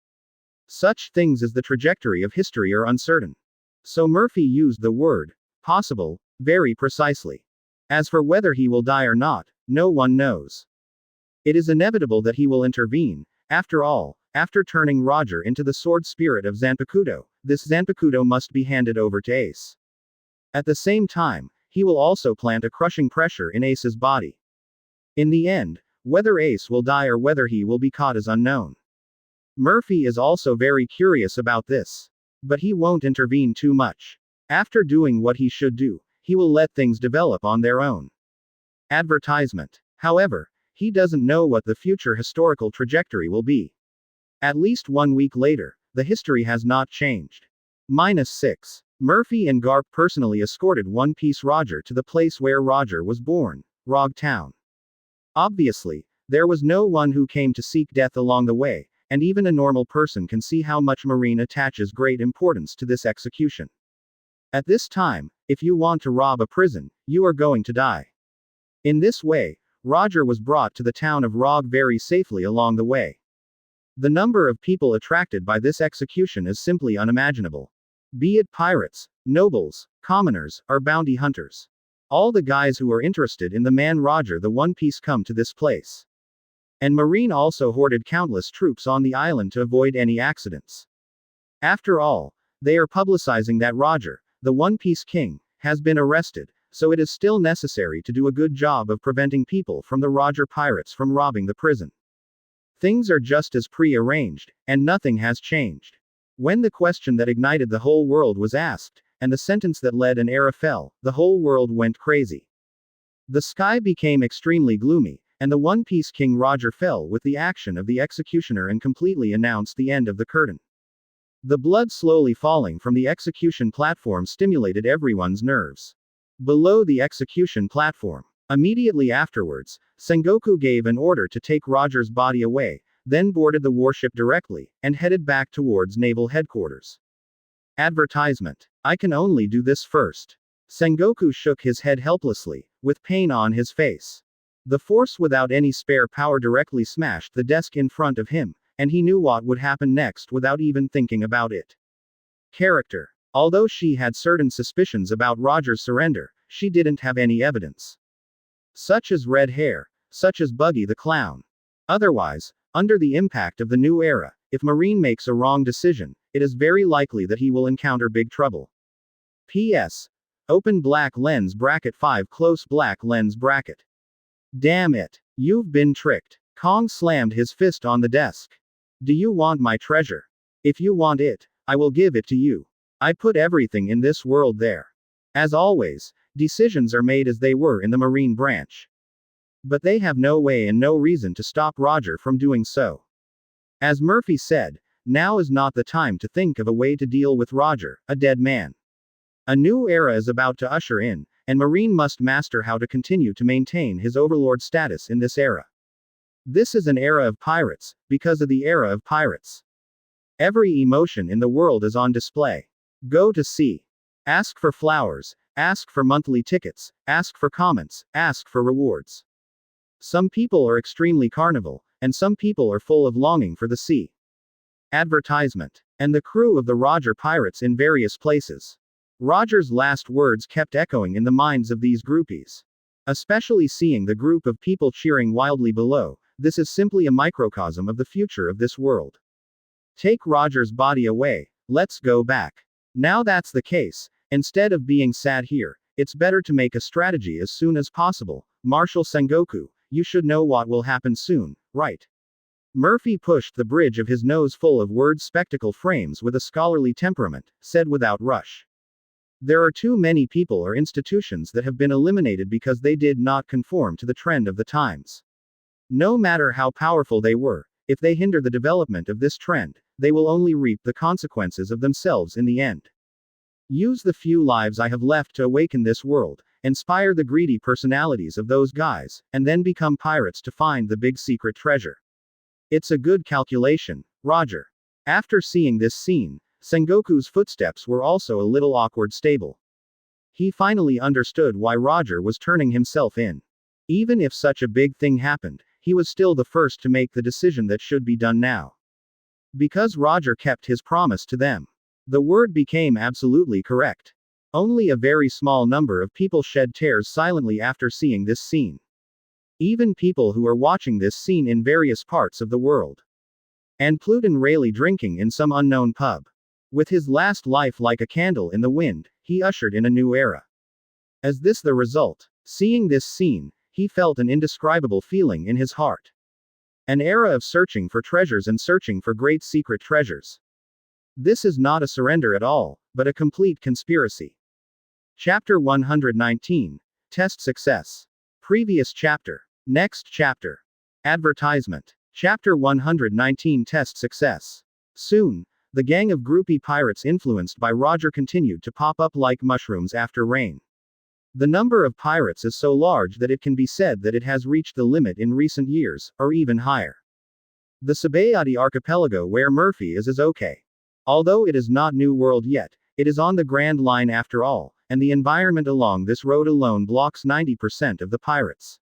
Such things as the trajectory of history are uncertain. So Murphy used the word possible very precisely. As for whether he will die or not, no one knows. It is inevitable that he will intervene. After all, after turning Roger into the sword spirit of Zanpakuto, this Zanpakuto must be handed over to Ace. At the same time, he will also plant a crushing pressure in Ace's body. In the end, whether Ace will die or whether he will be caught is unknown. Murphy is also very curious about this. But he won't intervene too much. After doing what he should do, he will let things develop on their own. Advertisement. However, he doesn't know what the future historical trajectory will be. At least 1 week later, the history has not changed. -6. Murphy and Garp personally escorted One Piece Roger to the place where Roger was born, Rog Town. Obviously, there was no one who came to seek death along the way, and even a normal person can see how much Marine attaches great importance to this execution. At this time, if you want to rob a prison, you are going to die. In this way, Roger was brought to the town of Rog very safely along the way. The number of people attracted by this execution is simply unimaginable. Be it pirates, nobles, commoners, or bounty hunters. All the guys who are interested in the man Roger the One Piece come to this place. And Marine also hoarded countless troops on the island to avoid any accidents. After all, they are publicizing that Roger, the One Piece King, has been arrested, so it is still necessary to do a good job of preventing people from the Roger pirates from robbing the prison. Things are just as pre-arranged, and nothing has changed. When the question that ignited the whole world was asked, and the sentence that led an era fell, the whole world went crazy. The sky became extremely gloomy, and the One Piece King Roger fell with the action of the executioner and completely announced the end of the curtain. The blood slowly falling from the execution platform stimulated everyone's nerves. Below the execution platform, immediately afterwards, Sengoku gave an order to take Roger's body away, then boarded the warship directly, and headed back towards naval headquarters. Advertisement. I can only do this first. Sengoku shook his head helplessly, with pain on his face. The force without any spare power directly smashed the desk in front of him, and he knew what would happen next without even thinking about it. Character. Although she had certain suspicions about Roger's surrender, she didn't have any evidence. Such as red hair, such as Buggy the Clown. Otherwise, under the impact of the new era, if Marine makes a wrong decision, it is very likely that he will encounter big trouble. P.S. Open black lens bracket 5 close black lens bracket. Damn it. You've been tricked. Kong slammed his fist on the desk. Do you want my treasure? If you want it, I will give it to you. I put everything in this world there. As always, decisions are made as they were in the Marine branch. But they have no way and no reason to stop Roger from doing so. As Murphy said, now is not the time to think of a way to deal with Roger, a dead man. A new era is about to usher in, and Marine must master how to continue to maintain his overlord status in this era. This is an era of pirates, because of the era of pirates. Every emotion in the world is on display. Go to sea. Ask for flowers, ask for monthly tickets, ask for comments, ask for rewards. Some people are extremely carnival, and some people are full of longing for the sea. Advertisement. And the crew of the Roger pirates in various places. Roger's last words kept echoing in the minds of these groupies. Especially seeing the group of people cheering wildly below, this is simply a microcosm of the future of this world. Take Roger's body away, let's go back. Now that's the case, instead of being sad here, it's better to make a strategy as soon as possible. Marshal Sengoku, you should know what will happen soon, right? Murphy pushed the bridge of his nose full of word spectacle frames with a scholarly temperament, said without rush. There are too many people or institutions that have been eliminated because they did not conform to the trend of the times. No matter how powerful they were, if they hinder the development of this trend, they will only reap the consequences of themselves in the end. Use the few lives I have left to awaken this world, inspire the greedy personalities of those guys, and then become pirates to find the big secret treasure. It's a good calculation, Roger. After seeing this scene, Sengoku's footsteps were also a little awkward stable. He finally understood why Roger was turning himself in. Even if such a big thing happened, he was still the first to make the decision that should be done now. Because Roger kept his promise to them. The word became absolutely correct. Only a very small number of people shed tears silently after seeing this scene. Even people who are watching this scene in various parts of the world. And Pluton Rayleigh drinking in some unknown pub. With his last life like a candle in the wind, he ushered in a new era. As this the result, seeing this scene, he felt an indescribable feeling in his heart. An era of searching for treasures and searching for great secret treasures. This is not a surrender at all, but a complete conspiracy. Chapter 119. Test Success. Previous chapter. Next chapter. Advertisement. Chapter 119 Test Success. Soon, the gang of groupie pirates influenced by Roger continued to pop up like mushrooms after rain. The number of pirates is so large that it can be said that it has reached the limit in recent years, or even higher. The Suigetsu archipelago where Murphy is okay. Although it is not New World yet, it is on the Grand Line after all, and the environment along this road alone blocks 90% of the pirates.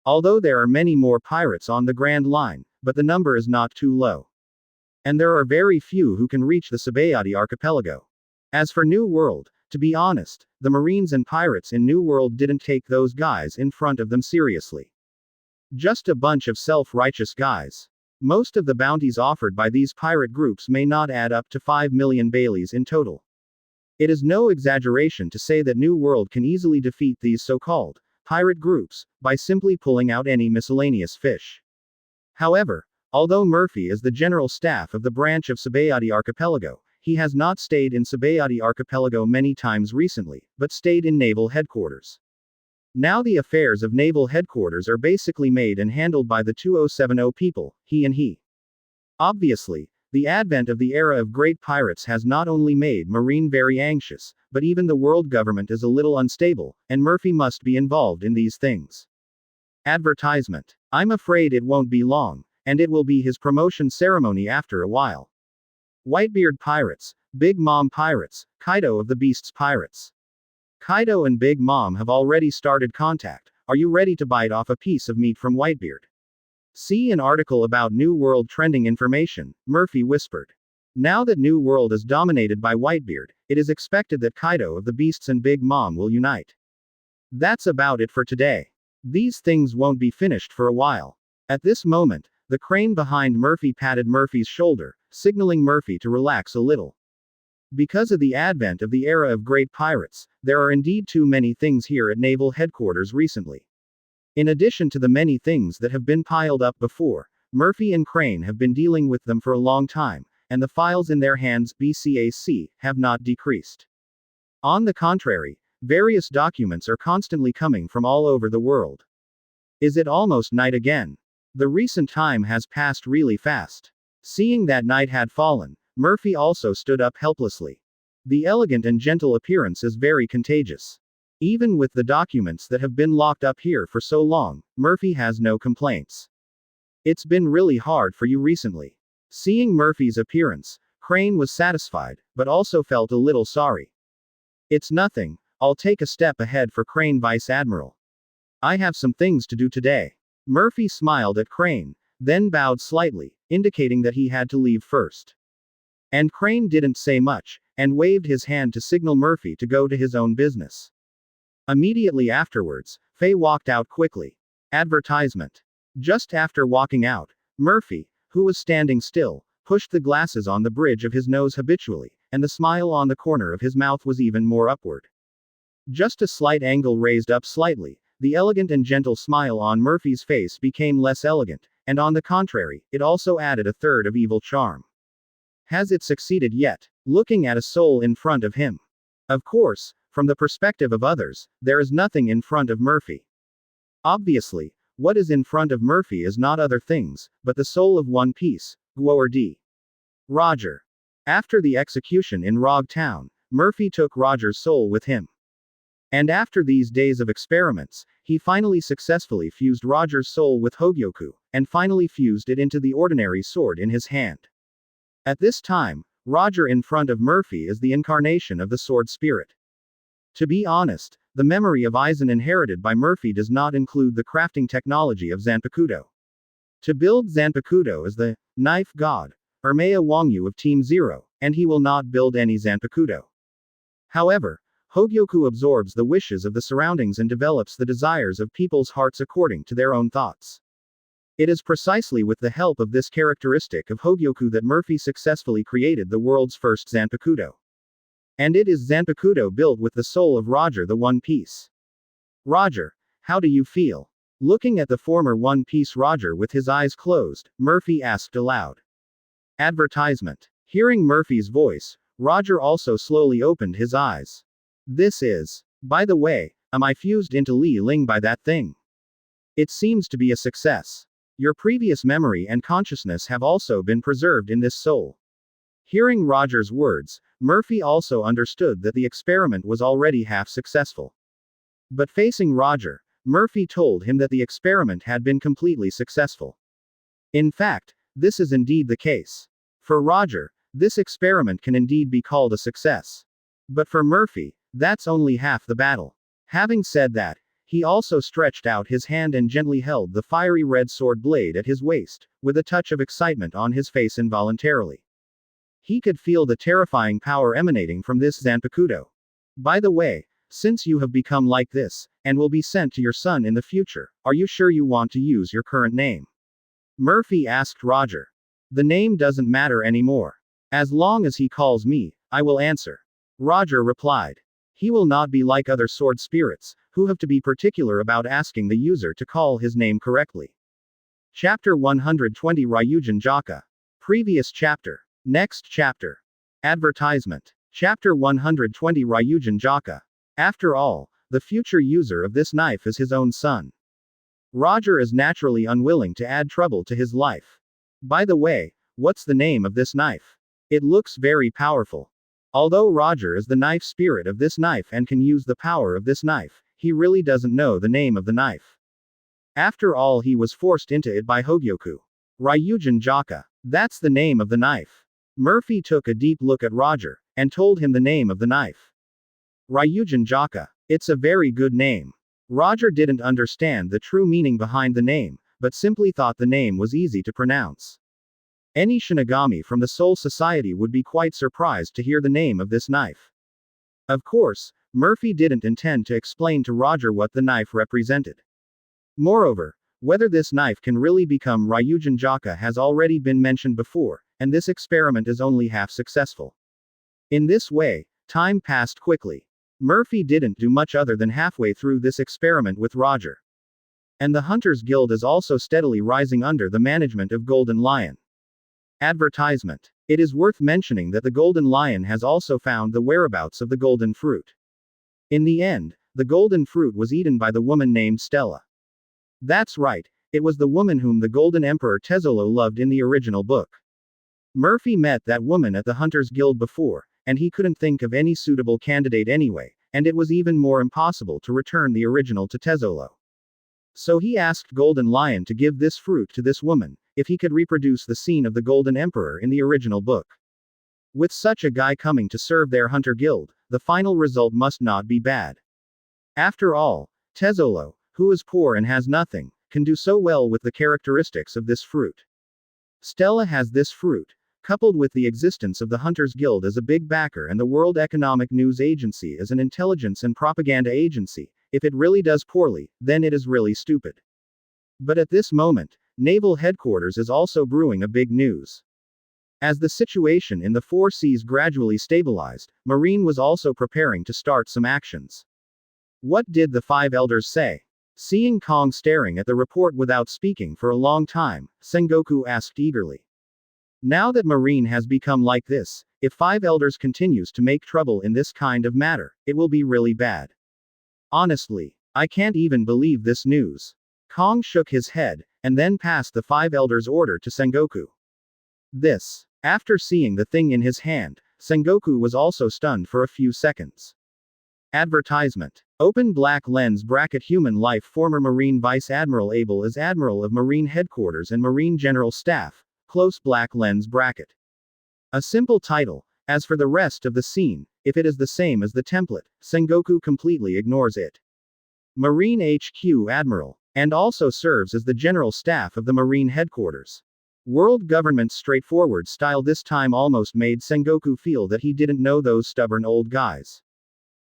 Although there are many more pirates on the Grand Line, but the number is not too low. And there are very few who can reach the Suigetsu archipelago. As for New World, to be honest, the Marines and pirates in New World didn't take those guys in front of them seriously. Just a bunch of self-righteous guys. Most of the bounties offered by these pirate groups may not add up to 5 million Baileys in total. It is no exaggeration to say that New World can easily defeat these so-called pirate groups by simply pulling out any miscellaneous fish. However, although Murphy is the general staff of the branch of Suigetsu archipelago, he has not stayed in Suigetsu archipelago many times recently, but stayed in naval headquarters. Now the affairs of naval headquarters are basically made and handled by the 2070 people, he. Obviously, the advent of the era of great pirates has not only made Marine very anxious, but even the world government is a little unstable, and Murphy must be involved in these things. Advertisement. I'm afraid it won't be long, and it will be his promotion ceremony after a while. Whitebeard Pirates, Big Mom Pirates, Kaido of the Beasts Pirates. Kaido and Big Mom have already started contact. Are you ready to bite off a piece of meat from Whitebeard? See an article about New World trending information, Murphy whispered. Now that New World is dominated by Whitebeard, it is expected that Kaido of the Beasts and Big Mom will unite. That's about it for today. These things won't be finished for a while. At this moment, the crane behind Murphy patted Murphy's shoulder, signaling Murphy to relax a little. Because of the advent of the era of great pirates, there are indeed too many things here at Naval Headquarters recently. In addition to the many things that have been piled up before, Murphy and Crane have been dealing with them for a long time, and the files in their hands, BCAC, have not decreased. On the contrary, various documents are constantly coming from all over the world. Is it almost night again? The recent time has passed really fast. Seeing that night had fallen, Murphy also stood up helplessly. The elegant and gentle appearance is very contagious. Even with the documents that have been locked up here for so long, Murphy has no complaints. It's been really hard for you recently. Seeing Murphy's appearance, Crane was satisfied, but also felt a little sorry. It's nothing, I'll take a step ahead for Crane Vice Admiral. I have some things to do today. Murphy smiled at Crane, then bowed slightly, indicating that he had to leave first. And Crane didn't say much, and waved his hand to signal Murphy to go to his own business. Immediately afterwards, Faye walked out quickly. Advertisement. Just after walking out, Murphy, who was standing still, pushed the glasses on the bridge of his nose habitually, and the smile on the corner of his mouth was even more upward. Just a slight angle raised up slightly, the elegant and gentle smile on Murphy's face became less elegant, and on the contrary, it also added a third of evil charm. Has it succeeded yet? Looking at a soul in front of him. Of course, from the perspective of others, there is nothing in front of Murphy. Obviously, what is in front of Murphy is not other things, but the soul of One Piece, Guoer D. Roger. After the execution in Rog Town, Murphy took Roger's soul with him. And after these days of experiments, he finally successfully fused Roger's soul with Hogyoku, and finally fused it into the ordinary sword in his hand. At this time, Roger in front of Murphy is the incarnation of the sword spirit. To be honest, the memory of Aizen inherited by Murphy does not include the crafting technology of Zanpakuto. To build Zanpakuto is the knife god, Ermea Wangyu of Team Zero, and he will not build any Zanpakuto. However, Hogyoku absorbs the wishes of the surroundings and develops the desires of people's hearts according to their own thoughts. It is precisely with the help of this characteristic of Hogyoku that Murphy successfully created the world's first Zanpakuto. And it is Zanpakuto built with the soul of Roger the One Piece. Roger, how do you feel? Looking at the former One Piece Roger with his eyes closed, Murphy asked aloud. Advertisement. Hearing Murphy's voice, Roger also slowly opened his eyes. This is. By the way, am I fused into Li Ling by that thing? It seems to be a success. Your previous memory and consciousness have also been preserved in this soul. Hearing Roger's words, Murphy also understood that the experiment was already half successful. But facing Roger, Murphy told him that the experiment had been completely successful. In fact, this is indeed the case. For Roger, this experiment can indeed be called a success. But for Murphy, that's only half the battle. Having said that, he also stretched out his hand and gently held the fiery red sword blade at his waist, with a touch of excitement on his face involuntarily. He could feel the terrifying power emanating from this Zanpakuto. By the way, since you have become like this, and will be sent to your son in the future, are you sure you want to use your current name? Murphy asked Roger. The name doesn't matter anymore. As long as he calls me, I will answer. Roger replied. He will not be like other sword spirits, who have to be particular about asking the user to call his name correctly. Chapter 120 Ryujin Jaka. Previous chapter. Next chapter. Advertisement. Chapter 120 Ryujin Jaka. After all, the future user of this knife is his own son. Roger is naturally unwilling to add trouble to his life. By the way, what's the name of this knife? It looks very powerful. Although Roger is the knife spirit of this knife and can use the power of this knife, he really doesn't know the name of the knife. After all, he was forced into it by Hogyoku. Ryujin Jaka. That's the name of the knife. Murphy took a deep look at Roger, and told him the name of the knife. Ryujin Jaka. It's a very good name. Roger didn't understand the true meaning behind the name, but simply thought the name was easy to pronounce. Any Shinigami from the Soul Society would be quite surprised to hear the name of this knife. Of course, Murphy didn't intend to explain to Roger what the knife represented. Moreover, whether this knife can really become Ryujin Jaka has already been mentioned before, and this experiment is only half successful. In this way, time passed quickly. Murphy didn't do much other than halfway through this experiment with Roger. And the Hunters Guild is also steadily rising under the management of Golden Lion. Advertisement. It is worth mentioning that the Golden Lion has also found the whereabouts of the golden fruit. In the end, the golden fruit was eaten by the woman named Stella. That's right, it was the woman whom the Golden Emperor Tezzolo loved in the original book. Murphy met that woman at the Hunters Guild before, and he couldn't think of any suitable candidate anyway, and it was even more impossible to return the original to Tezzolo. So he asked Golden Lion to give this fruit to this woman, if he could reproduce the scene of the Golden Emperor in the original book. With such a guy coming to serve their Hunter Guild, the final result must not be bad. After all, Tezzolo, who is poor and has nothing, can do so well with the characteristics of this fruit. Stella has this fruit, coupled with the existence of the Hunters Guild as a big backer and the World Economic News Agency as an intelligence and propaganda agency. If it really does poorly, then it is really stupid. But at this moment, Naval Headquarters is also brewing a big news. As the situation in the Four Seas gradually stabilized, Marine was also preparing to start some actions. What did the five elders say? Seeing Kong staring at the report without speaking for a long time, Sengoku asked eagerly. Now that Marine has become like this, if five elders continues to make trouble in this kind of matter, it will be really bad. Honestly, I can't even believe this news. Kong shook his head, and then passed the five elders' order to Sengoku. This. After seeing the thing in his hand, Sengoku was also stunned for a few seconds. Advertisement. Open black lens bracket human life. Former Marine Vice Admiral Abel as Admiral of Marine Headquarters and Marine General Staff, close black lens bracket. A simple title. As for the rest of the scene, if it is the same as the template, Sengoku completely ignores it. Marine HQ Admiral, and also serves as the General Staff of the Marine Headquarters. World government's straightforward style this time almost made Sengoku feel that he didn't know those stubborn old guys.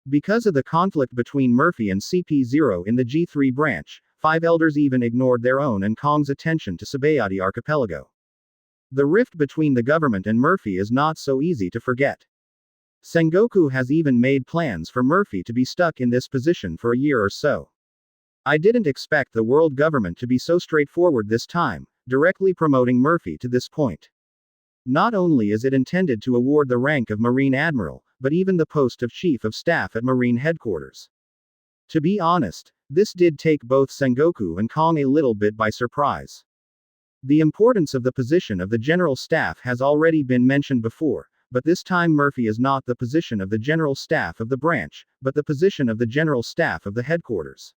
Because of the conflict between Murphy and CP0 in the G3 branch, five elders even ignored their own and Kong's attention to Sabayati Archipelago. The rift between the government and Murphy is not so easy to forget. Sengoku has even made plans for Murphy to be stuck in this position for a year or so. I didn't expect the world government to be so straightforward this time, directly promoting Murphy to this point. Not only is it intended to award the rank of Marine Admiral, but even the post of Chief of Staff at Marine Headquarters. To be honest, this did take both Sengoku and Kong a little bit by surprise. The importance of the position of the General Staff has already been mentioned before, but this time Murphy is not the position of the General Staff of the branch, but the position of the General Staff of the Headquarters.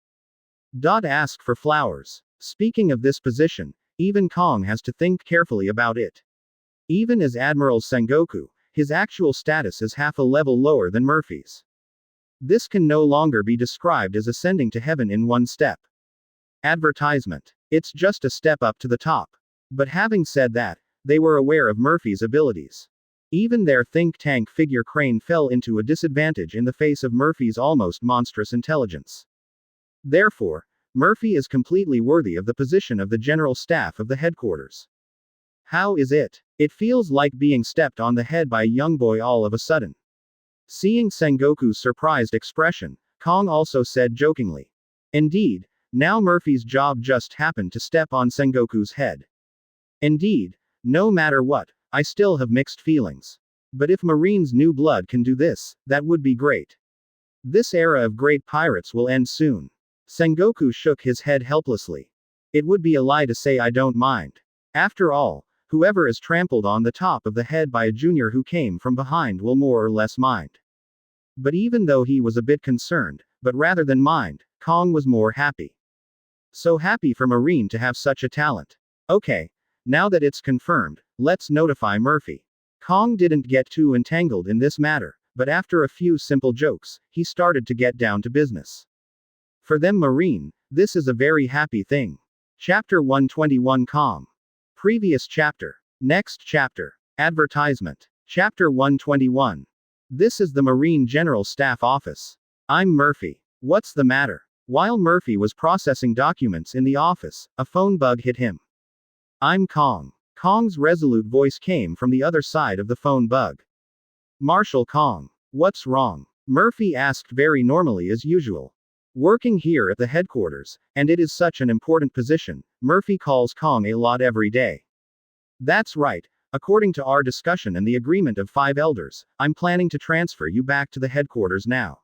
Ask for flowers. Speaking of this position, even Kong has to think carefully about it. Even as Admiral Sengoku, his actual status is half a level lower than Murphy's. This can no longer be described as ascending to heaven in one step. Advertisement. It's just a step up to the top. But having said that, they were aware of Murphy's abilities. Even their think tank figure Crane fell into a disadvantage in the face of Murphy's almost monstrous intelligence. Therefore, Murphy is completely worthy of the position of the General Staff of the Headquarters. How is it? It feels like being stepped on the head by a young boy all of a sudden. Seeing Sengoku's surprised expression, Kong also said jokingly. Indeed, now Murphy's job just happened to step on Sengoku's head. Indeed, no matter what, I still have mixed feelings. But if Marine's new blood can do this, that would be great. This era of great pirates will end soon. Sengoku shook his head helplessly. It would be a lie to say I don't mind. After all, whoever is trampled on the top of the head by a junior who came from behind will more or less mind. But even though he was a bit concerned, but rather than mind, Kong was more happy. So happy for Marine to have such a talent. Okay, now that it's confirmed, let's notify Murphy. Kong didn't get too entangled in this matter, but after a few simple jokes, he started to get down to business. For them Marine, this is a very happy thing. Chapter 121 Calm. Previous chapter. Next chapter. Advertisement. Chapter 121. This is the Marine General Staff Office. I'm Murphy. What's the matter? While Murphy was processing documents in the office, a phone bug hit him. I'm Kong. Kong's resolute voice came from the other side of the phone bug. Marshal Kong. What's wrong? Murphy asked very normally as usual. Working here at the headquarters, and it is such an important position, Murphy calls Kong a lot every day. That's right. According to our discussion and the agreement of 5 elders, I'm planning to transfer you back to the headquarters now.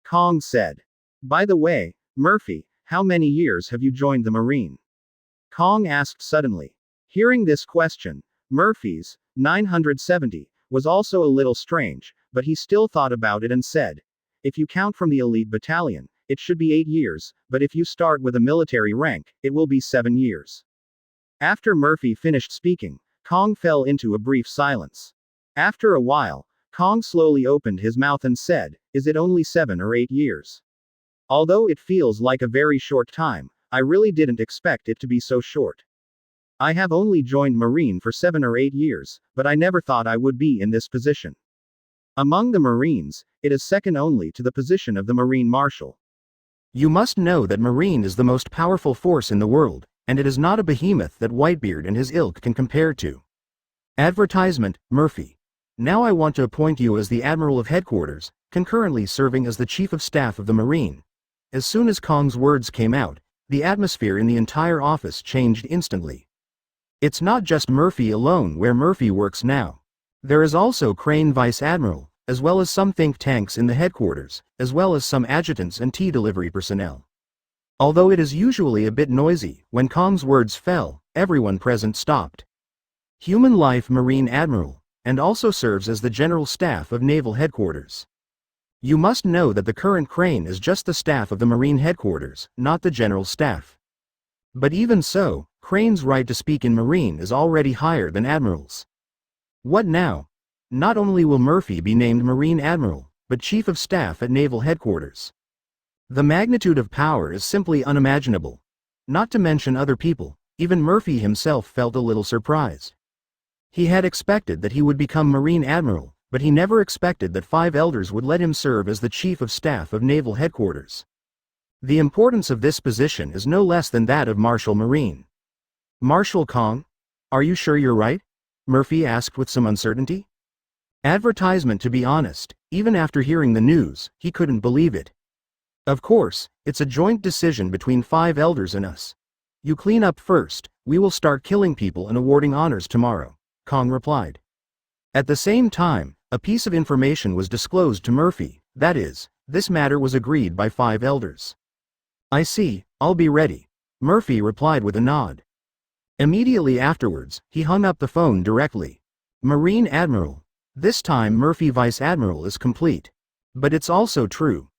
Kong said. By the way, Murphy, how many years have you joined the Marine? Kong asked suddenly. Hearing this question, Murphy's 970 was also a little strange, but he still thought about it and said, if you count from the elite battalion, it should be 8 years, but if you start with a military rank, it will be 7 years. After Murphy finished speaking, Kong fell into a brief silence. After a while, Kong slowly opened his mouth and said, is it only 7 or 8 years? Although it feels like a very short time, I really didn't expect it to be so short. I have only joined Marine for 7 or 8 years, but I never thought I would be in this position. Among the Marines, it is second only to the position of the Marine Marshal. You must know that Marine is the most powerful force in the world, and it is not a behemoth that Whitebeard and his ilk can compare to. Advertisement, Murphy. Now I want to appoint you as the Admiral of Headquarters, concurrently serving as the Chief of Staff of the Marine. As soon as Kong's words came out, the atmosphere in the entire office changed instantly. It's not just Murphy alone where Murphy works now. There is also Crane Vice Admiral, as well as some think tanks in the headquarters, as well as some adjutants and tea delivery personnel. Although it is usually a bit noisy, when Kong's words fell, everyone present stopped. Human Life Marine Admiral, and also serves as the General Staff of Naval Headquarters. You must know that the current Crane is just the staff of the Marine Headquarters, not the General Staff. But even so, Crane's right to speak in Marine is already higher than Admirals. What now? Not only will Murphy be named Marine Admiral, but Chief of Staff at Naval Headquarters. The magnitude of power is simply unimaginable. Not to mention other people, even Murphy himself felt a little surprised. He had expected that he would become Marine Admiral, but he never expected that 5 elders would let him serve as the Chief of Staff of Naval Headquarters. The importance of this position is no less than that of Marshal Marine. Marshal Kong? Are you sure you're right? Murphy asked with some uncertainty. Advertisement. To be honest, even after hearing the news, he couldn't believe it. Of course, it's a joint decision between 5 elders and us. You clean up first, we will start killing people and awarding honors tomorrow, Kong replied. At the same time, a piece of information was disclosed to Murphy, that is, this matter was agreed by 5 elders. I see, I'll be ready, Murphy replied with a nod. Immediately afterwards, he hung up the phone directly. Marine Admiral. This time Murphy Vice Admiral is complete. But it's also true.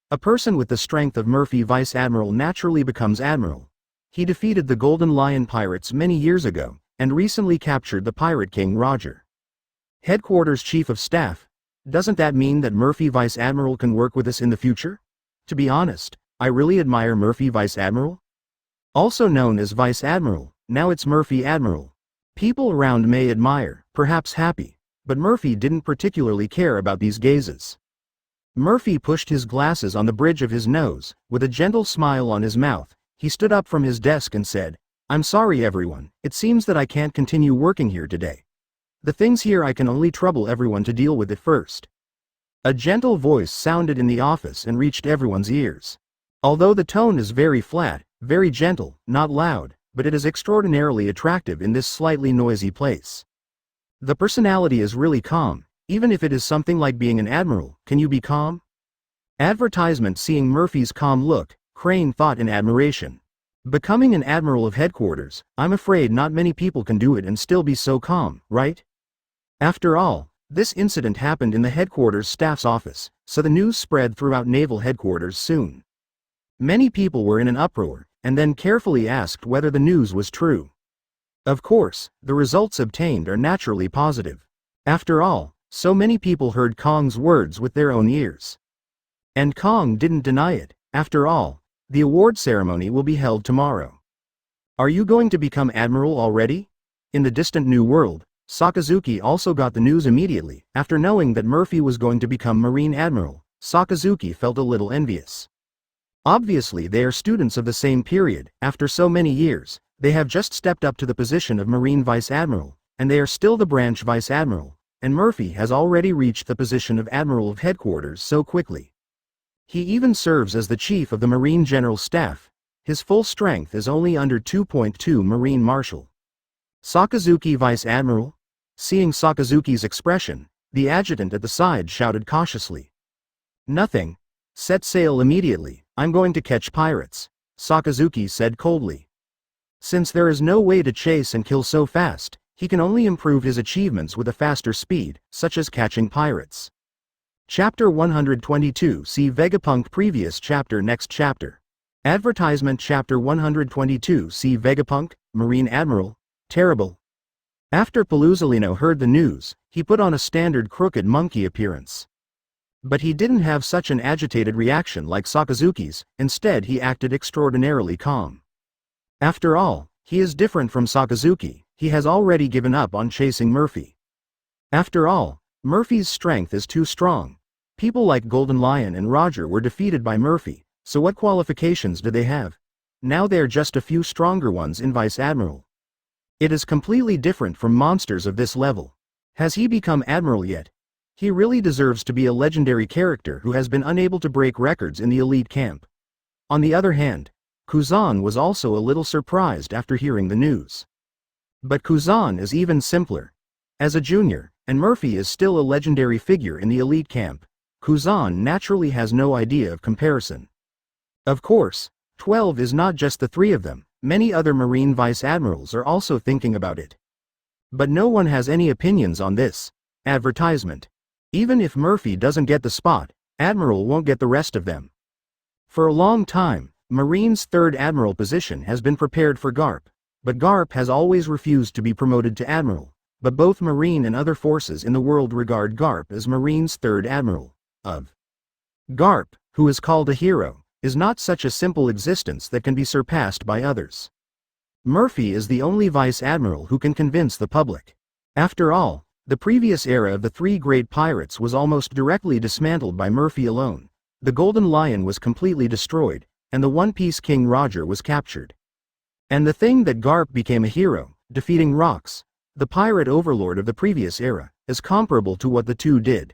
A person with the strength of Murphy Vice Admiral naturally becomes Admiral. He defeated the Golden Lion pirates many years ago, and recently captured the Pirate King Roger. Headquarters Chief of Staff. Doesn't that mean that Murphy Vice Admiral can work with us in the future? To be honest, I really admire Murphy Vice Admiral. Also known as Vice Admiral, now it's Murphy Admiral. People around may admire, perhaps happy. But Murphy didn't particularly care about these gazes. Murphy pushed his glasses on the bridge of his nose, with a gentle smile on his mouth. He stood up from his desk and said, I'm sorry everyone, it seems that I can't continue working here today. The things here I can only trouble everyone to deal with it first. A gentle voice sounded in the office and reached everyone's ears. Although the tone is very flat, very gentle, not loud, but it is extraordinarily attractive in this slightly noisy place. The personality is really calm, even if it is something like being an admiral. Can you be calm? Advertisement. Seeing Murphy's calm look, Crane thought in admiration. Becoming an admiral of headquarters, I'm afraid not many people can do it and still be so calm, right? After all, this incident happened in the headquarters staff's office, so the news spread throughout naval headquarters soon. Many people were in an uproar, and then carefully asked whether the news was true. Of course, the results obtained are naturally positive. After all, so many people heard Kong's words with their own ears. And Kong didn't deny it. After all, the award ceremony will be held tomorrow. Are you going to become admiral already? In the distant new world, Sakazuki also got the news immediately. After knowing that Murphy was going to become Marine Admiral, Sakazuki felt a little envious. Obviously they are students of the same period. After so many years, they have just stepped up to the position of Marine Vice Admiral, and they are still the branch Vice Admiral, and Murphy has already reached the position of Admiral of Headquarters so quickly. He even serves as the Chief of the Marine General Staff. His full strength is only under 2.2 Marine Marshal. Sakazuki Vice Admiral? Seeing Sakazuki's expression, the adjutant at the side shouted cautiously. Nothing. Set sail immediately, I'm going to catch pirates, Sakazuki said coldly. Since there is no way to chase and kill so fast, he can only improve his achievements with a faster speed, such as catching pirates. Chapter 122. See Vega Punk previous chapter. Next chapter. Advertisement. Chapter 122. See Vega Punk, Marine Admiral. Terrible. After Paluzolino heard the news, he put on a standard crooked monkey appearance. But he didn't have such an agitated reaction like Sakazuki's. Instead he acted extraordinarily calm. After all, he is different from Sakazuki. He has already given up on chasing Murphy. After all, Murphy's strength is too strong. People like Golden Lion and Roger were defeated by Murphy, so what qualifications do they have? Now they are just a few stronger ones in Vice Admiral. It is completely different from monsters of this level. Has he become Admiral yet? He really deserves to be a legendary character who has been unable to break records in the elite camp. On the other hand, Kuzan was also a little surprised after hearing the news. But Kuzan is even simpler. As a junior, and Murphy is still a legendary figure in the elite camp, Kuzan naturally has no idea of comparison. Of course, 12 is not just the three of them. Many other Marine Vice Admirals are also thinking about it. But no one has any opinions on this. Advertisement. Even if Murphy doesn't get the spot, Admiral won't get the rest of them. For a long time, Marine's third Admiral position has been prepared for Garp, but Garp has always refused to be promoted to Admiral, but both Marine and other forces in the world regard Garp as Marine's third Admiral. Garp, who is called a hero, is not such a simple existence that can be surpassed by others. Murphy is the only Vice Admiral who can convince the public. After all, the previous era of the three great pirates was almost directly dismantled by Murphy alone. The Golden Lion was completely destroyed, and the One Piece King Roger was captured. And the thing that Garp became a hero, defeating Rox, the pirate overlord of the previous era, is comparable to what the two did.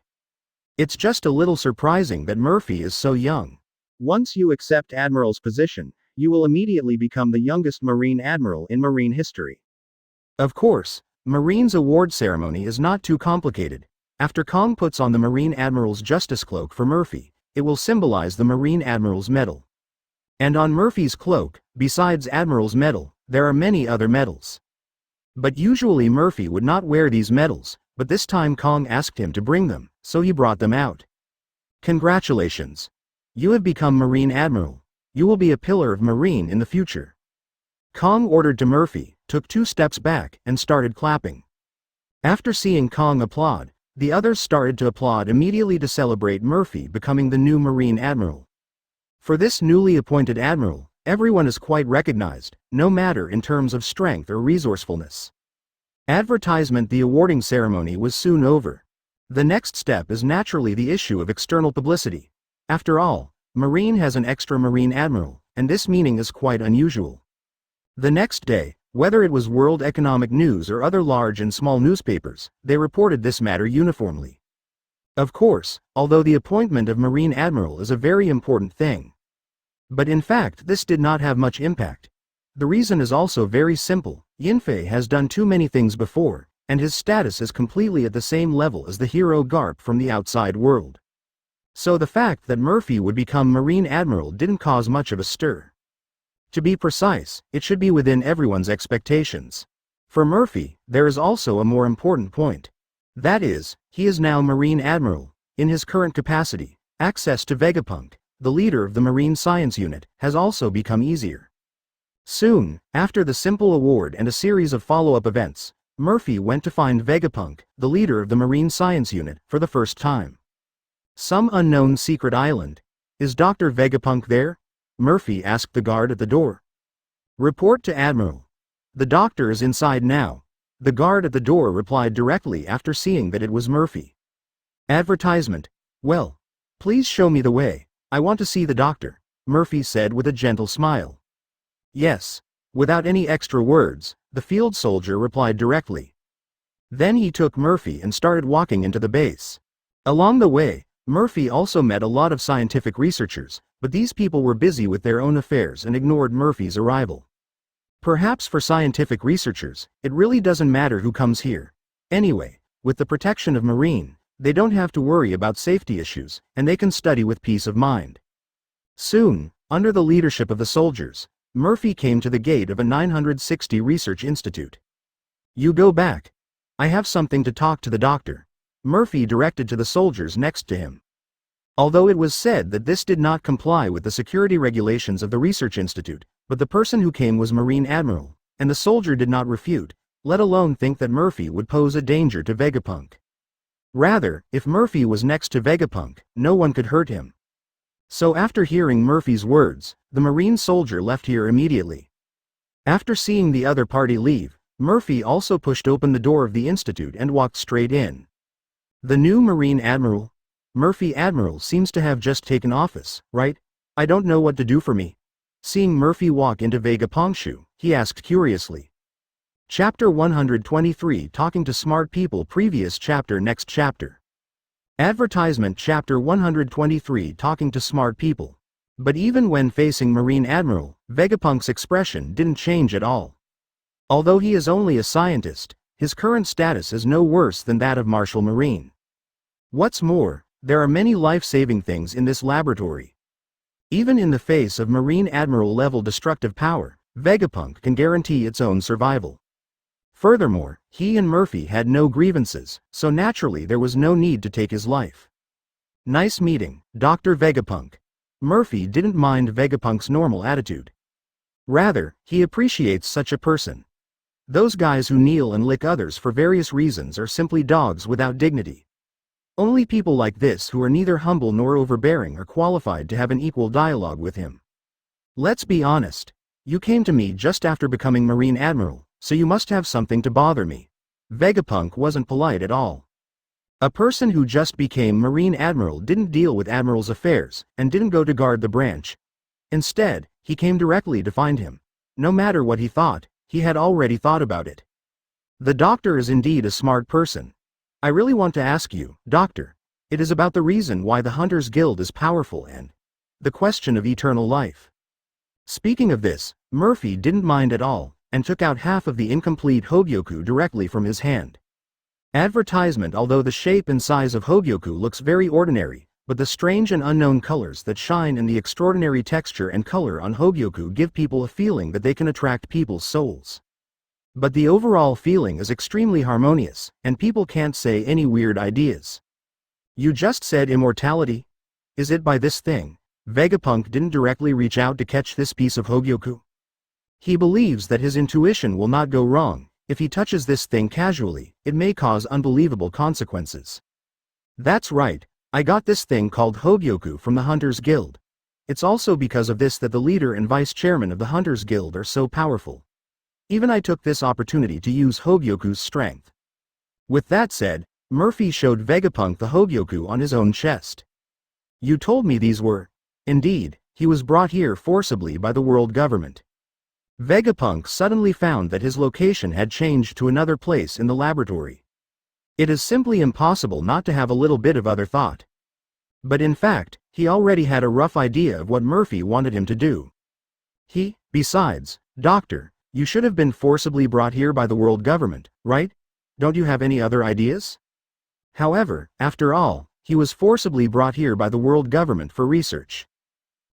It's just a little surprising that Murphy is so young. Once you accept Admiral's position, you will immediately become the youngest Marine Admiral in Marine history. Of course, Marine's award ceremony is not too complicated. After Kong puts on the Marine Admiral's Justice Cloak for Murphy, it will symbolize the Marine Admiral's medal. And on Murphy's cloak, besides Admiral's medal, there are many other medals. But usually Murphy would not wear these medals, but this time Kong asked him to bring them, so he brought them out. Congratulations! You have become Marine Admiral. You will be a pillar of Marine in the future. Kong ordered to Murphy, took 2 steps back, and started clapping. After seeing Kong applaud, the others started to applaud immediately to celebrate Murphy becoming the new Marine Admiral. For this newly appointed Admiral, everyone is quite recognized, no matter in terms of strength or resourcefulness. Advertisement. The awarding ceremony was soon over. The next step is naturally the issue of external publicity. After all, Marine has an extra Marine Admiral, and this meaning is quite unusual. The next day, whether it was World Economic News or other large and small newspapers, they reported this matter uniformly. Of course, although the appointment of Marine Admiral is a very important thing. But in fact this did not have much impact. The reason is also very simple. Yinfei has done too many things before, and his status is completely at the same level as the hero Garp from the outside world. So the fact that Murphy would become Marine Admiral didn't cause much of a stir. To be precise, it should be within everyone's expectations. For Murphy, there is also a more important point. That is, he is now Marine Admiral. In his current capacity, access to Vega Punk, the leader of the Marine Science Unit, has also become easier. Soon, after the simple award and a series of follow-up events, Murphy went to find Vega Punk, the leader of the Marine Science Unit, for the first time. Some unknown secret island. Is Dr. Vegapunk there? Murphy asked the guard at the door. Report to Admiral. The doctor is inside now. The guard at the door replied directly after seeing that it was Murphy. Advertisement. Well, please show me the way. I want to see the doctor, Murphy said with a gentle smile. Yes. Without any extra words, the field soldier replied directly. Then he took Murphy and started walking into the base. Along the way, Murphy also met a lot of scientific researchers, but these people were busy with their own affairs and ignored Murphy's arrival. Perhaps for scientific researchers, it really doesn't matter who comes here. Anyway, with the protection of Marine, they don't have to worry about safety issues, and they can study with peace of mind. Soon, under the leadership of the soldiers, Murphy came to the gate of a 960 research institute. You go back. I have something to talk to the doctor, Murphy directed to the soldiers next to him. Although it was said that this did not comply with the security regulations of the research institute, but the person who came was Marine Admiral, and the soldier did not refute, let alone think that Murphy would pose a danger to Vega Punk. Rather, if Murphy was next to Vega Punk, no one could hurt him. So after hearing Murphy's words, the Marine soldier left here immediately. After seeing the other party leave, Murphy also pushed open the door of the institute and walked straight in. The new Marine Admiral? Murphy Admiral seems to have just taken office, right? I don't know what to do for me. Seeing Murphy walk into Vega Punkshu, he asked curiously. Chapter 123 Talking to Smart People. Previous chapter. Next chapter. Advertisement. Chapter 123 Talking to Smart People. But even when facing Marine Admiral, Vegapunk's expression didn't change at all. Although he is only a scientist, his current status is no worse than that of Marshal Marine. What's more, there are many life-saving things in this laboratory. Even in the face of Marine Admiral-level destructive power, Vegapunk can guarantee its own survival. Furthermore, he and Murphy had no grievances, so naturally there was no need to take his life. Nice meeting, Dr. Vegapunk. Murphy didn't mind Vegapunk's normal attitude. Rather, he appreciates such a person. Those guys who kneel and lick others for various reasons are simply dogs without dignity. Only people like this who are neither humble nor overbearing are qualified to have an equal dialogue with him. Let's be honest. You came to me just after becoming Marine Admiral, so you must have something to bother me. Vegapunk wasn't polite at all. A person who just became Marine Admiral didn't deal with Admiral's affairs, and didn't go to guard the branch. Instead, he came directly to find him. No matter what he thought, he had already thought about it. The doctor is indeed a smart person. I really want to ask you, Doctor. It is about the reason why the Hunters Guild is powerful and the question of eternal life. Speaking of this, Murphy didn't mind at all, and took out half of the incomplete Hogyoku directly from his hand. Advertisement. Although the shape and size of Hogyoku looks very ordinary, but the strange and unknown colors that shine and the extraordinary texture and color on Hogyoku give people a feeling that they can attract people's souls. But the overall feeling is extremely harmonious, and people can't say any weird ideas. You just said immortality? Is it by this thing? Vegapunk didn't directly reach out to catch this piece of Hogyoku. He believes that his intuition will not go wrong. If he touches this thing casually, it may cause unbelievable consequences. That's right, I got this thing called Hogyoku from the Hunters Guild. It's also because of this that the leader and vice chairman of the Hunters Guild are so powerful. Even I took this opportunity to use Hogyoku's strength. With that said, Murphy showed Vegapunk the Hogyoku on his own chest. You told me these were. Indeed, he was brought here forcibly by the world government. Vegapunk suddenly found that his location had changed to another place in the laboratory. It is simply impossible not to have a little bit of other thought. But in fact, he already had a rough idea of what Murphy wanted him to do. Besides, Doctor, you should have been forcibly brought here by the world government, right? Don't you have any other ideas? However, after all, he was forcibly brought here by the world government for research.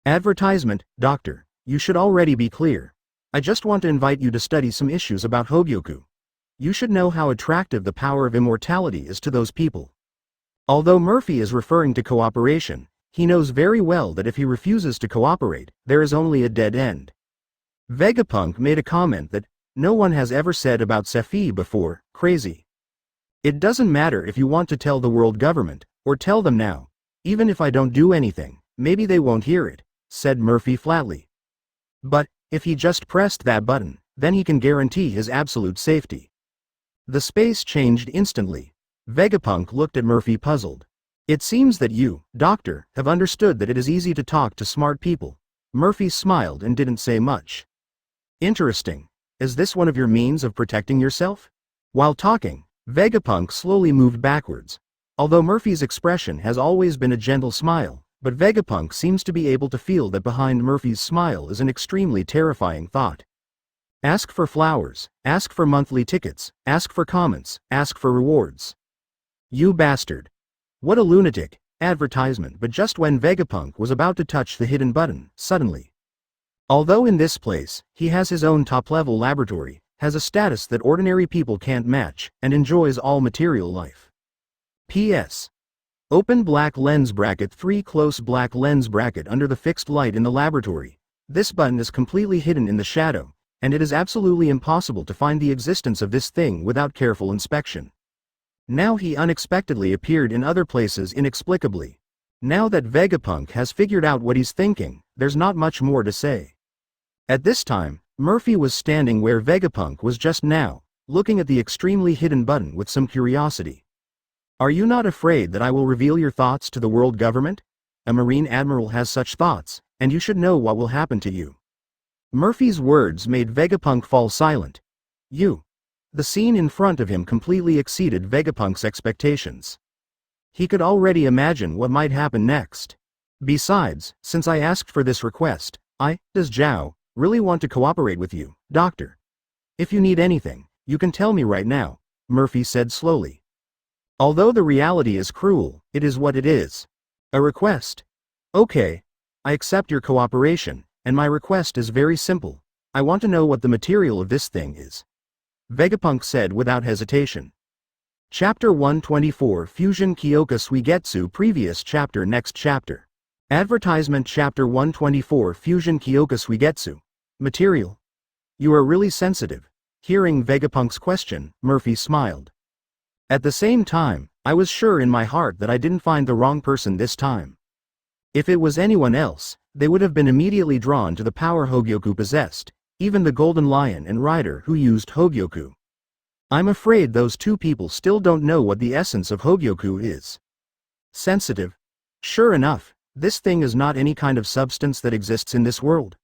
Advertisement. Doctor, you should already be clear. I just want to invite you to study some issues about Hogyoku. You should know how attractive the power of immortality is to those people. Although Murphy is referring to cooperation, he knows very well that if he refuses to cooperate, there is only a dead end. Vegapunk made a comment that no one has ever said about Sephi before, crazy. It doesn't matter if you want to tell the world government, or tell them now. Even if I don't do anything, maybe they won't hear it, said Murphy flatly. But, If he just pressed that button, then he can guarantee his absolute safety. The space changed instantly. Vegapunk looked at Murphy puzzled. It seems that you, Doctor, have understood that it is easy to talk to smart people. Murphy smiled and didn't say much. Interesting. Is this one of your means of protecting yourself? While talking, Vegapunk slowly moved backwards. Although Murphy's expression has always been a gentle smile, but Vegapunk seems to be able to feel that behind Murphy's smile is an extremely terrifying thought. Ask for flowers, ask for monthly tickets, ask for comments, ask for rewards. You bastard. What a lunatic. Advertisement. But just when Vegapunk was about to touch the hidden button, suddenly. Although in this place, he has his own top-level laboratory, has a status that ordinary people can't match, and enjoys all material life. P.S. Open black lens bracket 3 close black lens bracket under the fixed light in the laboratory. This button is completely hidden in the shadow, and it is absolutely impossible to find the existence of this thing without careful inspection. Now he unexpectedly appeared in other places inexplicably. Now that Vegapunk has figured out what he's thinking, there's not much more to say. At this time, Murphy was standing where Vegapunk was just now, looking at the extremely hidden button with some curiosity. Are you not afraid that I will reveal your thoughts to the world government? A Marine Admiral has such thoughts, and you should know what will happen to you. Murphy's words made Vegapunk fall silent. You. The scene in front of him completely exceeded Vegapunk's expectations. He could already imagine what might happen next. Besides, since I asked for this request, does Zhao, really want to cooperate with you, Doctor. If you need anything, you can tell me right now, Murphy said slowly. Although the reality is cruel, it is what it is. A request. Okay. I accept your cooperation, and my request is very simple. I want to know what the material of this thing is. Vegapunk said without hesitation. Chapter 124 Fusion Kyōka Suigetsu Previous chapter Next chapter. Advertisement Chapter 124 Fusion Kyōka Suigetsu. Material. You are really sensitive. Hearing Vegapunk's question, Murphy smiled. At the same time, I was sure in my heart that I didn't find the wrong person this time. If it was anyone else, they would have been immediately drawn to the power Hogyoku possessed, even the Golden Lion and Rider who used Hogyoku. I'm afraid those two people still don't know what the essence of Hogyoku is. Sensitive? Sure enough, this thing is not any kind of substance that exists in this world.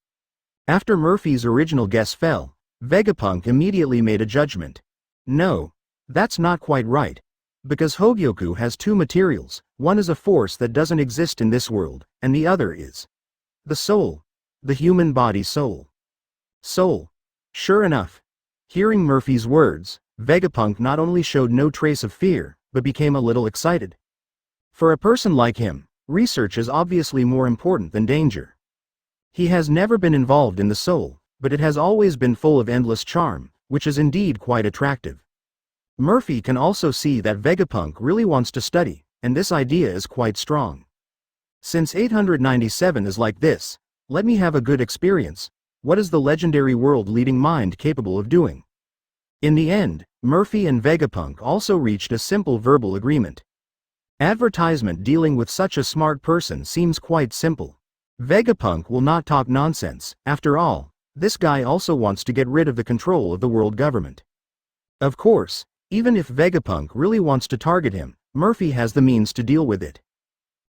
After Murphy's original guess fell, Vegapunk immediately made a judgment. No, that's not quite right. Because Hogyoku has two materials, one is a force that doesn't exist in this world, and the other is the soul. The human body soul. Soul. Sure enough. Hearing Murphy's words, Vegapunk not only showed no trace of fear, but became a little excited. For a person like him, research is obviously more important than danger. He has never been involved in the soul, but it has always been full of endless charm, which is indeed quite attractive. Murphy can also see that Vegapunk really wants to study, and this idea is quite strong. Since 897 is like this, let me have a good experience. What is the legendary world-leading mind capable of doing? In the end, Murphy and Vegapunk also reached a simple verbal agreement. Advertisement dealing with such a smart person seems quite simple. Vegapunk will not talk nonsense. After all, this guy also wants to get rid of the control of the world government. Of course, even if Vegapunk really wants to target him, Murphy has the means to deal with it.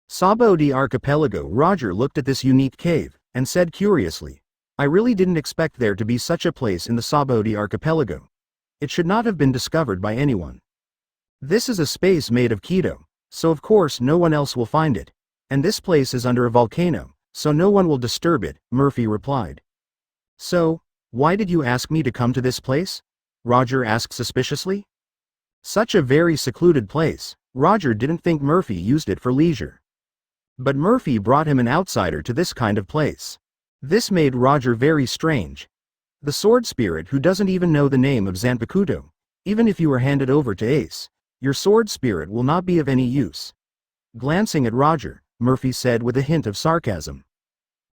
Sabo de Archipelago. Roger looked at this unique cave, and said curiously, I really didn't expect there to be such a place in the Sabo de Archipelago. It should not have been discovered by anyone. This is a space made of Keto, so of course no one else will find it. And this place is under a volcano, so no one will disturb it, Murphy replied. So, why did you ask me to come to this place? Roger asked suspiciously. Such a very secluded place. Roger didn't think Murphy used it for leisure. But Murphy brought him an outsider to this kind of place. This made Roger very strange. The sword spirit who doesn't even know the name of Zanpakuto. Even if you are handed over to Ace, your sword spirit will not be of any use. Glancing at Roger, Murphy said with a hint of sarcasm.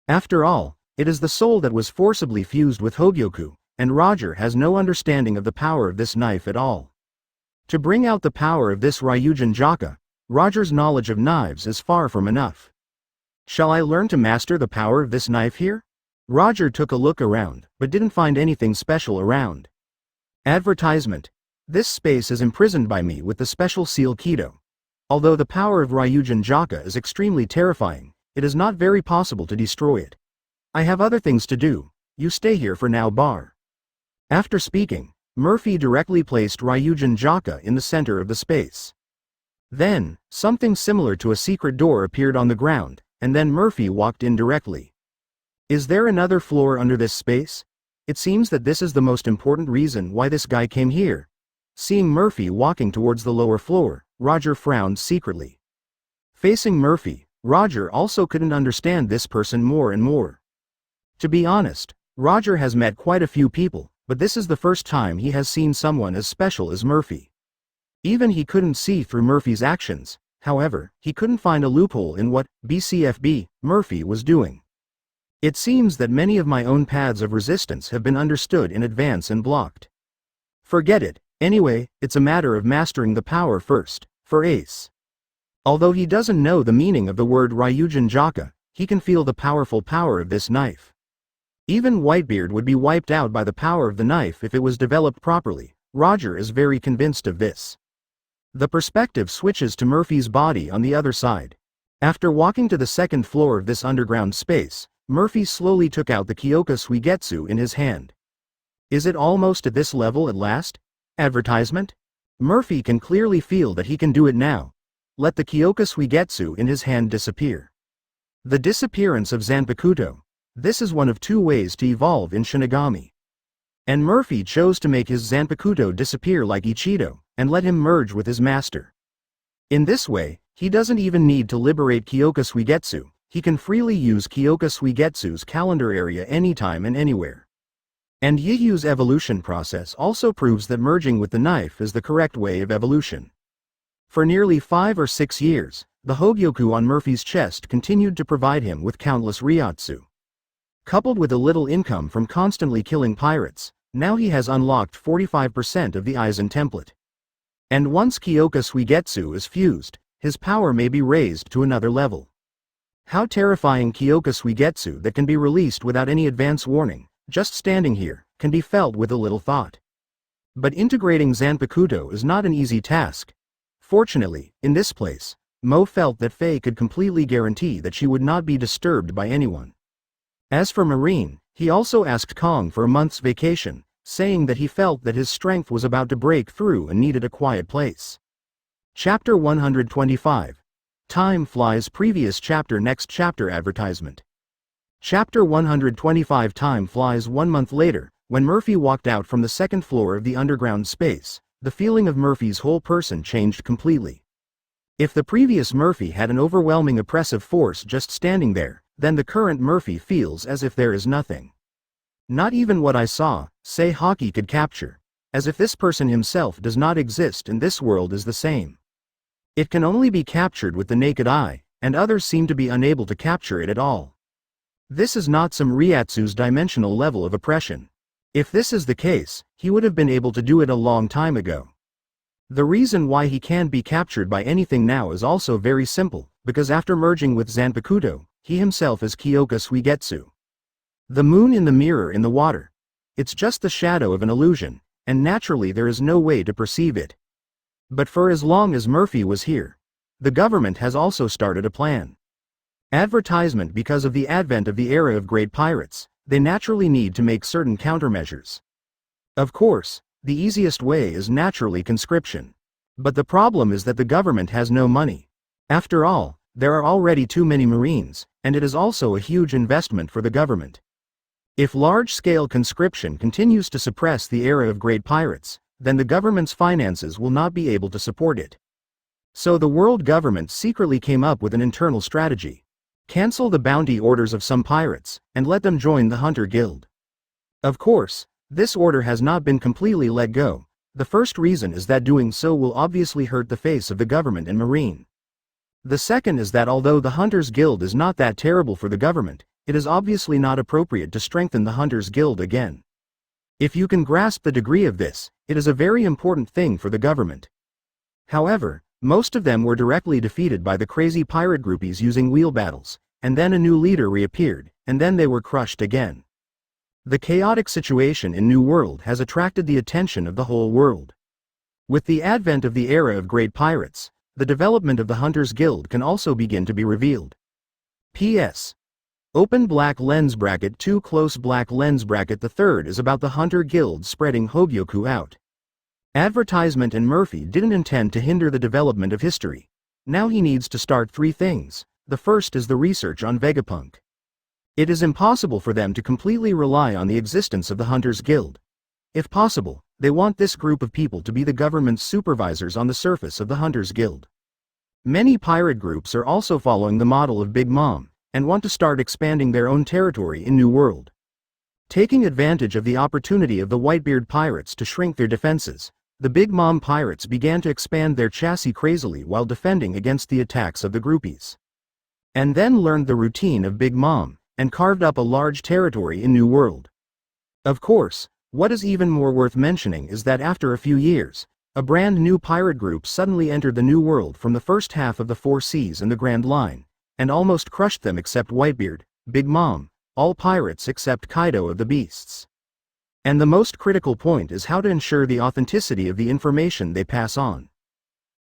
After all, it is the soul that was forcibly fused with Hogyoku, and Roger has no understanding of the power of this knife at all. To bring out the power of this Ryujin Jaka, Roger's knowledge of knives is far from enough. Shall I learn to master the power of this knife here? Roger took a look around, but didn't find anything special around. Advertisement. This space is imprisoned by me with the special seal Kido. Although the power of Ryujin Jaka is extremely terrifying, it is not very possible to destroy it. I have other things to do, you stay here for now bar. After speaking, Murphy directly placed Ryujin Jaka in the center of the space. Then, something similar to a secret door appeared on the ground, and then Murphy walked in directly. Is there another floor under this space? It seems that this is the most important reason why this guy came here. Seeing Murphy walking towards the lower floor, Roger frowned secretly. Facing Murphy, Roger also couldn't understand this person more and more. To be honest, Roger has met quite a few people, but this is the first time he has seen someone as special as Murphy. Even he couldn't see through Murphy's actions, however, he couldn't find a loophole in what, BCFB, Murphy was doing. It seems that many of my own paths of resistance have been understood in advance and blocked. Forget it, anyway, it's a matter of mastering the power first, for Ace. Although he doesn't know the meaning of the word Ryujin Jaka, he can feel the powerful power of this knife. Even Whitebeard would be wiped out by the power of the knife if it was developed properly. Roger is very convinced of this. The perspective switches to Murphy's body on the other side. After walking to the second floor of this underground space, Murphy slowly took out the Kyōka Suigetsu in his hand. Is it almost at this level at last? Advertisement? Murphy can clearly feel that he can do it now. Let the Kyōka Suigetsu in his hand disappear. The disappearance of Zanpakuto. This is one of two ways to evolve in Shinigami. And Murphy chose to make his Zanpakuto disappear like Ichido, and let him merge with his master. In this way, he doesn't even need to liberate Kyōka Suigetsu. He can freely use Kyōka Suigetsu's calendar area anytime and anywhere. And Yiyu's evolution process also proves that merging with the knife is the correct way of evolution. For nearly 5 or 6 years, the Hogyoku on Murphy's chest continued to provide him with countless Ryatsu. Coupled with a little income from constantly killing pirates, now he has unlocked 45% of the Aizen template. And once Kyōka Suigetsu is fused, his power may be raised to another level. How terrifying Kyōka Suigetsu that can be released without any advance warning, just standing here, can be felt with a little thought. But integrating Zanpakuto is not an easy task. Fortunately, in this place, Mo felt that Faye could completely guarantee that she would not be disturbed by anyone. As for Marine, he also asked Kong for a month's vacation, saying that he felt that his strength was about to break through and needed a quiet place. Chapter 125. Time flies. Previous chapter. Next chapter. Advertisement. Chapter 125. Time flies. 1 month later, when Murphy walked out from the second floor of the underground space, the feeling of Murphy's whole person changed completely. If the previous Murphy had an overwhelming oppressive force just standing there, then the current Murphy feels as if there is nothing. Not even what I saw, say Hockey could capture. As if this person himself does not exist and this world is the same. It can only be captured with the naked eye, and others seem to be unable to capture it at all. This is not some Ryatsu's dimensional level of oppression. If this is the case, he would have been able to do it a long time ago. The reason why he can't be captured by anything now is also very simple, because after merging with Zanpakuto, he himself is Kyōka Suigetsu. The moon in the mirror in the water. It's just the shadow of an illusion, and naturally there is no way to perceive it. But for as long as Murphy was here, the government has also started a plan. Advertisement. Because of the advent of the era of great pirates, they naturally need to make certain countermeasures. Of course, the easiest way is naturally conscription. But the problem is that the government has no money. After all, there are already too many Marines, and it is also a huge investment for the government. If large-scale conscription continues to suppress the era of great pirates, then the government's finances will not be able to support it. So the world government secretly came up with an internal strategy. Cancel the bounty orders of some pirates, and let them join the Hunter Guild. Of course, this order has not been completely let go. The first reason is that doing so will obviously hurt the face of the government and Marine. The second is that although the Hunters Guild is not that terrible for the government, it is obviously not appropriate to strengthen the Hunters Guild again. If you can grasp the degree of this, it is a very important thing for the government. However, most of them were directly defeated by the crazy pirate groupies using wheel battles, and then a new leader reappeared, and then they were crushed again. The chaotic situation in New World has attracted the attention of the whole world. With the advent of the era of great pirates, the development of the Hunters Guild can also begin to be revealed. P.S. Open black lens bracket 2 close black lens bracket. The third is about the Hunter Guild spreading Hogyoku out. Advertisement and Murphy didn't intend to hinder the development of history. Now he needs to start 3 things. The first is the research on Vega Punk. It is impossible for them to completely rely on the existence of the Hunters Guild. If possible, they want this group of people to be the government's supervisors on the surface of the Hunters Guild. Many pirate groups are also following the model of Big Mom, and want to start expanding their own territory in New World. Taking advantage of the opportunity of the Whitebeard pirates to shrink their defenses, the Big Mom pirates began to expand their chassis crazily while defending against the attacks of the groupies. And then learned the routine of Big Mom, and carved up a large territory in New World. Of course, what is even more worth mentioning is that after a few years, a brand new pirate group suddenly entered the New World from the first half of the 4 Seas and the Grand Line, and almost crushed them except Whitebeard, Big Mom, all pirates except Kaido of the Beasts. And the most critical point is how to ensure the authenticity of the information they pass on.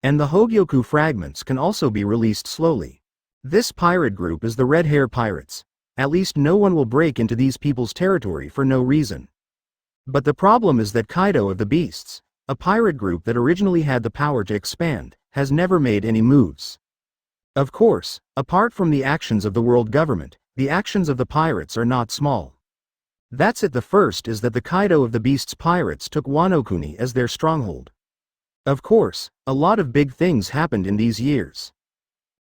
And the Hogyoku fragments can also be released slowly. This pirate group is the Red Hair Pirates. At least no one will break into these people's territory for no reason. But the problem is that Kaido of the Beasts, a pirate group that originally had the power to expand, has never made any moves. Of course, apart from the actions of the world government, the actions of the pirates are not small. That's it. The first is that the Kaido of the Beasts pirates took Wano Kuni as their stronghold. Of course, a lot of big things happened in these years.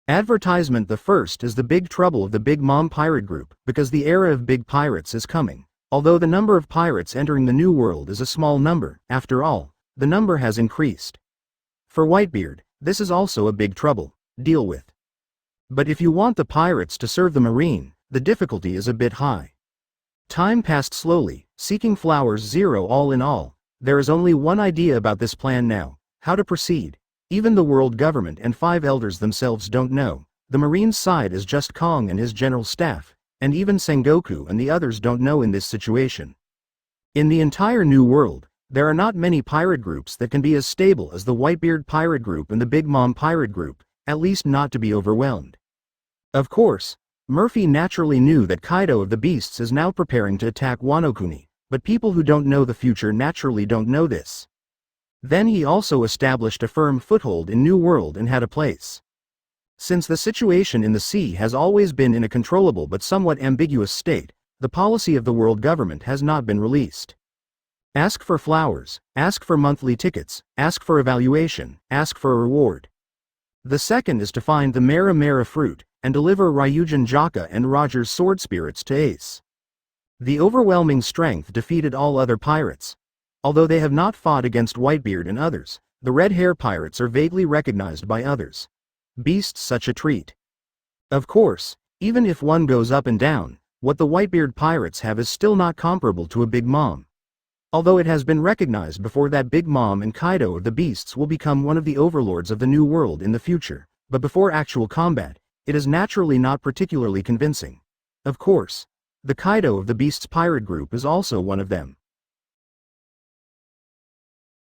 Advertisement. The first is the big trouble of the Big Mom pirate group, because the era of big pirates is coming. Although the number of pirates entering the New World is a small number, after all, the number has increased. For Whitebeard, this is also a big trouble to deal with. But if you want the pirates to serve the marine, the difficulty is a bit high. Time passed slowly, seeking flowers 0. All in all, there is only one idea about this plan now: how to proceed. Even the world government and 5 elders themselves don't know. The marine side is just Kong and his general staff, and even Sengoku and the others don't know in this situation. In the entire New World, there are not many pirate groups that can be as stable as the Whitebeard pirate group and the Big Mom pirate group, at least not to be overwhelmed. Of course, Murphy naturally knew that Kaido of the Beasts is now preparing to attack Wano Kuni, but people who don't know the future naturally don't know this. Then he also established a firm foothold in New World and had a place. Since the situation in the sea has always been in a controllable but somewhat ambiguous state, the policy of the world government has not been released. Ask for flowers, ask for monthly tickets, ask for evaluation, ask for a reward. The second is to find the Mera Mera fruit, and deliver Ryujin Jaka and Roger's sword spirits to Ace. The overwhelming strength defeated all other pirates. Although they have not fought against Whitebeard and others, the Red Hair Pirates are vaguely recognized by others. Beasts such a treat. Of course, even if one goes up and down, what the Whitebeard Pirates have is still not comparable to a Big Mom. Although it has been recognized before that Big Mom and Kaido of the Beasts will become one of the overlords of the New World in the future, but before actual combat, it is naturally not particularly convincing. Of course, the Kaido of the Beasts pirate group is also one of them.